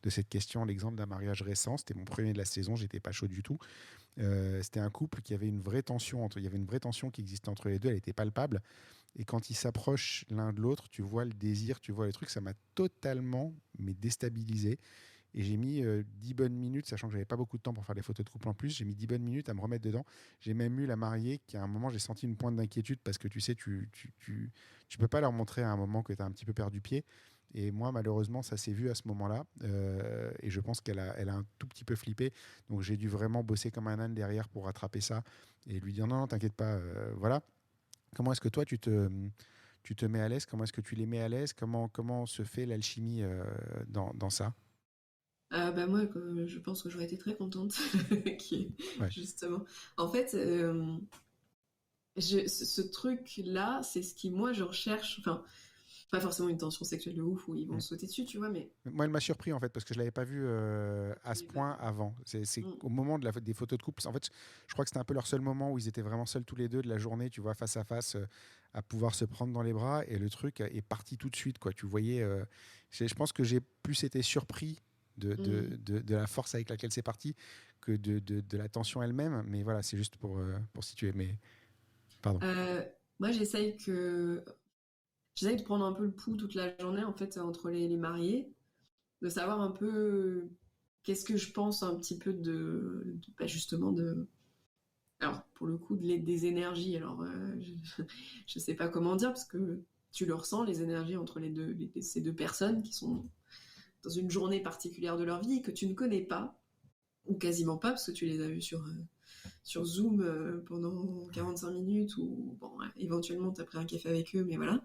de cette question, l'exemple d'un mariage récent. C'était mon premier de la saison, j'étais pas chaud du tout. C'était un couple qui avait une vraie tension. Il y avait une vraie tension qui existait entre les deux, elle était palpable. Et quand ils s'approchent l'un de l'autre, tu vois le désir, tu vois les trucs, ça m'a totalement déstabilisé. Et j'ai mis 10 bonnes minutes, sachant que j'avais pas beaucoup de temps pour faire des photos de couple en plus. J'ai mis 10 bonnes minutes à me remettre dedans. J'ai même eu la mariée qui, à un moment, j'ai senti une pointe d'inquiétude parce que tu sais, tu peux pas leur montrer à un moment que tu as un petit peu perdu pied. Et moi, malheureusement, ça s'est vu à ce moment-là. Et je pense qu'elle a un tout petit peu flippé. Donc, j'ai dû vraiment bosser comme un âne derrière pour rattraper ça et lui dire non, t'inquiète pas. Voilà. Comment est-ce que toi, tu te mets à l'aise? Comment est-ce que tu les mets à l'aise? Comment se fait l'alchimie dans ça? Moi, je pense que j'aurais été très contente justement. En fait, ce truc-là, c'est ce qui, moi, je recherche. Enfin, pas forcément une tension sexuelle de ouf où ils vont sauter dessus, tu vois, mais... Moi, elle m'a surpris, en fait, parce que je l'avais pas vu à ce point avant. C'est au moment des photos de couple. En fait, je crois que c'était un peu leur seul moment où ils étaient vraiment seuls tous les deux de la journée, tu vois, face à face, à pouvoir se prendre dans les bras. Et le truc est parti tout de suite, quoi. Tu voyais... je pense que j'ai plus été surpris de la force avec laquelle c'est parti que de la tension elle-même. Mais voilà, c'est juste pour situer. Mais pardon. Moi, j'essaye de prendre un peu le pouls toute la journée, en fait, entre les mariés, de savoir un peu qu'est-ce que je pense un petit peu justement de... Alors, pour le coup, des énergies. Alors, je sais pas comment dire, parce que tu le ressens, les énergies entre ces deux personnes qui sont dans une journée particulière de leur vie que tu ne connais pas, ou quasiment pas, parce que tu les as vus sur Zoom pendant 45 minutes, ou bon, éventuellement tu as pris un café avec eux, mais voilà.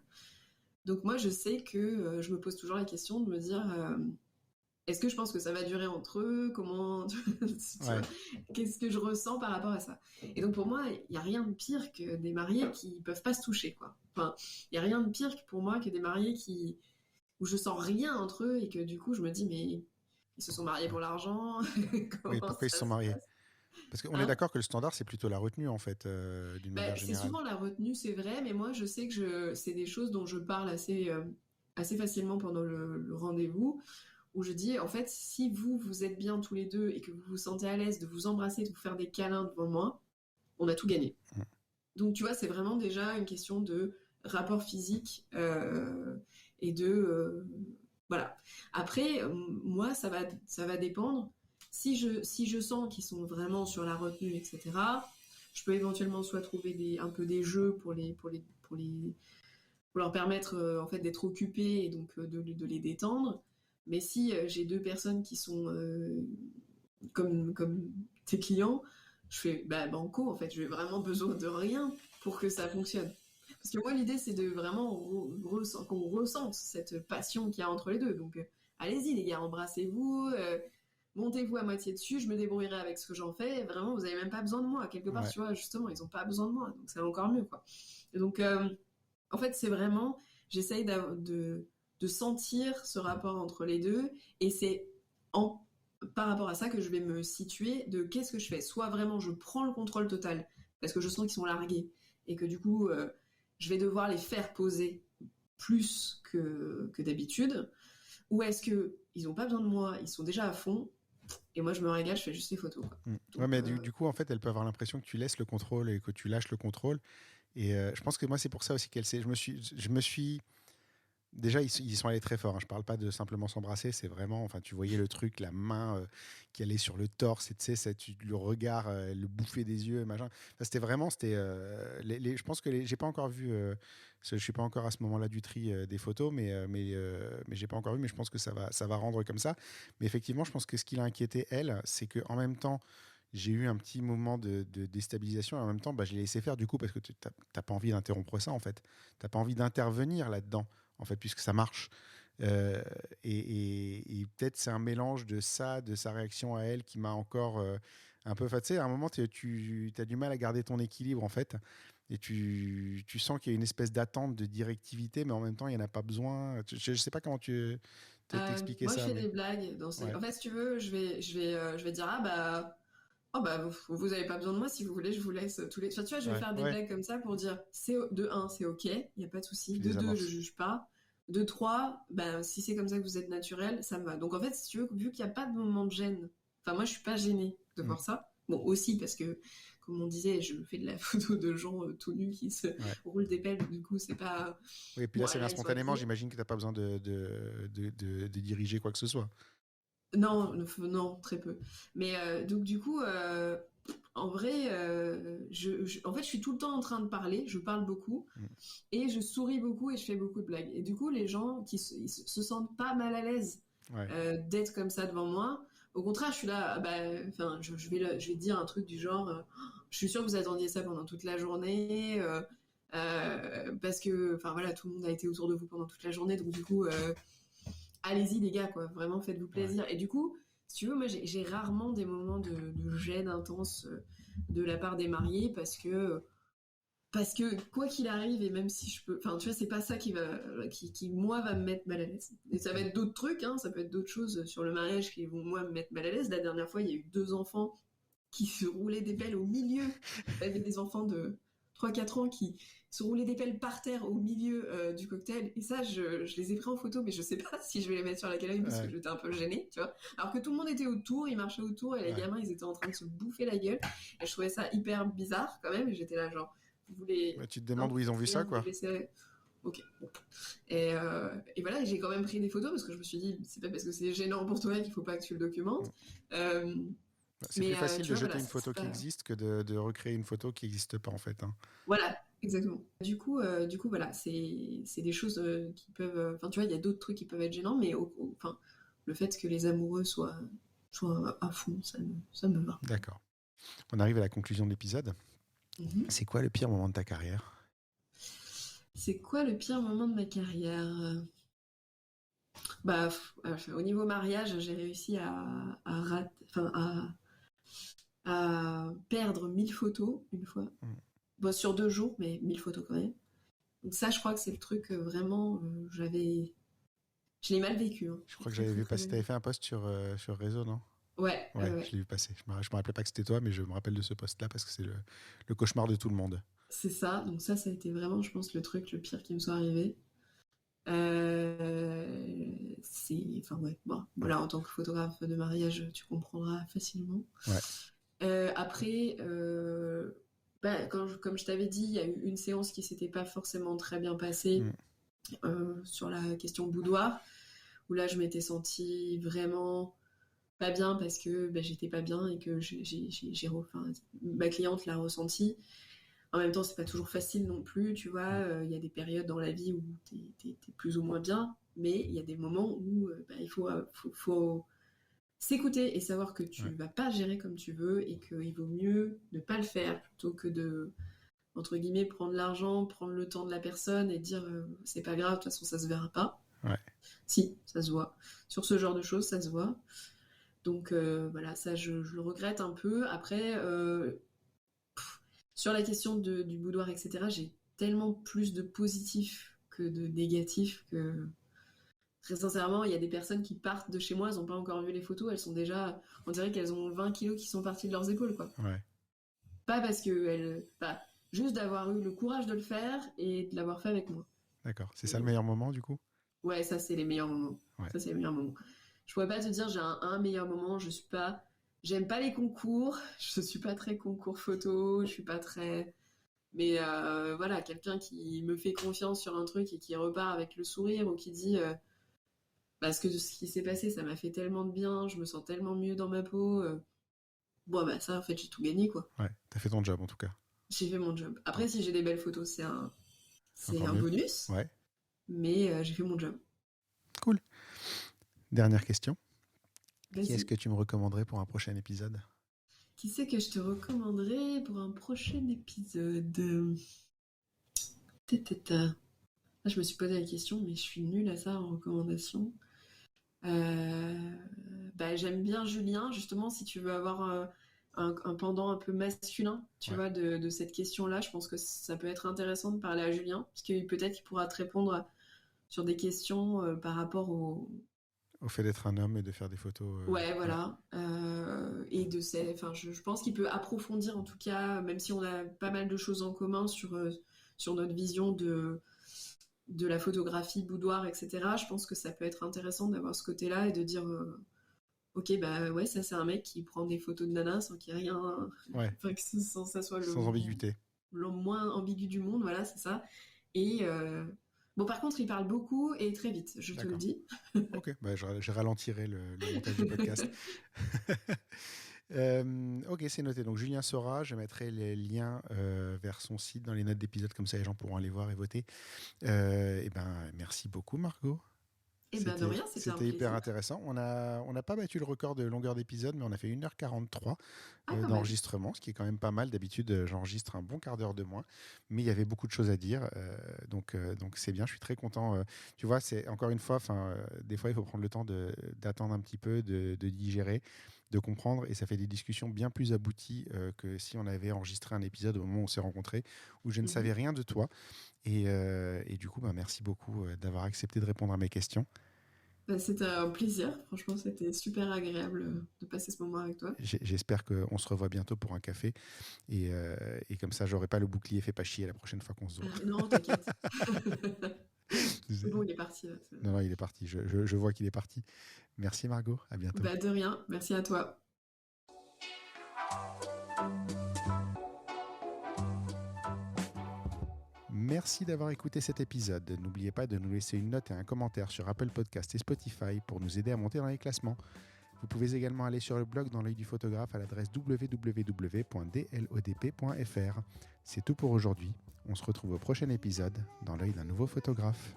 Donc moi, je sais que je me pose toujours la question de me dire, est-ce que je pense que ça va durer entre eux? Comment... Qu'est-ce que je ressens par rapport à ça? Et donc pour moi, il n'y a rien de pire que des mariés qui ne peuvent pas se toucher, quoi. Enfin, il n'y a rien de pire pour moi que des mariés où je sens rien entre eux et que du coup, je me dis, mais Ils se sont mariés pour l'argent. Oui, Comment pourquoi ils se ça sont se mariés? passe? Parce qu'on est Hein? d'accord que le standard, c'est plutôt la retenue, en fait, d'une manière C'est générale. souvent la retenue, c'est vrai, mais moi je sais que c'est des choses dont je parle assez facilement pendant le rendez-vous, où je dis en fait si vous êtes bien tous les deux et que vous vous sentez à l'aise de vous embrasser, de vous faire des câlins devant moi, on a tout gagné. Mm. Donc tu vois, c'est vraiment déjà une question de rapport physique et voilà. Après, moi, ça va dépendre. Si je sens qu'ils sont vraiment sur la retenue, etc., je peux éventuellement soit trouver un peu des jeux pour leur permettre en fait d'être occupés et donc de les détendre. Mais si j'ai deux personnes qui sont comme tes clients, je fais bah, banco en fait, j'ai vraiment besoin de rien pour que ça fonctionne. Parce que moi l'idée c'est de vraiment qu'on ressente cette passion qu'il y a entre les deux. Donc allez-y les gars, embrassez-vous, montez-vous à moitié dessus, je me débrouillerai avec ce que j'en fais. Vraiment, vous avez même pas besoin de moi. Quelque part, Ouais. tu vois, justement, ils ont pas besoin de moi, donc c'est encore mieux quoi. Et donc en fait, c'est vraiment, j'essaye de sentir ce rapport entre les deux, et c'est par rapport à ça que je vais me situer de qu'est-ce que je fais. Soit vraiment je prends le contrôle total parce que je sens qu'ils sont largués et que du coup je vais devoir les faire poser plus que d'habitude, ou est-ce que ils n'ont pas besoin de moi, ils sont déjà à fond et moi je me régale, je fais juste les photos quoi. Ouais, Donc, mais du coup, en fait, elle peut avoir l'impression que tu laisses le contrôle et que tu lâches le contrôle. Et je pense que moi, c'est pour ça aussi qu'elle sait. Je me suis déjà, ils sont allés très fort. Hein. Je parle pas de simplement s'embrasser, c'est vraiment, enfin, tu voyais le truc, la main qui allait sur le torse, et tu sais, le regard, le bouffer des yeux, machin. Enfin, je pense que j'ai pas encore vu. Je suis pas encore à ce moment-là du tri des photos, mais j'ai pas encore vu. Mais je pense que ça va rendre comme ça. Mais effectivement, je pense que ce qui l'a inquiété elle, c'est que en même temps. J'ai eu un petit moment de déstabilisation et en même temps, bah, je l'ai laissé faire du coup parce que tu n'as pas envie d'interrompre ça en fait. Tu n'as pas envie d'intervenir là-dedans en fait, puisque ça marche. Euh, et peut-être c'est un mélange de ça, de sa réaction à elle qui m'a encore un peu... Enfin, tu sais, à un moment, tu as du mal à garder ton équilibre, en fait. Et tu sens qu'il y a une espèce d'attente de directivité, mais en même temps, il n'y en a pas besoin. Je ne sais pas comment t'expliquer moi je ça, fais mais... des blagues Ouais, en fait si tu veux je vais dire ah bah oh bah vous avez pas besoin de moi, si vous voulez je vous laisse tous les. Enfin, tu vois, je vais ouais, faire des ouais. blagues comme ça pour dire c'est de un c'est ok, il y a pas de souci. Tu De les deux je amorces. juge pas. De trois ben si c'est comme ça que vous êtes naturel ça me va. Donc en fait si tu veux, vu qu'il n'y a pas de moment de gêne, enfin moi je suis pas gênée de Mm, voir ça. Bon aussi parce que comme on disait je fais de la photo de gens tout nus qui se ouais. roulent des pelles, du coup c'est pas Oui, et puis là, bon, ça vient là ils sont spontanément. habillés. J'imagine que tu n'as pas besoin de diriger quoi que ce soit. Non, non, très peu. Mais donc du coup, en vrai, en fait, je suis tout le temps en train de parler, je parle beaucoup Mm, et je souris beaucoup et je fais beaucoup de blagues. Et du coup, les gens ils se sentent pas mal à l'aise ouais. d'être comme ça devant moi. Au contraire, je suis là, ah bah, enfin, je vais dire un truc du genre, je suis sûre que vous attendiez ça pendant toute la journée. Parce que, enfin voilà, tout le monde a été autour de vous pendant toute la journée, donc du coup, allez-y les gars, quoi, vraiment faites-vous Ouais. plaisir. Et du coup, si tu veux, moi j'ai rarement des moments de gêne intense de la part des mariés parce que quoi qu'il arrive, et même si je peux, enfin tu vois, c'est pas ça qui moi va me mettre mal à l'aise. Et ça va Mm. être d'autres trucs, hein, ça peut être d'autres choses sur le mariage qui vont moi me mettre mal à l'aise. La dernière fois, il y a eu deux enfants qui se roulaient des pelles au milieu. Il y avait des enfants de 3-4 ans qui se roulaient des pelles par terre au milieu du cocktail. Et ça, je les ai pris en photo, mais je sais pas si je vais les mettre sur la galerie parce que Ouais, j'étais un peu gênée, tu vois. Alors que tout le monde était autour, ils marchaient autour et les ouais. gamins, ils étaient en train de se bouffer la gueule. Et je trouvais ça hyper bizarre quand même. Et j'étais là, genre, vous voulez. Ouais, tu te Non, demandes où vous ils ont faites vu ça, rien, vous les quoi. laissez. Ok. Bon. Et voilà, j'ai quand même pris des photos parce que je me suis dit, c'est pas parce que c'est gênant pour toi qu'il faut pas que tu le documentes. Mm. Euh, C'est plus mais facile tu de vois, jeter voilà, une c'est photo qui pas. existe que de recréer une photo qui n'existe pas, en fait. Hein. Voilà, exactement. Du coup, voilà, c'est des choses qui peuvent. Enfin, tu vois, il y a d'autres trucs qui peuvent être gênants, mais enfin, le fait que les amoureux soient à fond, ça me va. D'accord. On arrive à la conclusion de l'épisode. Mhm. C'est quoi le pire moment de ta carrière? C'est quoi le pire moment de ma carrière? Bah, au niveau mariage, j'ai réussi à perdre 1000 photos une fois. Mm. Bon, sur 2 jours, mais 1000 photos quand même. Donc ça, je crois que c'est le truc vraiment, Je l'ai mal vécu. Hein. Je crois que j'avais vu passer, tu avais fait un post sur Réseau, non? Ouais, Ouais, ouais. je l'ai vu passer. Je me rappelais pas que c'était toi, mais je me rappelle de ce post-là parce que c'est le cauchemar de tout le monde. C'est ça. Donc ça a été vraiment, je pense, le truc le pire qui me soit arrivé. Enfin ouais, bon, voilà, en tant que photographe de mariage, tu comprendras facilement. Ouais. Après, comme je t'avais dit, il y a eu une séance qui s'était pas forcément très bien passée sur la question boudoir, où là je m'étais sentie vraiment pas bien parce que j'étais pas bien et que ma cliente l'a ressenti. En même temps, c'est pas toujours facile non plus, tu vois. Il y a des périodes dans la vie où t'es plus ou moins bien, mais il y a des moments où il faut s'écouter et savoir que tu vas pas gérer comme tu veux et qu'il vaut mieux ne pas le faire plutôt que de, entre guillemets, prendre l'argent, prendre le temps de la personne et dire c'est pas grave, de toute façon ça se verra pas. Ouais. Si, ça se voit. Sur ce genre de choses, ça se voit. Donc voilà, ça je le regrette un peu. Après, sur la question du boudoir, etc., j'ai tellement plus de positifs que de négatifs que très sincèrement, il y a des personnes qui partent de chez moi, elles n'ont pas encore vu les photos, elles sont déjà, on dirait qu'elles ont 20 kilos qui sont partis de leurs épaules, quoi. Ouais. Pas parce que juste d'avoir eu le courage de le faire et de l'avoir fait avec moi. D'accord. C'est ça le meilleur moment, du coup? Ouais, ça c'est les meilleurs moments. Ouais. Ça c'est les meilleurs moments. Je pourrais pas te dire j'ai un meilleur moment. J'aime pas les concours. Je suis pas très concours photo. Je suis pas très. Mais voilà, quelqu'un qui me fait confiance sur un truc et qui repart avec le sourire ou qui dit parce que ce qui s'est passé, ça m'a fait tellement de bien. Je me sens tellement mieux dans ma peau. Bon ça en fait j'ai tout gagné quoi. Ouais. T'as fait ton job en tout cas. J'ai fait mon job. Après si j'ai des belles photos, c'est un mieux. bonus. Ouais. Mais j'ai fait mon job. Cool. Dernière question. Vas-y. Qui est-ce que tu me recommanderais pour un prochain épisode? Qui c'est que je te recommanderais pour un prochain épisode? Là, je me suis posé la question, mais je suis nulle à ça en recommandation. J'aime bien Julien, justement, si tu veux avoir un pendant un peu masculin, tu vois, de cette question-là, je pense que ça peut être intéressant de parler à Julien, parce que peut-être qu'il pourra te répondre sur des questions par rapport au fait d'être un homme et de faire des photos. Ouais, voilà. Et je pense qu'il peut approfondir, en tout cas, même si on a pas mal de choses en commun sur notre vision de la photographie, boudoir, etc. Je pense que ça peut être intéressant d'avoir ce côté-là et de dire ok, ouais, ça c'est un mec qui prend des photos de nana sans qu'il y ait rien. Enfin, que ça soit sans ambiguïté. Le moins ambigu du monde, voilà, c'est ça. Et bon, par contre, il parle beaucoup et très vite, je te le dis. Ok, je ralentirai le montage du podcast. Ok, c'est noté. Donc, Julien Sora, je mettrai les liens vers son site dans les notes d'épisode, comme ça les gens pourront aller voir et voter. Merci beaucoup, Margot. De rien, c'était hyper intéressant. On n'a pas battu le record de longueur d'épisode, mais on a fait 1h43 d'enregistrement, ce qui est quand même pas mal. D'habitude, j'enregistre un bon quart d'heure de moins, mais il y avait beaucoup de choses à dire. Donc c'est bien, je suis très content. Tu vois, c'est encore une fois, des fois, il faut prendre le temps d'attendre un petit peu, de digérer, de comprendre, et ça fait des discussions bien plus abouties que si on avait enregistré un épisode au moment où on s'est rencontrés, où je ne savais rien de toi. Et du coup, merci beaucoup d'avoir accepté de répondre à mes questions. C'était un plaisir. Franchement, c'était super agréable de passer ce moment avec toi. J'espère qu'on se revoit bientôt pour un café. Et comme ça, j'aurai pas le bouclier fait pas chier la prochaine fois qu'on se voit. Non, t'inquiète. C'est bon, il est parti. Là. Non, il est parti. Je vois qu'il est parti. Merci Margot. À bientôt. De rien. Merci à toi. Merci d'avoir écouté cet épisode. N'oubliez pas de nous laisser une note et un commentaire sur Apple Podcast et Spotify pour nous aider à monter dans les classements. Vous pouvez également aller sur le blog dans l'œil du photographe à l'adresse www.dlodp.fr. C'est tout pour aujourd'hui. On se retrouve au prochain épisode dans l'œil d'un nouveau photographe.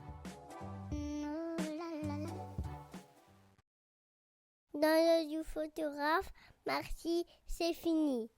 Dans l'œil du photographe, merci, c'est fini.